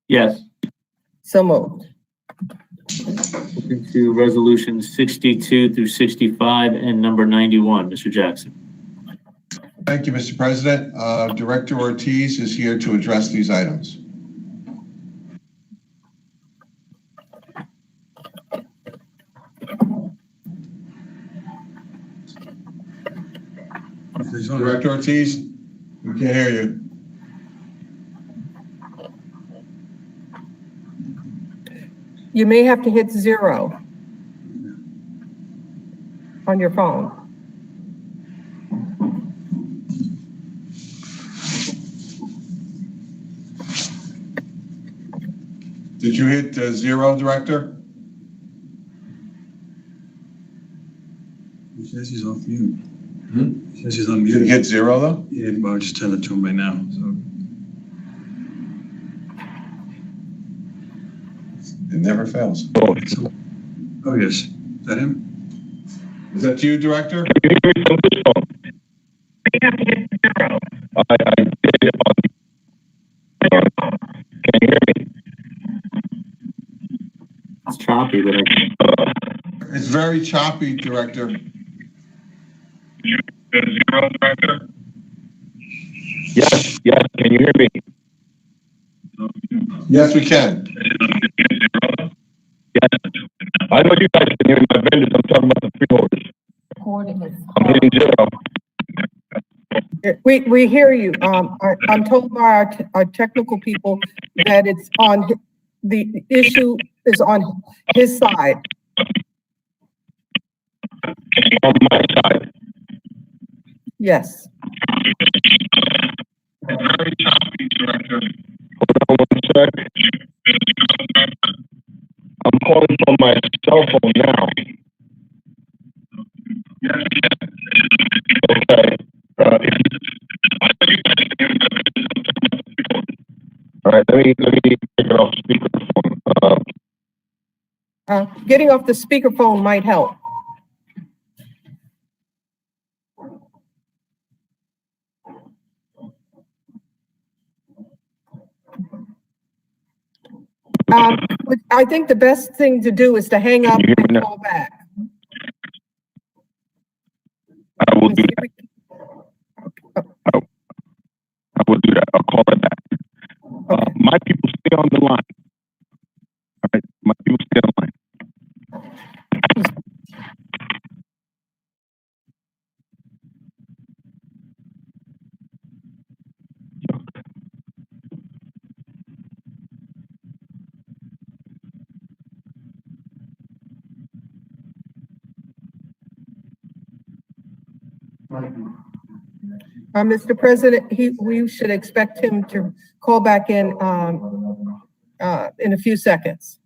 Yes. So moved. into resolution 62 through 65 and number 91. Mr. Jackson. Thank you, Mr. President. Director Ortiz is here to address these items. Director Ortiz, we can't hear you. You may have to hit 0 on your phone. Did you hit 0, Director? He says he's off mute. He says he's on mute. Did you hit 0 though? Yeah, but I'll just tell it to him right now. So it never fails. oh yes, is that him? Is that you, Director? You have to hit 0. I did it on your phone. Can you hear me? It's choppy, but It's very choppy, Director. 0, Director? Yes, can you hear me? Yes, we can. Yes. I know you guys can hear my vendors. I'm talking about the freeholders. I'm hitting 0. We hear you. I'm told by our technical people that it's on, the issue is on his side. On my side. Yes. It's very choppy, Director. Hold on 1 sec. I'm calling from my cell phone now. Yes. Okay. All right, let me take it off speakerphone. Getting off the speakerphone might help. I think the best thing to do is to hang up and call back. I will do that. I will do that. I'll call it back. My people stay on the line. All right, my people stay on the line. Mr. President, we should expect him to call back in a few seconds.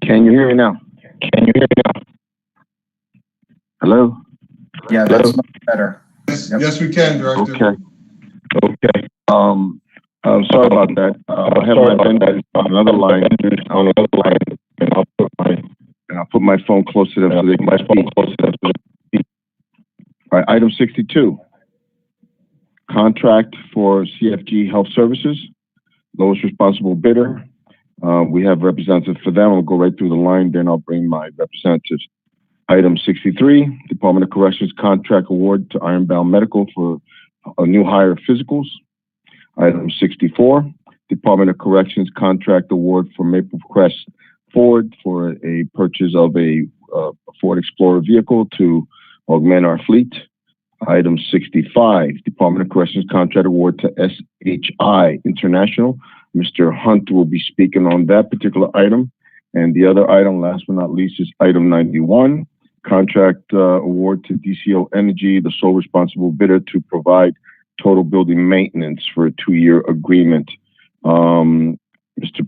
Can you hear me now? Hello? Yeah, that's much better. Yes, we can, Director. Okay. I'm sorry about that. I have my vendor on another line, and I'll put my phone close to them so they can speak. All right, item 62. Contract for CFG Health Services, lowest responsible bidder. We have representatives for them. I'll go right through the line, then I'll bring my representatives. Item 63, Department of Corrections contract award to Ironbound Medical for a new hire physicals. Item 64, Department of Corrections contract award for Maple Crest Ford for a purchase of a Ford Explorer vehicle to augment our fleet. Item 65, Department of Corrections contract award to SHI International. Mr. Hunt will be speaking on that particular item. And the other item, last but not least, is item 91, contract award to DCO Energy, the sole responsible bidder, to provide total building maintenance for a 2-year agreement. Mr.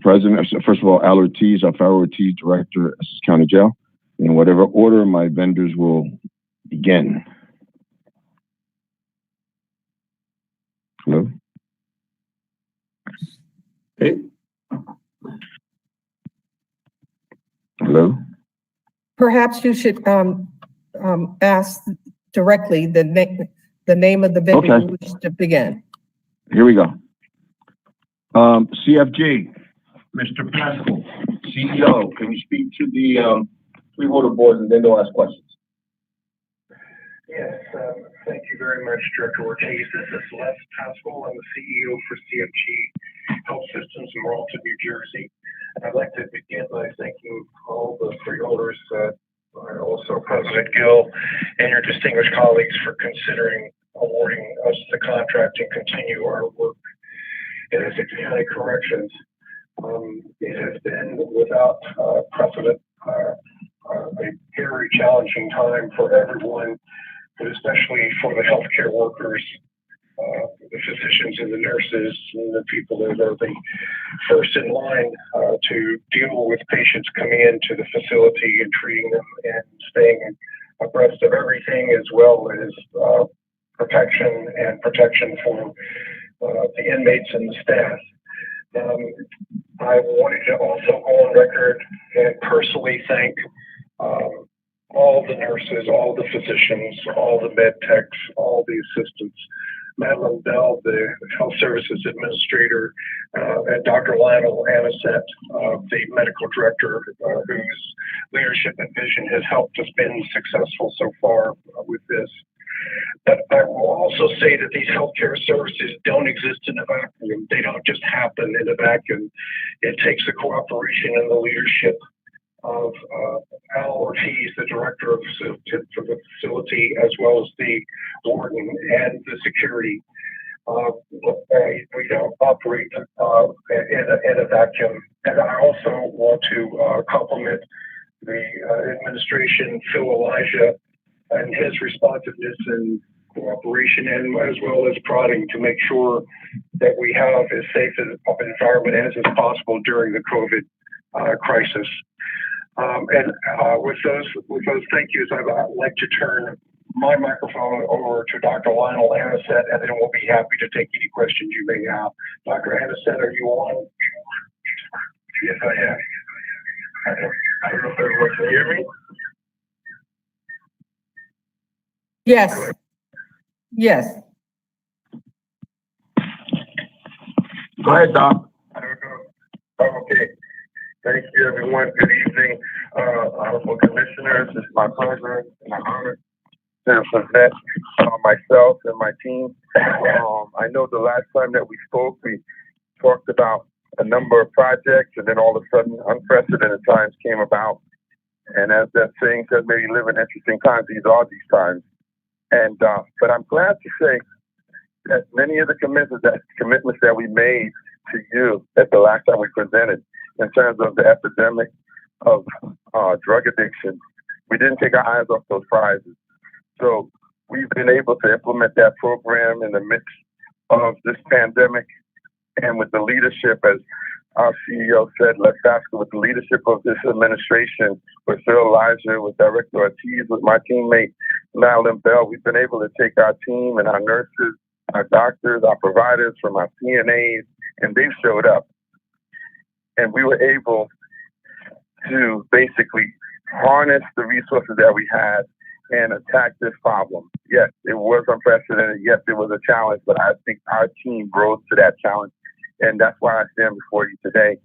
President, first of all, Al Ortiz, our Farrell Ortiz, Director, Essex County Jail. In whatever order, my vendors will begin. Hello? Okay. Hello? Perhaps you should, ask directly the name of the vendor Okay. you wish to begin. Here we go. CFG, Mr. Pascal, CEO, can you speak to the freeholder board and then they'll ask questions? Yes, thank you very much, Director Ortiz. This is Les Pascal. I'm the CEO for CFG Health Systems in Marlton, New Jersey. And I'd like to begin by thanking all the freeholders, also President Gill and your distinguished colleagues for considering awarding us the contract and continue our work in Essex County Corrections. It has been without precedent a very challenging time for everyone, but especially for the healthcare workers, the physicians and the nurses and the people that are the first in line to deal with patients coming into the facility and treating them and staying abreast of everything, as well as protection for the inmates and the staff. I wanted to also go on record and personally thank all the nurses, all the physicians, all the med techs, all the assistants, Madeline Bell, the Health Services Administrator, and Dr. Lionel Anisette, the Medical Director, whose leadership and vision has helped us been successful so far with this. But I will also say that these healthcare services don't exist in a vacuum. They don't just happen in a vacuum. It takes the cooperation and the leadership of Al Ortiz, the director of the facility, as well as the warden and the security. We don't operate in a vacuum. And I also want to compliment the administration, Phil Elijah, and his responsiveness and cooperation, and as well as prodding to make sure that we have as safe an environment as is possible during the COVID crisis. With those thank yous, I'd like to turn my microphone over to Dr. Lionel Anisette, and then we'll be happy to take any questions you may have. Dr. Anisette, are you on? Yes, I am. I don't know if everyone can hear me. Yes. Yes. Go ahead, Doc. Okay. Thank you, everyone. Good evening, honorable commissioners. It's my pleasure and an honor to present myself and my team. I know the last time that we spoke, we talked about a number of projects, and then all of a sudden, unprecedented times came about. And as that saying says, maybe live in interesting times. These are these times. And but I'm glad to say that many of the commitments that we made to you at the last time we presented, in terms of the epidemic of drug addiction, we didn't take our eyes off those prizes. So we've been able to implement that program in the midst of this pandemic, and with the leadership, as our CEO said, Les Pascal, with the leadership of this administration, with Phil Elijah, with Director Ortiz, with my teammate Madeline Bell, we've been able to take our team and our nurses, our doctors, our providers from our CNAs, and they've showed up. And we were able to basically harness the resources that we had and attack this problem. Yes, it was unprecedented. Yes, it was a challenge, but I think our team rose to that challenge. And that's why I stand before you today.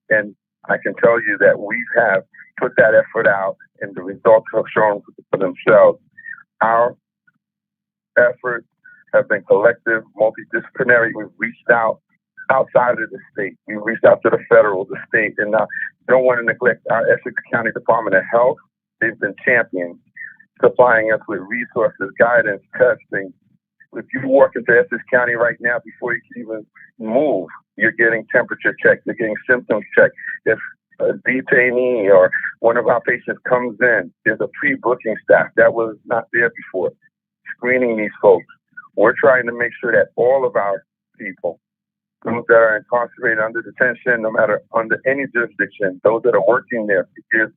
And I can tell you that we have put that effort out, and the results have shown for themselves. Our efforts have been collective, multidisciplinary. We've reached out outside of the state. We reached out to the federal, the state, and don't want to neglect our Essex County Department of Health. They've been champions, supplying us with resources, guidance, testing. If you walk into Essex County right now, before you can even move, you're getting temperature checked, you're getting symptoms checked. If a detainee or one of our patients comes in, there's a pre-booking staff that was not there before, screening these folks. We're trying to make sure that all of our people, those that are incarcerated under detention, no matter under any jurisdiction, those that are working there,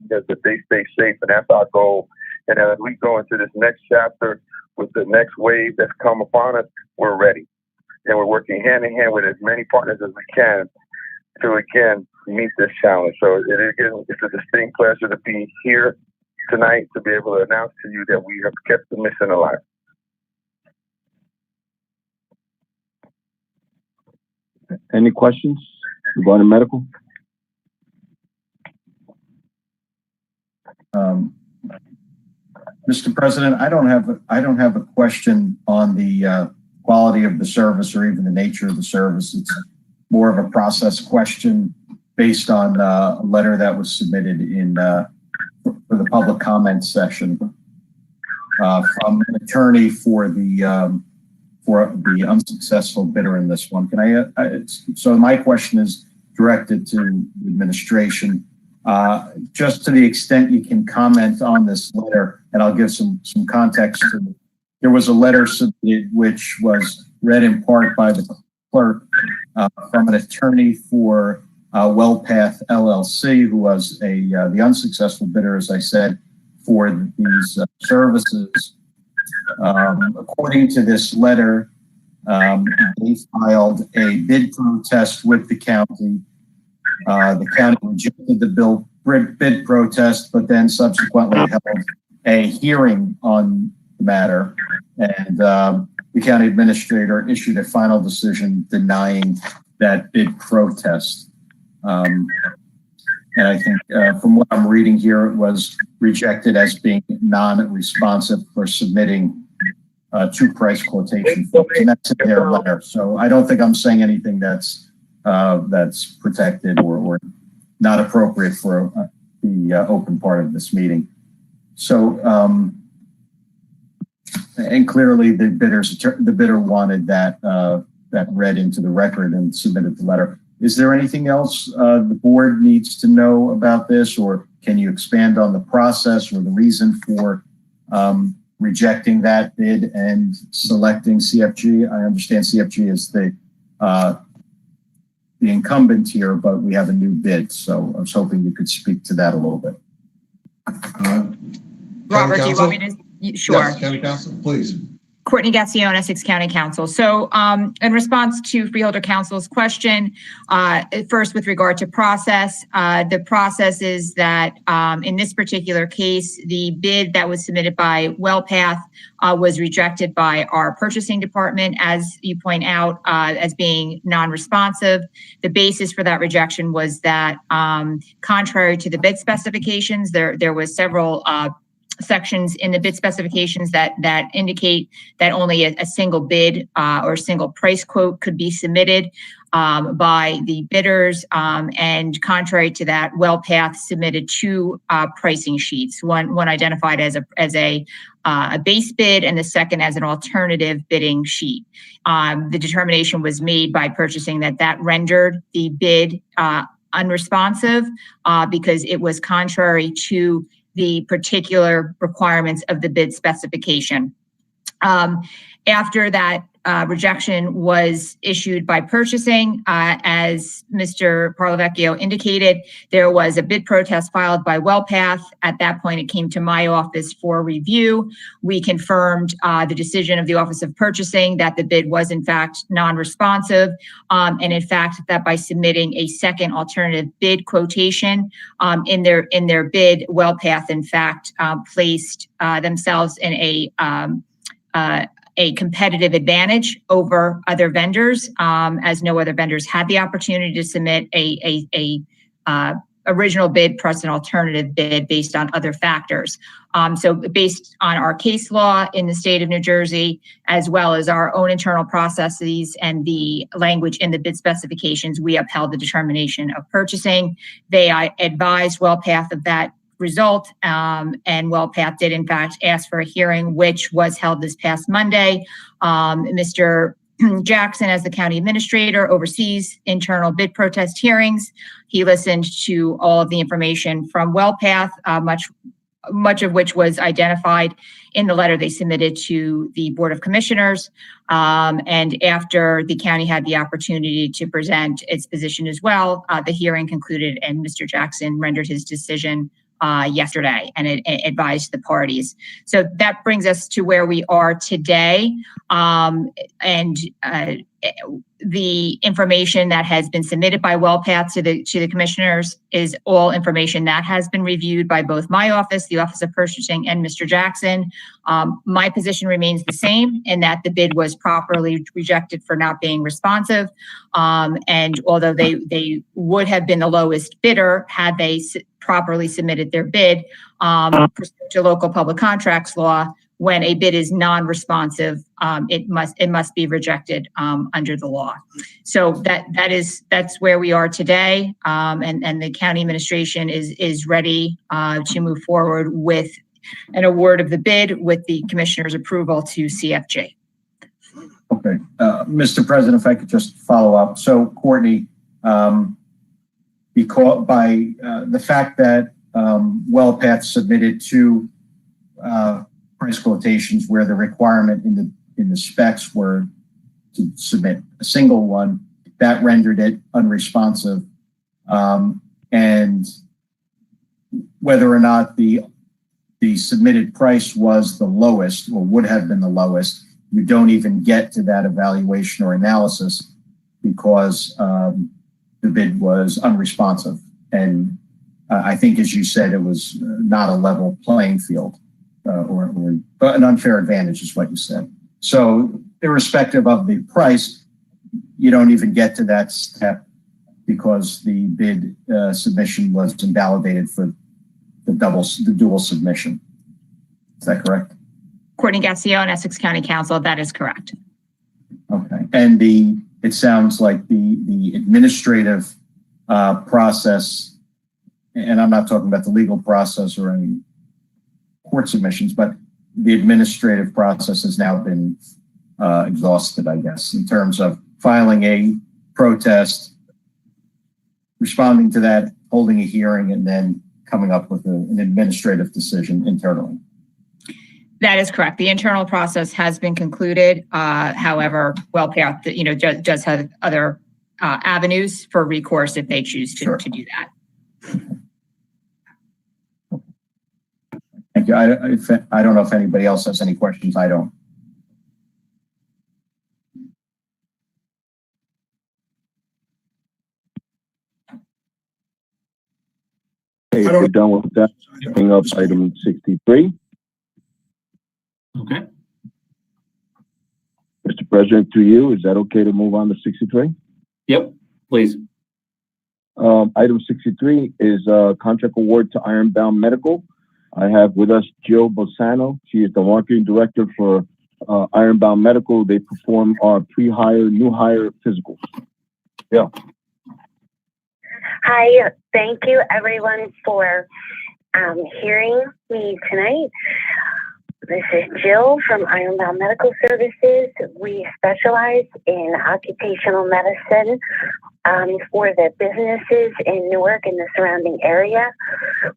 that they stay safe, and that's our goal. And as we go into this next chapter with the next wave that's come upon us, we're ready. And we're working hand in hand with as many partners as we can to again meet this challenge. So it's a distinct pleasure to be here tonight to be able to announce to you that we have kept the mission alive. Any questions regarding medical? Mr. President, I don't have a question on the quality of the service or even the nature of the service. It's more of a process question based on a letter that was submitted for the public comment session from an attorney for the unsuccessful bidder in this one. So my question is directed to the administration. Just to the extent you can comment on this letter, and I'll give some context to it. There was a letter submitted which was read in part by the clerk from an attorney for WellPath LLC, who was the unsuccessful bidder, as I said, for these services. According to this letter, they filed a bid protest with the county. The county rejected the bid protest, but then subsequently held a hearing on the matter. And the county administrator issued a final decision denying that bid protest. And I think from what I'm reading here, it was rejected as being non-responsive for submitting two price quotation forms. And that's in their letter. So I don't think I'm saying anything that's protected or not appropriate for the open part of this meeting. So, and clearly the bidder wanted that read into the record and submitted the letter. Is there anything else the board needs to know about this, or can you expand on the process or the reason for rejecting that bid and selecting CFG? I understand CFG is the incumbent here, but we have a new bid. So I was hoping you could speak to that a little bit. Robert, do you want me to? Sure. Yes, County Council, please. Courtney Gassione, Essex County Council. So in response to Freeholder Council's question, first with regard to process, the process is that in this particular case, the bid that was submitted by WellPath was rejected by our purchasing department, as you point out, as being non-responsive. The basis for that rejection was that contrary to the bid specifications, there was several sections in the bid specifications that indicate that only a single bid or a single price quote could be submitted by the bidders. And contrary to that, WellPath submitted two pricing sheets, one identified as a base bid and the second as an alternative bidding sheet. The determination was made by purchasing that rendered the bid unresponsive because it was contrary to the particular requirements of the bid specification. After that rejection was issued by purchasing, as Mr. Parlavecchio indicated, there was a bid protest filed by WellPath. At that point, it came to my office for review. We confirmed the decision of the Office of Purchasing that the bid was in fact non-responsive, and in fact that by submitting a second alternative bid quotation in their bid, WellPath in fact placed themselves in a competitive advantage over other vendors, as no other vendors had the opportunity to submit a original bid plus an alternative bid based on other factors. So based on our case law in the state of New Jersey, as well as our own internal processes and the language in the bid specifications, we upheld the determination of purchasing. They advised WellPath of that result, and WellPath did in fact ask for a hearing, which was held this past Monday. Mr. Jackson, as the county administrator, oversees internal bid protest hearings. He listened to all of the information from WellPath, much of which was identified in the letter they submitted to the Board of Commissioners. And after the county had the opportunity to present its position as well, the hearing concluded and Mr. Jackson rendered his decision yesterday, and it advised the parties. So that brings us to where we are today. The information that has been submitted by WellPath to the commissioners is all information that has been reviewed by both my office, the Office of Purchasing, and Mr. Jackson. My position remains the same in that the bid was properly rejected for not being responsive. And although they would have been the lowest bidder had they properly submitted their bid, pursuant to local public contracts law, when a bid is non-responsive, it must be rejected under the law. So that's where we are today, and the county administration is ready to move forward with an award of the bid with the commissioner's approval to CFG. Okay, Mr. President, if I could just follow up. So, Courtney, because by the fact that WellPath submitted two price quotations where the requirement in the specs were to submit a single one, that rendered it unresponsive. And whether or not the submitted price was the lowest or would have been the lowest, you don't even get to that evaluation or analysis because the bid was unresponsive. And I think, as you said, it was not a level playing field. Or an unfair advantage is what you said. So irrespective of the price, you don't even get to that step because the bid submission was invalidated for the dual submission. Is that correct? Courtney Gassione, Essex County Council, that is correct. Okay. And it sounds like the administrative process, and I'm not talking about the legal process or any court submissions, but the administrative process has now been exhausted, I guess, in terms of filing a protest, responding to that, holding a hearing, and then coming up with an administrative decision internally. That is correct. The internal process has been concluded. However, WellPath, does have other avenues for recourse if they choose to do that. Thank you. I don't know if anybody else has any questions. I don't. Okay, if we're done with that, bring up item 63. Okay. Mr. President, to you, is that okay to move on to 63? Yep, please. Item 63 is a contract award to Ironbound Medical. I have with us Jill Bolzano. She is the marketing director for Ironbound Medical. They perform our pre-hire, new hire physicals. Yeah. Hi, thank you everyone for hearing me tonight. This is Jill from Ironbound Medical Services. We specialize in occupational medicine for the businesses in Newark and the surrounding area.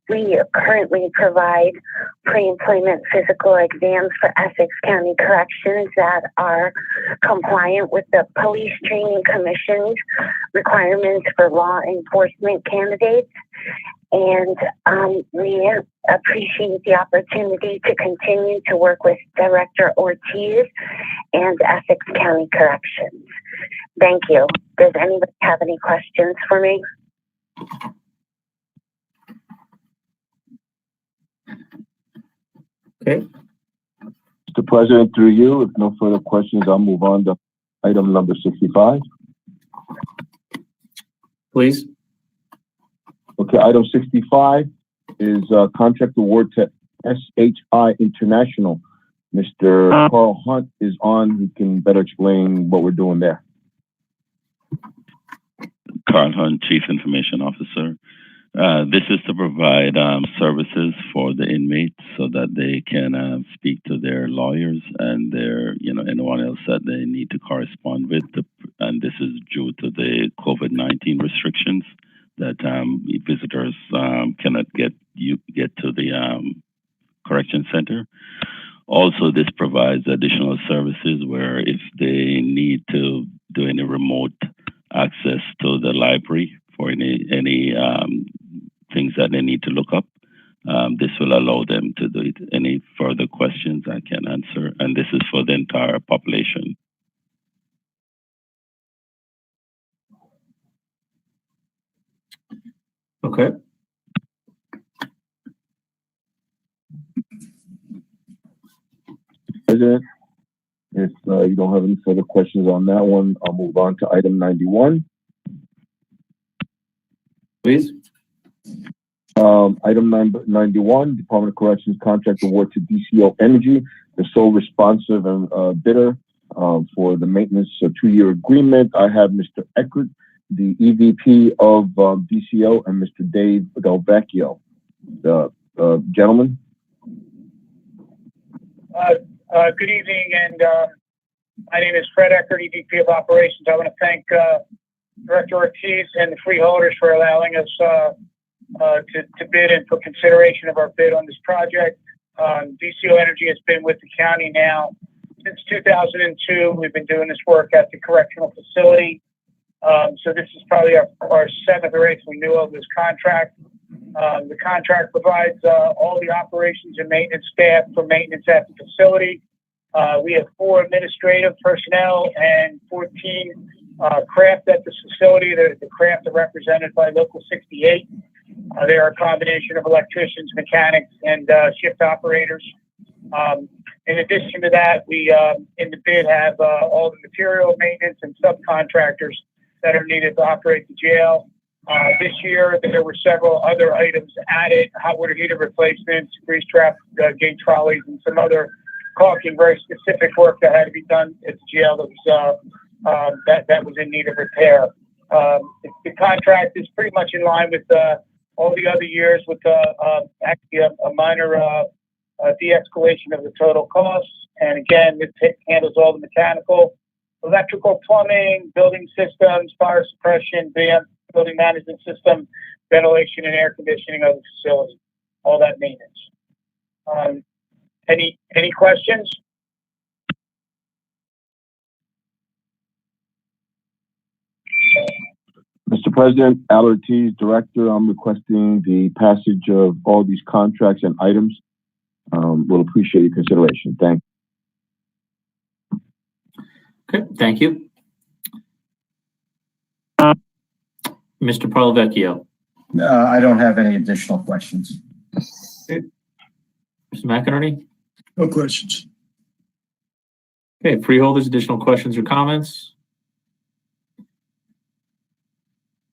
We currently provide pre-employment physical exams for Essex County Corrections that are compliant with the Police Training Commission's requirements for law enforcement candidates. And we appreciate the opportunity to continue to work with Director Ortiz and Essex County Corrections. Thank you. Does anybody have any questions for me? Okay. Mr. President, through you, if no further questions, I'll move on to item number 65. Please. Okay, item 65 is a contract award to SHI International. Mr. Carl Hunt is on. He can better explain what we're doing there. Carl Hunt, Chief Information Officer. This is to provide services for the inmates so that they can speak to their lawyers and their, anyone else that they need to correspond with. And this is due to the COVID-19 restrictions that visitors cannot get to the correction center. Also, this provides additional services where if they need to do any remote access to the library for any things that they need to look up, This will allow them to do it. Any further questions I can answer, and this is for the entire population. Okay. President, if you don't have any further questions on that one, I'll move on to item 91. Please. Item 91, Department of Corrections contract award to DCO Energy, the sole responsive and bidder for the maintenance 2-year agreement. I have Mr. Eckert, the EVP of DCO, and Mr. Dave Delvecchio. Gentlemen. Good evening, and my name is Fred Eckert, EVP of Operations. I want to thank Director Ortiz and the freeholders for allowing us to bid and for consideration of our bid on this project. DCO Energy has been with the county now since 2002. We've been doing this work at the correctional facility. So this is probably our 7th or 8th renewal of this contract. The contract provides all the operations and maintenance staff for maintenance at the facility. We have 4 administrative personnel and 14 craft at this facility. The craft are represented by Local 68. They are a combination of electricians, mechanics, and shift operators. In addition to that, we in the bid have all the material maintenance and subcontractors that are needed to operate the jail. This year, there were several other items added: hot water heater replacements, grease trap gate trolleys, and some other caulking, very specific work that had to be done at the jail that was in need of repair. The contract is pretty much in line with all the other years, with actually a minor de-escalation of the total costs. And again, it handles all the mechanical, electrical, plumbing, building systems, fire suppression, building management system, ventilation and air conditioning of the facility, all that maintenance. Any questions? Mr. President, Al Ortiz, Director, I'm requesting the passage of all these contracts and items. We'll appreciate your consideration. Thank you. Okay, thank you. Mr. Parlavecchio. I don't have any additional questions. Okay. Mr. McInerney? No questions. Okay, freeholders, additional questions or comments?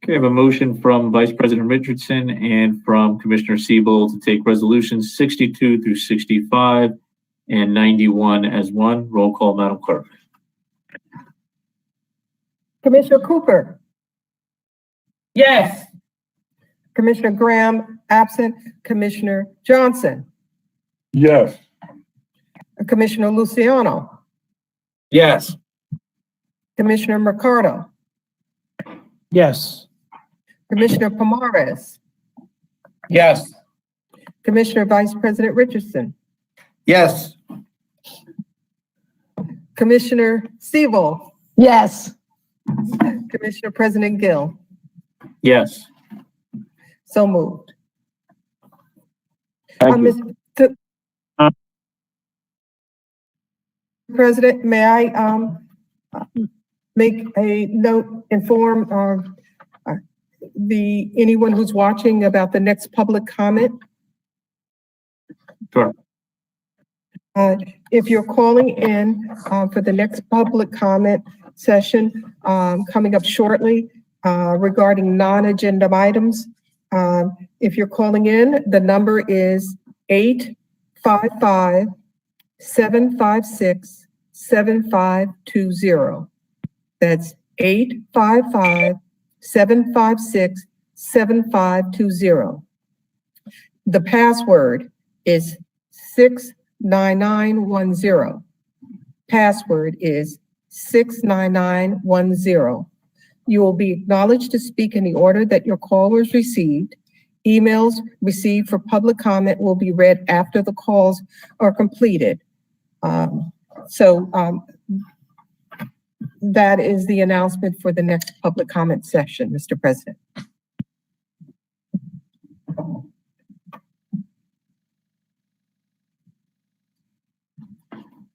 Okay, I have a motion from Vice President Richardson and from Commissioner Siebel to take resolutions 62 through 65 and 91 as one. Roll call, Madam Clerk. Commissioner Cooper? Yes. Commissioner Graham, absent. Commissioner Johnson? Yes. Commissioner Luciano? Yes. Commissioner Mercado? Yes. Commissioner Pomares? Yes. Commissioner Vice President Richardson? Yes. Commissioner Siebel? Yes. Commissioner President Gill? Yes. So moved. Thank you. Mr. President, may I make a note, inform anyone who's watching about the next public comment? Sure. If you're calling in for the next public comment session coming up shortly regarding non-agenda items, if you're calling in, the number is 855-756-7520. That's 855-756-7520. The password is 69910. Password is 69910. You will be acknowledged to speak in the order that your call was received. Emails received for public comment will be read after the calls are completed. That is the announcement for the next public comment session, Mr. President.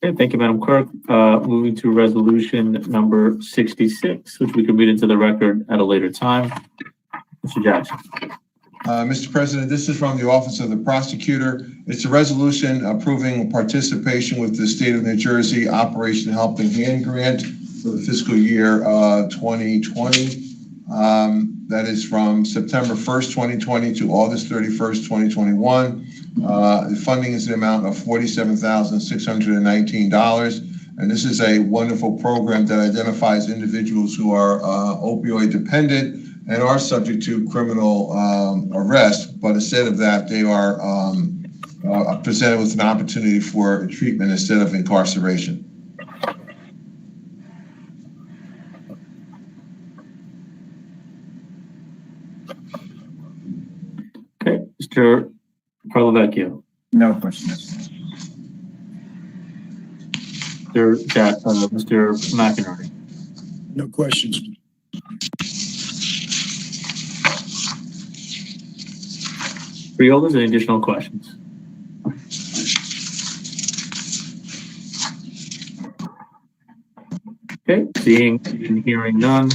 Okay, thank you, Madam Clerk. Moving to resolution number 66, which we can read into the record at a later time. Mr. Jackson. Mr. President, this is from the Office of the Prosecutor. It's a resolution approving participation with the State of New Jersey Operation Helping Hand Grant for the fiscal year 2020. That is from September 1st, 2020 to August 31st, 2021. The funding is the amount of $47,619. And this is a wonderful program that identifies individuals who are opioid dependent and are subject to criminal arrest, but instead of that, they are presented with an opportunity for treatment instead of incarceration. Okay, Mr. Parlavecchio. No questions. Mr. McInerney. No questions. Freeholders, any additional questions? Okay, seeing and hearing none.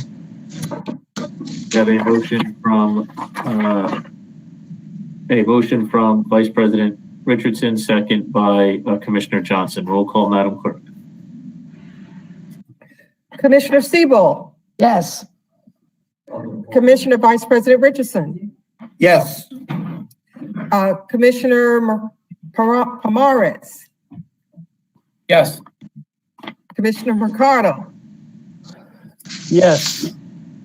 We have a motion from Vice President Richardson, second by Commissioner Johnson. Roll call, Madam Clerk. Commissioner Siebel, Yes. Commissioner Vice President Richardson, Yes. Commissioner Pomaretz, Yes. Commissioner Mercado, Yes.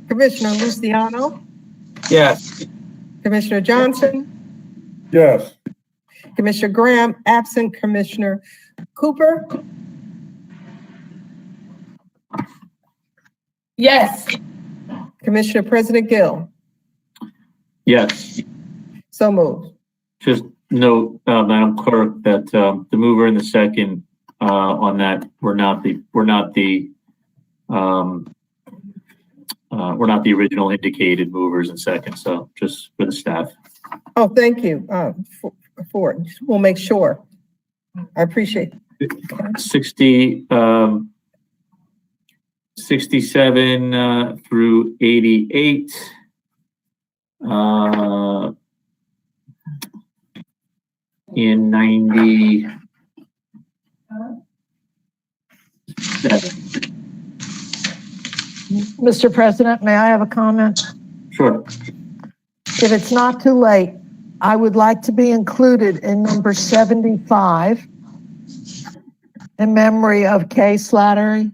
Commissioner Luciano, Yes. Commissioner Johnson, Yes. Commissioner Graham, absent Commissioner Cooper, Yes. Commissioner President Gill. Yes. So moved. Just note, Madam Clerk, that the mover and the second on that were not the original indicated movers and seconds. So just for the staff. Oh, thank you for it. We'll make sure. I appreciate it. 67 through 88. In 97. Mr. President, may I have a comment? Sure. If it's not too late, I would like to be included in number 75 in memory of Kay Slattery.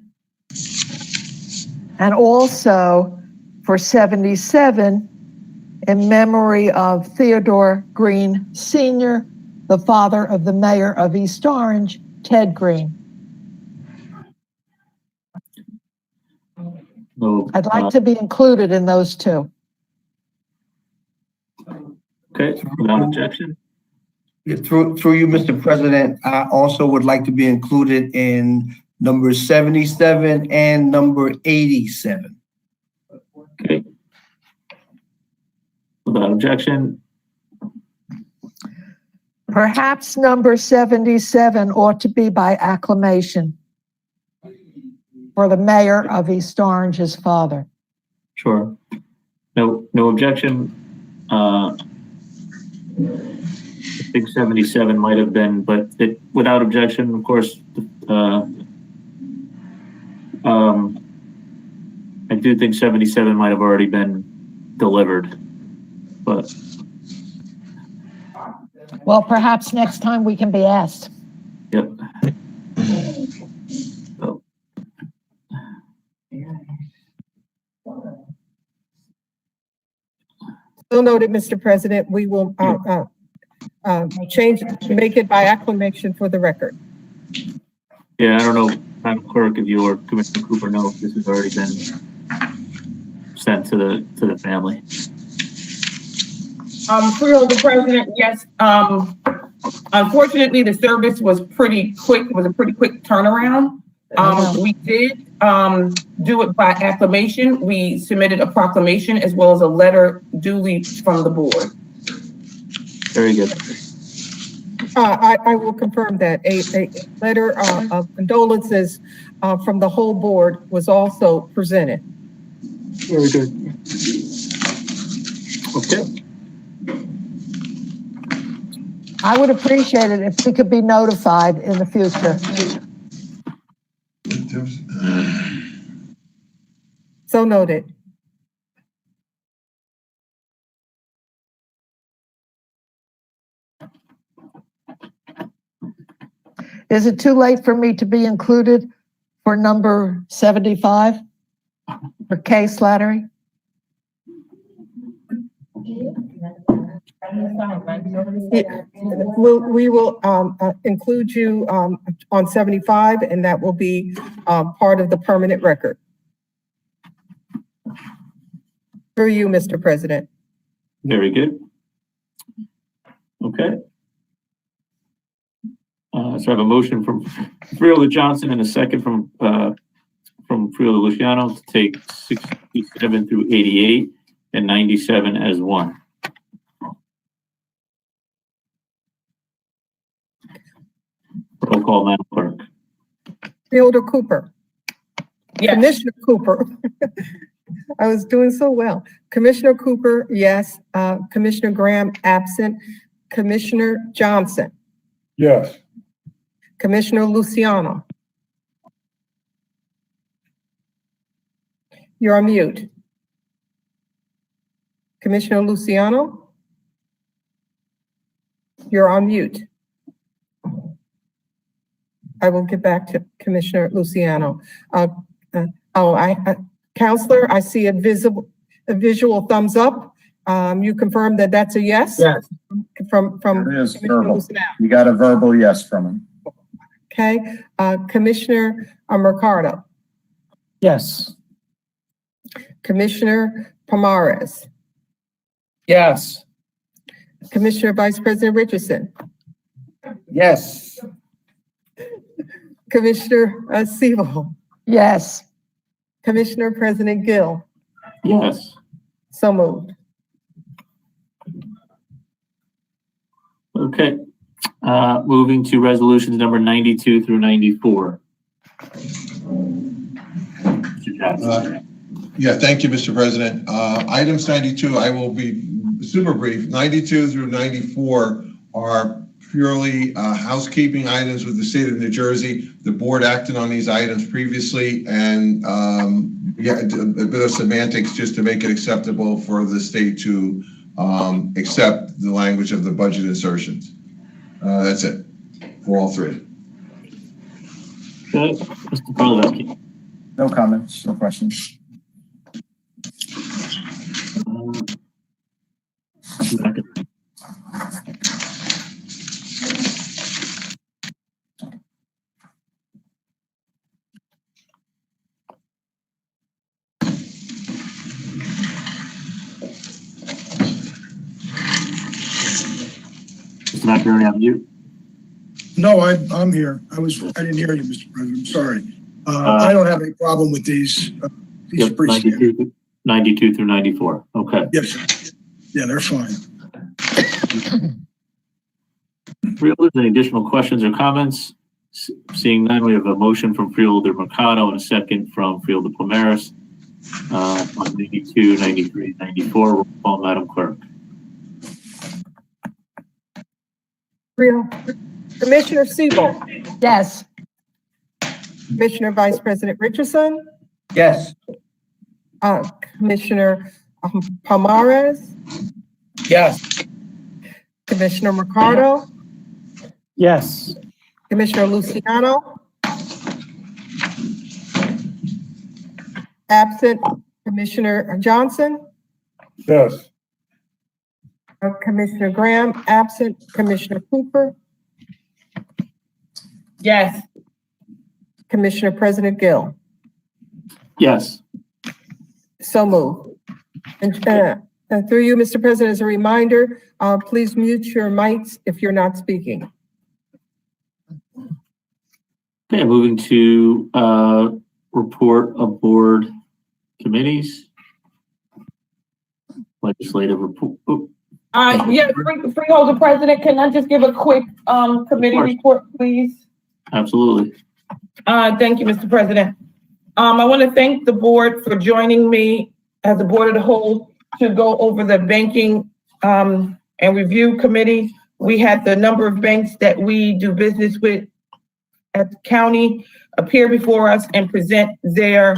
And also for 77 in memory of Theodore Green Sr., the father of the mayor of East Orange, Ted Green. No, I'd like to be included in those two. Okay, without objection. Yeah, through you, Mr. President, I also would like to be included in number 77 and number 87. Okay. Without objection. Perhaps number 77 ought to be by acclamation for the mayor of East Orange, his father. Sure. No objection. I think 77 might have been, but without objection, of course. I do think 77 might have already been delivered, but. Well, perhaps next time we can be asked. Yep. So. So noted, Mr. President. We will make it by acclamation for the record. Yeah, I don't know, Madam Clerk, if you or Commissioner Cooper know if this has already been sent to the family. Freeholder President, yes. Unfortunately, the service was pretty quick. It was a pretty quick turnaround. We did do it by acclamation. We submitted a proclamation as well as a letter duly from the board. Very good. I will confirm that a letter of condolences from the whole board was also presented. Very good. Okay. I would appreciate it if we could be notified in the future. So noted. Is it too late for me to be included for number 75 for Kay Slattery? We will include you on 75, and that will be part of the permanent record. Through you, Mr. President. Very good. Okay. So I have a motion from Freeholder Johnson and a second from Freeholder Luciano to take 67 through 88 and 97 as one. Roll call, Madam Clerk. Freeholder Cooper. Yes. Commissioner Cooper. I was doing so well. Commissioner Cooper, yes. Commissioner Graham, absent. Commissioner Johnson. Yes. Commissioner Luciano. You're on mute. Commissioner Luciano. You're on mute. I will get back to Commissioner Luciano. Counselor, I see a visual thumbs up. You confirm that that's a yes? Yes. From It is Commissioner verbal. Luciano. You got a verbal yes from him. Okay, Commissioner Mercado, Yes. Commissioner Pomares, Yes. Commissioner Vice President Richardson, Yes. Commissioner Siebel, Yes. Commissioner President Gill. Yes. So moved. Okay. Moving to resolutions number 92 through 94. Mr. Jackson. Yeah, thank you, Mr. President. Items 92, I will be super brief. 92 through 94 are purely housekeeping items with the state of New Jersey. The board acted on these items previously, and yeah, a bit of semantics just to make it acceptable for the state to accept the language of the budget insertions. That's it for all three. Okay. Mr. Pawlowski. No comments, no questions. Mr. McInerney, on mute. No, I'm here. I didn't hear you, Mr. President. I'm sorry. I don't have any problem with these. These are pretty standard. 92 through 94. Okay. Yes, sir. Yeah, they're fine. Freeholders, any additional questions or comments? Seeing none, we have a motion from Freeholder Mercado and a second from Freeholder Pomares on 92, 93, 94. Roll call, Madam Clerk. Commissioner Siebel, Yes. Commissioner Vice President Richardson, Yes. Commissioner Pomares, Yes. Commissioner Mercado, Yes. Commissioner Luciano, absent Commissioner Johnson, Yes. Commissioner Graham, absent Commissioner Cooper, Yes. Commissioner President Gill. Yes. So moved. And through you, Mr. President, as a reminder, please mute your mics if you're not speaking. Okay, moving to report of board committees. Legislative report. Oh, Yeah, Freeholder President, can I just give a quick, committee report, please? Absolutely. Thank you, Mr. President. I want to thank the board for joining me as the board of the whole to go over the banking, and review committee. We had the number of banks that we do business with at the county appear before us and present their,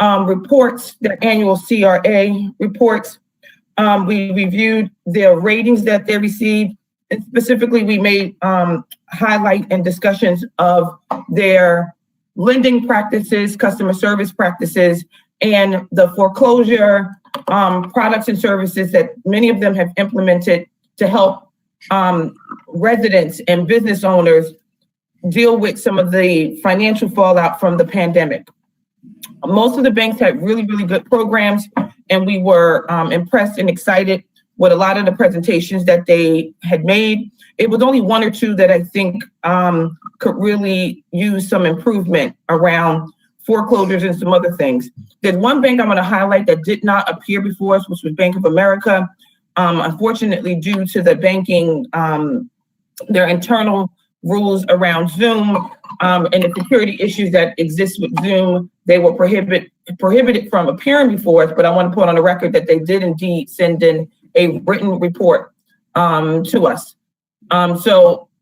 reports, their annual CRA reports. We reviewed their ratings that they received, and specifically we made highlight and discussions of their lending practices, customer service practices, and the foreclosure products and services that many of them have implemented to help residents and business owners deal with some of the financial fallout from the pandemic. Most of the banks had really, really good programs, and we were impressed and excited with a lot of the presentations that they had made. It was only one or two that I think could really use some improvement around foreclosures and some other things. There's one bank I'm going to highlight that did not appear before us, which was Bank of America. Unfortunately, due to the banking, their internal rules around Zoom and the security issues that exist with Zoom, they were prohibited from appearing before us, but I want to put on the record that they did indeed send in a written report to us.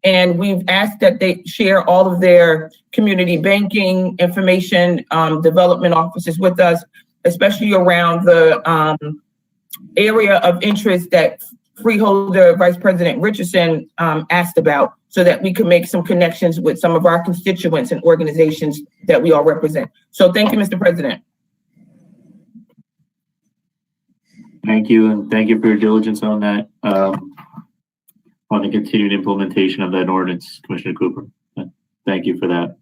And we've asked that they share all of their community banking information, development offices with us, especially around the area of interest that Freeholder Vice President Richardson asked about, so that we could make some connections with some of our constituents and organizations that we all represent. So thank you, Mr. President. Thank you, and thank you for your diligence on that, on the continued implementation of that ordinance, Commissioner Cooper. Thank you for that.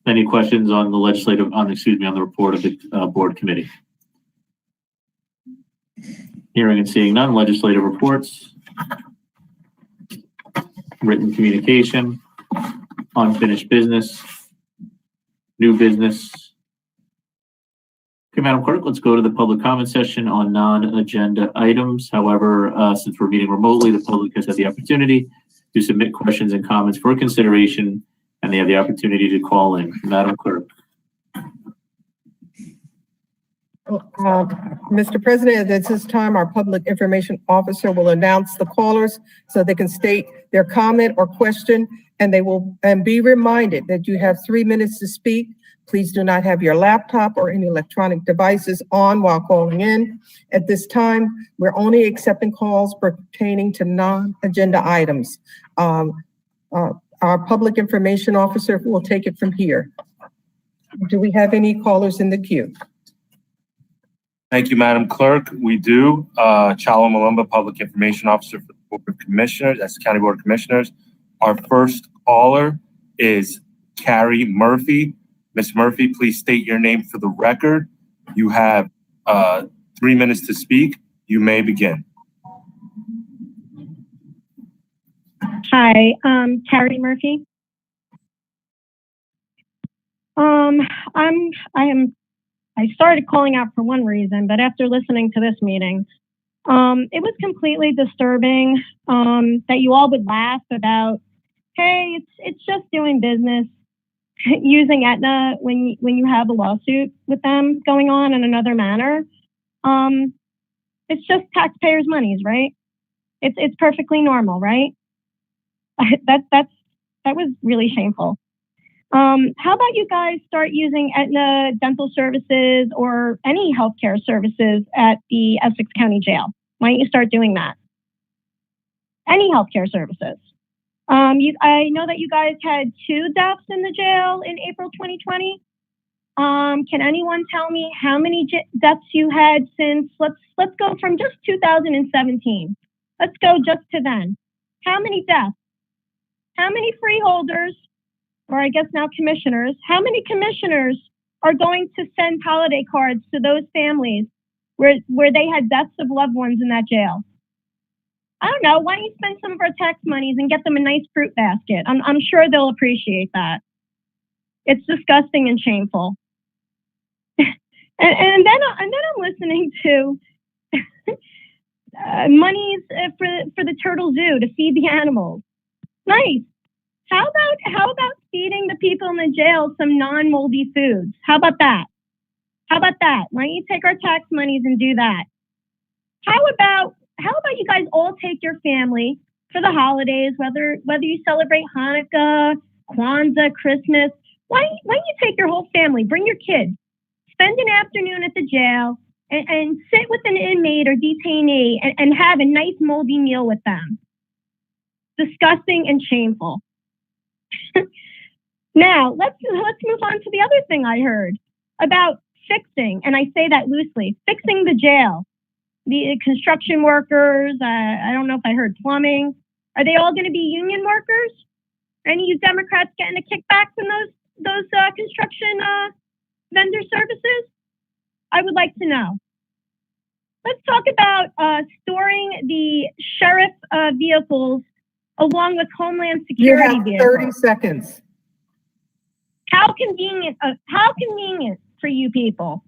Any questions on the on the report of the board committee? Hearing and seeing none, legislative reports, written communication, unfinished business, new business. Okay, Madam Clerk, let's go to the public comment session on non-agenda items. However, since we're meeting remotely, the public has had the opportunity to submit questions and comments for consideration, and they have the opportunity to call in. Madam Clerk. Mr. President, at this time, our public information officer will announce the callers so they can state their comment or question, and be reminded that you have 3 minutes to speak. Please do not have your laptop or any electronic devices on while calling in. At this time, we're only accepting calls pertaining to non-agenda items. Our public information officer will take it from here. Do we have any callers in the queue? Thank you, Madam Clerk. We do. Chalo Malumba, Public Information Officer for the Board of Commissioners, that's the County Board of Commissioners. Our first caller is Carrie Murphy. Ms. Murphy, please state your name for the record. You have 3 minutes to speak. You may begin. Hi, Carrie Murphy. I started calling out for one reason, but after listening to this meeting, it was completely disturbing that you all would laugh about, hey, it's just doing business using Aetna when you have a lawsuit with them going on in another manner. It's just taxpayers' monies, right? It's perfectly normal, right? That was really shameful. How about you guys start using Aetna dental services or any healthcare services at the Essex County Jail? Why don't you start doing that? Any healthcare services. I know that you guys had 2 deaths in the jail in April 2020. Can anyone tell me how many deaths you had since, let's go from just 2017. Let's go just to then. How many deaths? How many freeholders, or I guess now commissioners, how many commissioners are going to send holiday cards to those families where they had deaths of loved ones in that jail? I don't know. Why don't you spend some of our tax monies and get them a nice fruit basket? I'm sure they'll appreciate that. It's disgusting and shameful. And then I'm listening to monies for the turtle zoo to feed the animals. Nice. How about feeding the people in the jail some non-moldy foods? How about that? Why don't you take our tax monies and do that? How about you guys all take your family for the holidays, whether you celebrate Hanukkah, Kwanzaa, Christmas? Why don't you take your whole family, bring your kids, spend an afternoon at the jail and sit with an inmate or detainee and have a nice moldy meal with them? Disgusting and shameful. Now, let's move on to the other thing I heard about fixing, and I say that loosely, fixing the jail. The construction workers, I don't know if I heard plumbing. Are they all going to be union workers? Any of you Democrats getting a kickback from those construction vendor services? I would like to know. Let's talk about storing the sheriff vehicles along with Homeland Security You have vehicles. 30 seconds. How convenient for you people.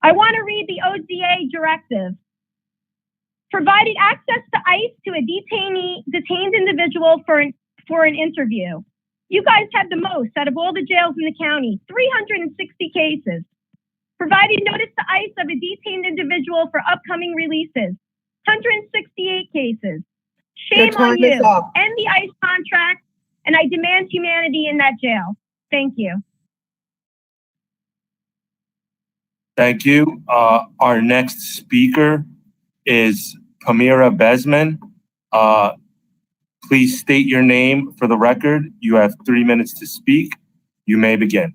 I want to read the ODA directive. Provided access to ICE to a detained individual for an interview. You guys have the most out of all the jails in the county, 360 cases. Provided notice to ICE of a detained individual for upcoming releases, 168 cases. Shame on you. End the ICE contract, and I demand humanity in that jail. Thank you. Thank you. Our next speaker is Pamira Bezman. Please state your name for the record. You have 3 minutes to speak. You may begin.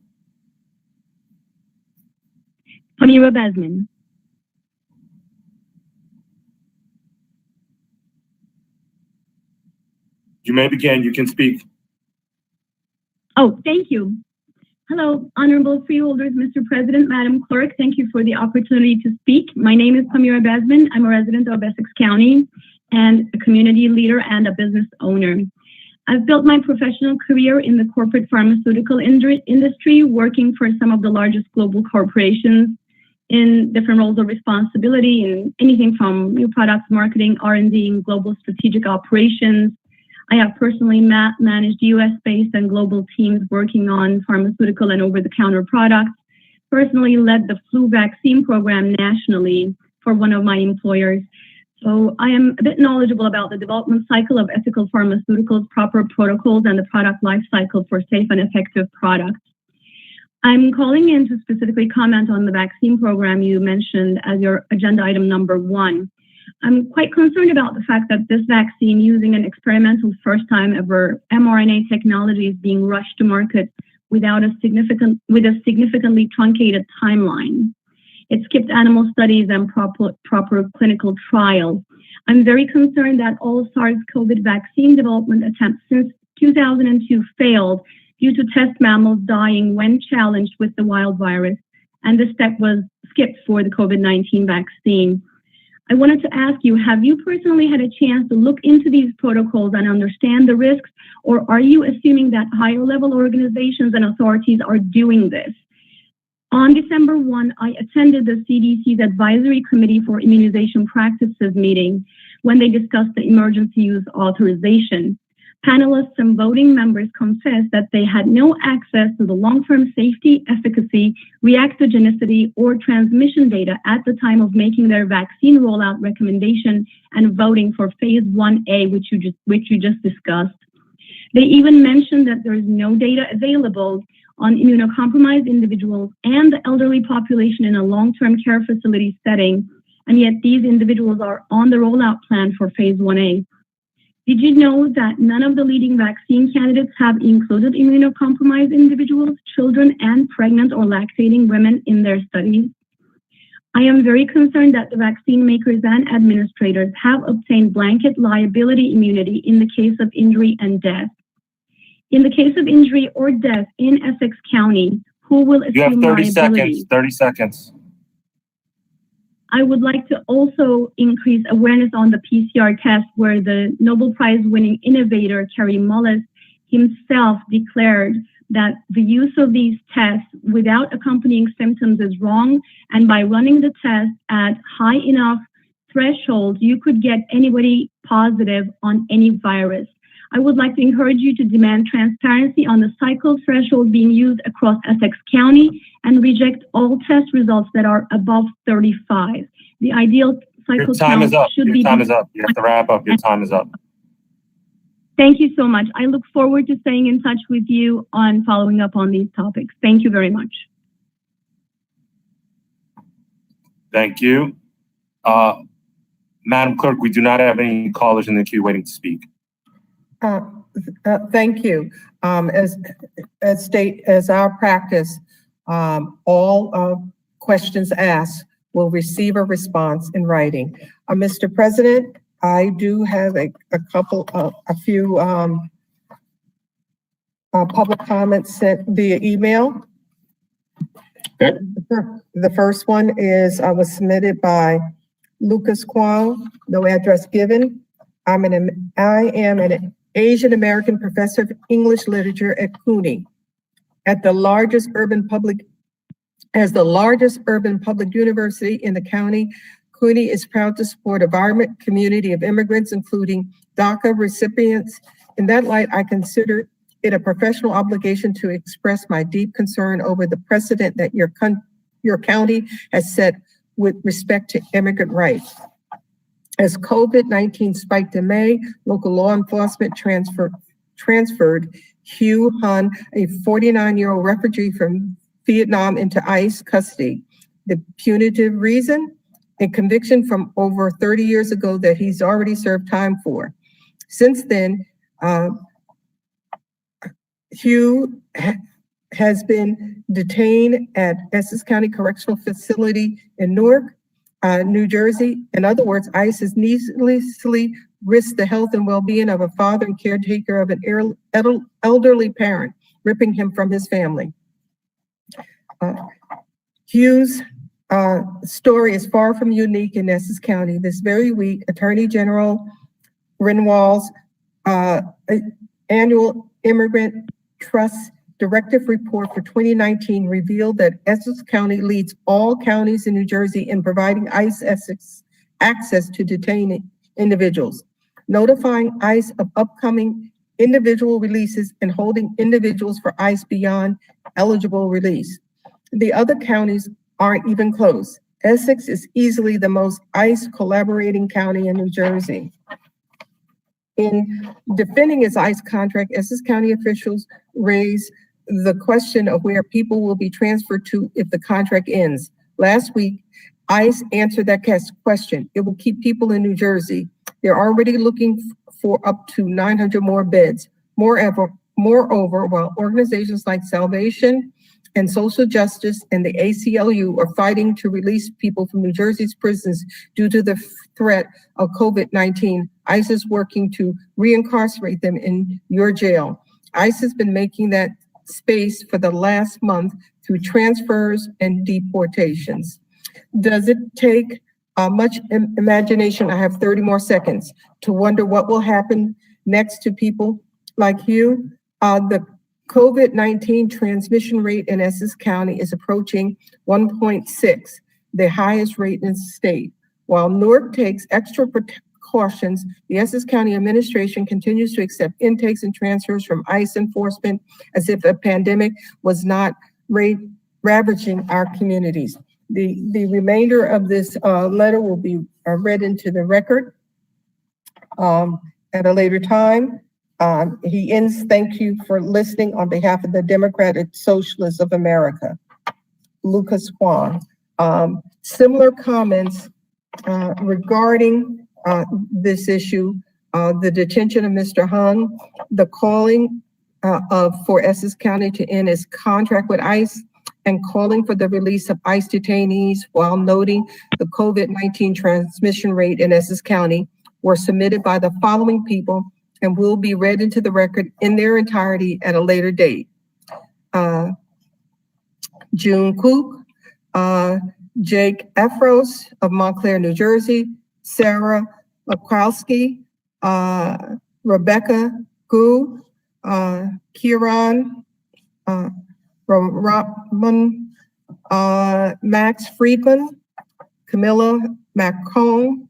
Pamira Bezman. You may begin. You can speak. Oh, thank you. Hello, honorable freeholders, Mr. President, Madam Clerk. Thank you for the opportunity to speak. My name is Pamira Bezman. I'm a resident of Essex County and a community leader and a business owner. I've built my professional career in the corporate pharmaceutical industry, working for some of the largest global corporations in different roles of responsibility in anything from new products, marketing, R&D, and global strategic operations. I have personally managed US-based and global teams working on pharmaceutical and over-the-counter products, personally led the flu vaccine program nationally for one of my employers. So I am a bit knowledgeable about the development cycle of ethical pharmaceuticals, proper protocols, and the product life cycle for safe and effective products. I'm calling in to specifically comment on the vaccine program you mentioned as your agenda item number 1. I'm quite concerned about the fact that this vaccine, using an experimental first time ever mRNA technology, is being rushed to market with a significantly truncated timeline. It skipped animal studies and proper clinical trials. I'm very concerned that all SARS-CoV vaccine development attempts since 2002 failed due to test mammals dying when challenged with the wild virus, and this step was skipped for the COVID-19 vaccine. I wanted to ask you, have you personally had a chance to look into these protocols and understand the risks, or are you assuming that higher level organizations and authorities are doing this? On December 1, I attended the CDC's Advisory Committee for Immunization Practices meeting when they discussed the emergency use authorization. Panelists and voting members confessed that they had no access to the long-term safety, efficacy, reactogenicity, or transmission data at the time of making their vaccine rollout recommendation and voting for phase 1A, which you just discussed. They even mentioned that there is no data available on immunocompromised individuals and the elderly population in a long-term care facility setting, and yet these individuals are on the rollout plan for phase 1A. Did you know that none of the leading vaccine candidates have included immunocompromised individuals, children, and pregnant or lactating women in their studies? I am very concerned that the vaccine makers and administrators have obtained blanket liability immunity in the case of injury and death. In the case of injury or death in Essex County, who will assume You have 30 liability? seconds. 30 seconds. I would like to also increase awareness on the PCR test, where the Nobel Prize winning innovator, Kerry Mullis, himself declared that the use of these tests without accompanying symptoms is wrong, and by running the test at high enough threshold, you could get anybody positive on any virus. I would like to encourage you to demand transparency on the cycle threshold being used across Essex County and reject all test results that are above 35. The ideal cycle Your time count is up. should Your be. time is up. You have to wrap up. Your time is up. Thank you so much. I look forward to staying in touch with you on following up on these topics. Thank you very much. Thank you. Madam Clerk, we do not have any callers in the queue waiting to speak. Thank you. As our practice, all questions asked will receive a response in writing. Mr. President, I do have a few public comments sent via email. Okay. The first one was submitted by Lucas Kwong, no address given. I am an Asian American professor of English literature at CUNY. As the largest urban public university in the county, CUNY is proud to support a vibrant community of immigrants, including DACA recipients. In that light, I consider it a professional obligation to express my deep concern over the precedent that your county has set with respect to immigrant rights. As COVID-19 spiked in May, local law enforcement transferred Hugh Hun, a 49-year-old refugee from Vietnam, into ICE custody. The punitive reason? A conviction from over 30 years ago that he's already served time for. Since then, Hugh has been detained at Essex County Correctional Facility in Newark, New Jersey. In other words, ICE has needlessly risked the health and well-being of a father and caretaker of an elderly parent, ripping him from his family. Hugh's story is far from unique in Essex County. This very week, Attorney General Renwall's annual Immigrant Trust Directive Report for 2019 revealed that Essex County leads all counties in New Jersey in providing ICE access to detained individuals, notifying ICE of upcoming individual releases and holding individuals for ICE beyond eligible release. The other counties aren't even close. Essex is easily the most ICE collaborating county in New Jersey. In defending its ICE contract, Essex County officials raised the question of where people will be transferred to if the contract ends. Last week, ICE answered that question. It will keep people in New Jersey. They're already looking for up to 900 more beds. Moreover, while organizations like Salvation and Social Justice and the ACLU are fighting to release people from New Jersey's prisons due to the threat of COVID-19, ICE is working to reincarcerate them in your jail. ICE has been making that space for the last month through transfers and deportations. Does it take much imagination, I have 30 more seconds, to wonder what will happen next to people like you? The COVID-19 transmission rate in Essex County is approaching 1.6, the highest rate in the state. While Newark takes extra precautions, the Essex County administration continues to accept intakes and transfers from ICE enforcement as if a pandemic was not ravaging our communities. The remainder of this letter will be read into the record at a later time. He ends, thank you for listening on behalf of the Democratic Socialists of America. Lucas Kwong. Similar comments regarding this issue, the detention of Mr. Hung, the calling for Essex County to end its contract with ICE, and calling for the release of ICE detainees while noting the COVID-19 transmission rate in Essex County were submitted by the following people and will be read into the record in their entirety at a later date. June Cook, Jake Efros of Montclair, New Jersey, Sarah Lakowski, Rebecca Gu, Kieran Ramon, Max Friedman, Camilla Marcone,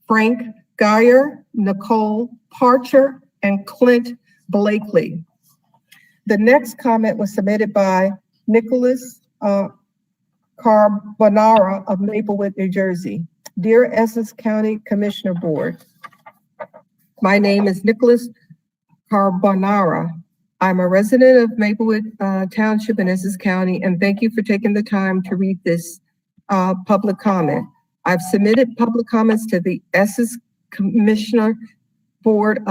Frank Geyer, Nicole Parcher, and Clint Blakely. The next comment was submitted by Nicholas Carbonara of Maplewood, New Jersey. Dear Essex County Commissioner Board, my name is Nicholas Carbonara. I'm a resident of Maplewood Township in Essex County, and thank you for taking the time to read this public comment. I've submitted public comments to the Essex Commissioner Board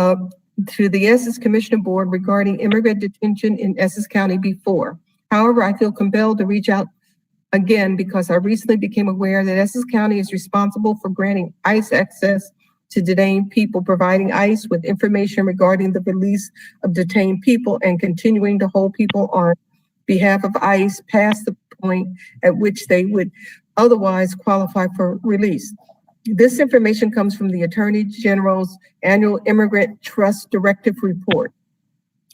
regarding immigrant detention in Essex County before. However, I feel compelled to reach out again because I recently became aware that Essex County is responsible for granting ICE access to detained people, providing ICE with information regarding the release of detained people, and continuing to hold people on behalf of ICE past the point at which they would otherwise qualify for release. This information comes from the Attorney General's annual Immigrant Trust Directive report.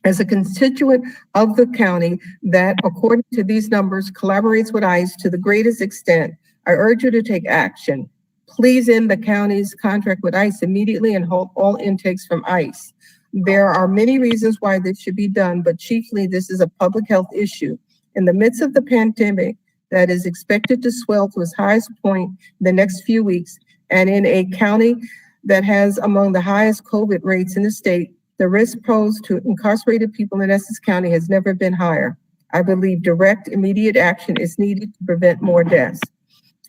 As a constituent of the county that, according to these numbers, collaborates with ICE to the greatest extent, I urge you to take action. Please end the county's contract with ICE immediately and halt all intakes from ICE. There are many reasons why this should be done, but chiefly this is a public health issue. In the midst of the pandemic that is expected to swell to its highest point in the next few weeks, and in a county that has among the highest COVID rates in the state, the risk posed to incarcerated people in Essex County has never been higher. I believe direct, immediate action is needed to prevent more deaths.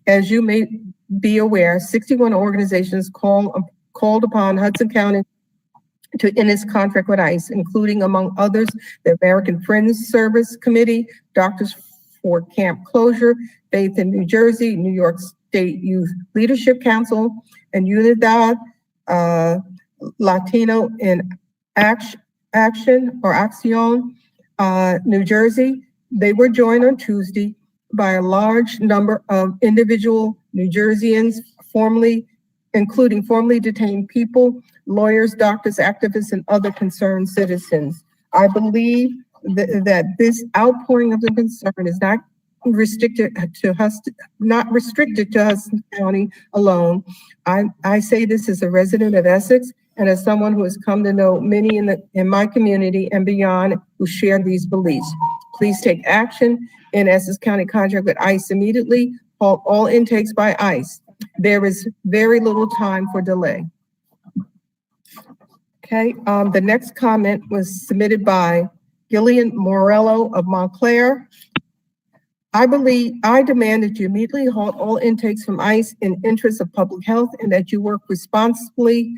As you may be aware, 61 organizations called upon Hudson County to end its contract with ICE, including, among others, the American Friends Service Committee, Doctors for Camp Closure, Faith in New Jersey, New York State Youth Leadership Council, and Unidad Latino in Action, New Jersey. They were joined on Tuesday by a large number of individual New Jerseyans, including formerly detained people, lawyers, doctors, activists, and other concerned citizens. I believe that this outpouring of the concern is not restricted to Hudson County alone. I say this as a resident of Essex and as someone who has come to know many in my community and beyond who share these beliefs. Please take action in Essex County contract with ICE immediately. Halt all intakes by ICE. There is very little time for delay. Okay, the next comment was submitted by Gillian Morello of Montclair. I demand that you immediately halt all intakes from ICE in interest of public health and that you work responsibly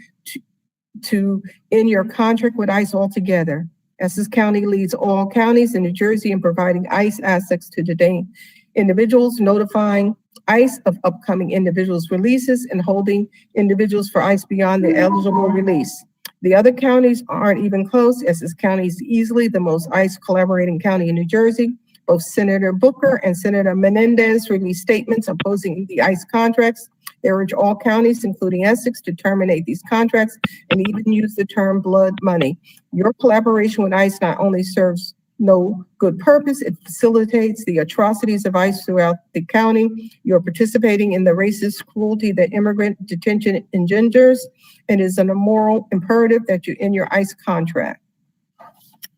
to end your contract with ICE altogether. Essex County leads all counties in New Jersey in providing ICE access to detained individuals, notifying ICE of upcoming individuals' releases, and holding individuals for ICE beyond their eligible release. The other counties aren't even close. Essex County is easily the most ICE collaborating county in New Jersey. Both Senator Booker and Senator Menendez released statements opposing the ICE contracts. They urge all counties, including Essex, to terminate these contracts and even use the term blood money. Your collaboration with ICE not only serves no good purpose, it facilitates the atrocities of ICE throughout the county. You're participating in the racist cruelty that immigrant detention engenders, and is an immoral imperative that you end your ICE contract.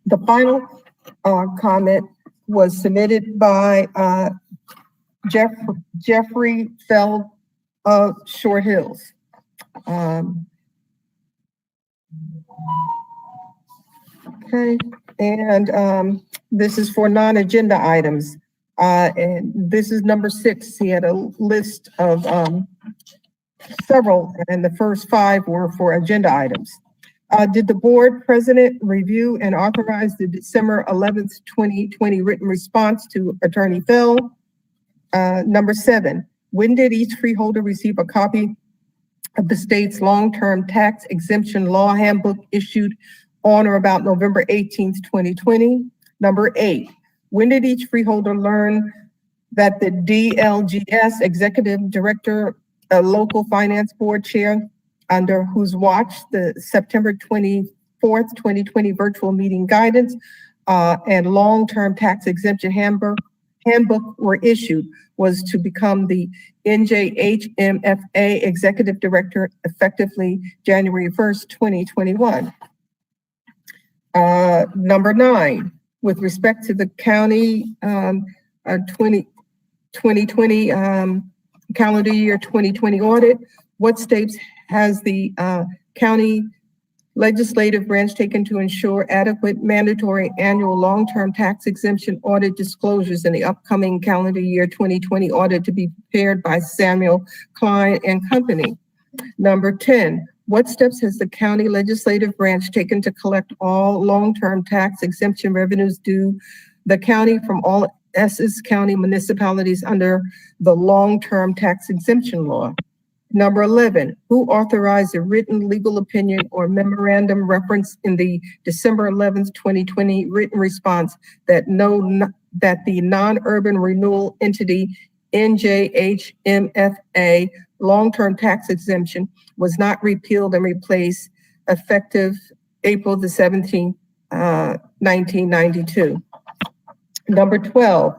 The final comment was submitted by Jeffrey Feld of Short Hills. Okay, and this is for non-agenda items. And this is number 6. He had a list of several, and the first 5 were for agenda items. Did the board president review and authorize the December 11th, 2020 written response to Attorney Phil? Number 7, when did each freeholder receive a copy of the state's long-term tax exemption law handbook issued on or about November 18th, 2020? Number 8, when did each freeholder learn that the DLGS executive director, a local finance board chair, under whose watch the September 24th, 2020 virtual meeting guidance and long-term tax exemption handbook were issued was to become the NJHMFA Executive Director effectively January 1st, 2021. Number 9, with respect to the county 2020 calendar year 2020 audit, what steps has the county legislative branch taken to ensure adequate mandatory annual long-term tax exemption audit disclosures in the upcoming calendar year 2020 audit to be prepared by Samuel Klein and Company? Number 10, what steps has the county legislative branch taken to collect all long-term tax exemption revenues due the county from all Essex County municipalities under the long-term tax exemption law? Number 11, who authorized a written legal opinion or memorandum reference in the December 11th, 2020 written response that the non-urban renewal entity NJHMFA long-term tax exemption was not repealed and replaced effective April the 17th, 1992. Number 12,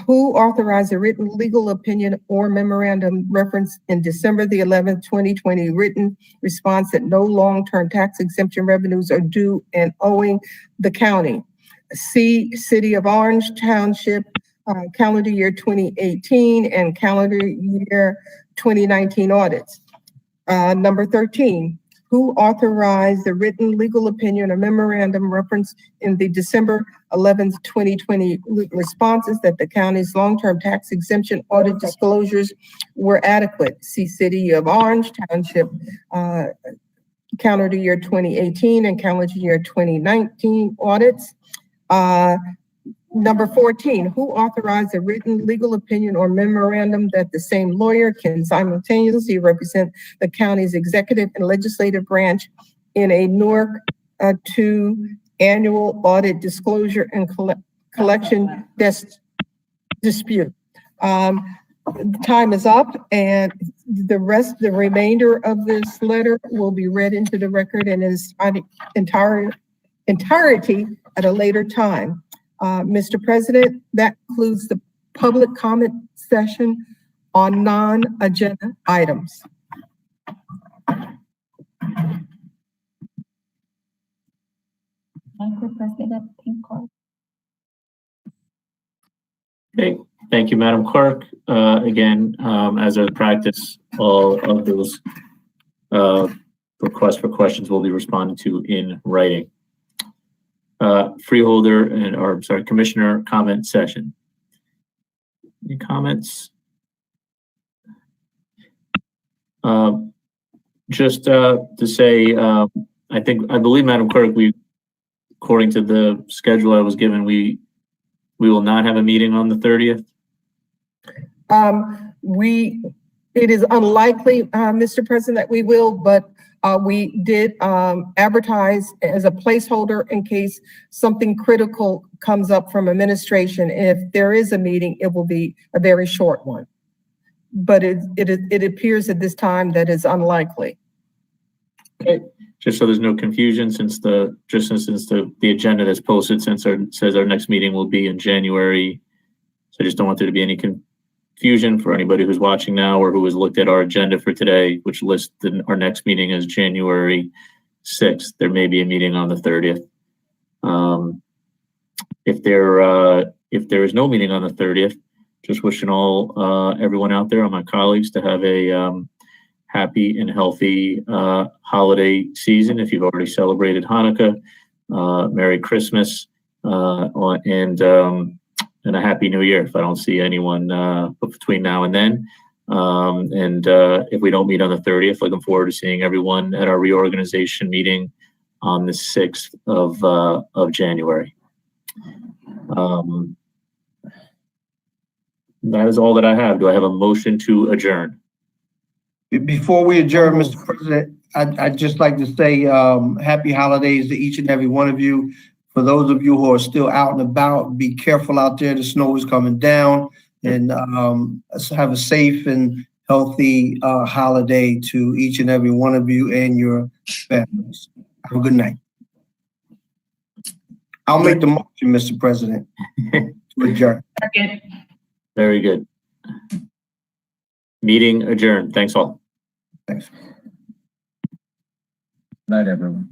who authorized a written legal opinion or memorandum reference in December the 11th, 2020 written response that no long-term tax exemption revenues are due and owing the county? C, City of Orange Township, calendar year 2018 and calendar year 2019 audits. Number 13, who authorized the written legal opinion or memorandum reference in the December 11th, 2020 responses that the county's long-term tax exemption audit disclosures were adequate? See City of Orange Township, calendar year 2018 and calendar year 2019 audits. Number 14, who authorized a written legal opinion or memorandum that the same lawyer can simultaneously represent the county's executive and legislative branch in a Newark 2 annual audit disclosure and collection dispute? Time is up, and the remainder of this letter will be read into the record in its entirety at a later time. Mr. President, that concludes the public comment session on non-agenda items. Okay, thank you, Madam Clerk. Again, as a practice, all of those requests for questions will be responded to in writing. Commissioner comment session. Any comments? Just to say, I believe, Madam Clerk, according to the schedule I was given, we will not have a meeting on the 30th. It is unlikely, Mr. President, that we will, but we did advertise as a placeholder in case something critical comes up from administration. If there is a meeting, it will be a very short one. But it appears at this time that is unlikely. Okay, just so there's no confusion, since the agenda that's posted says our next meeting will be in January. So I just don't want there to be any confusion for anybody who's watching now or who has looked at our agenda for today, which lists our next meeting as January 6th. There may be a meeting on the 30th. If there is no meeting on the 30th, just wishing everyone out there, all my colleagues, to have a happy and healthy holiday season. If you've already celebrated Hanukkah, Merry Christmas, and a Happy New Year if I don't see anyone between now and then. If we don't meet on the 30th, looking forward to seeing everyone at our reorganization meeting on the 6th of January. That is all that I have. Do I have a motion to adjourn? Before we adjourn, Mr. President, I'd just like to say happy holidays to each and every one of you. For those of you who are still out and about, be careful out there. The snow is coming down, and have a safe and healthy holiday to each and every one of you and your families. Have a good night. I'll make the motion, Mr. President, to adjourn. Second. Very good. Meeting adjourned. Thanks all. Thanks. Night, everyone.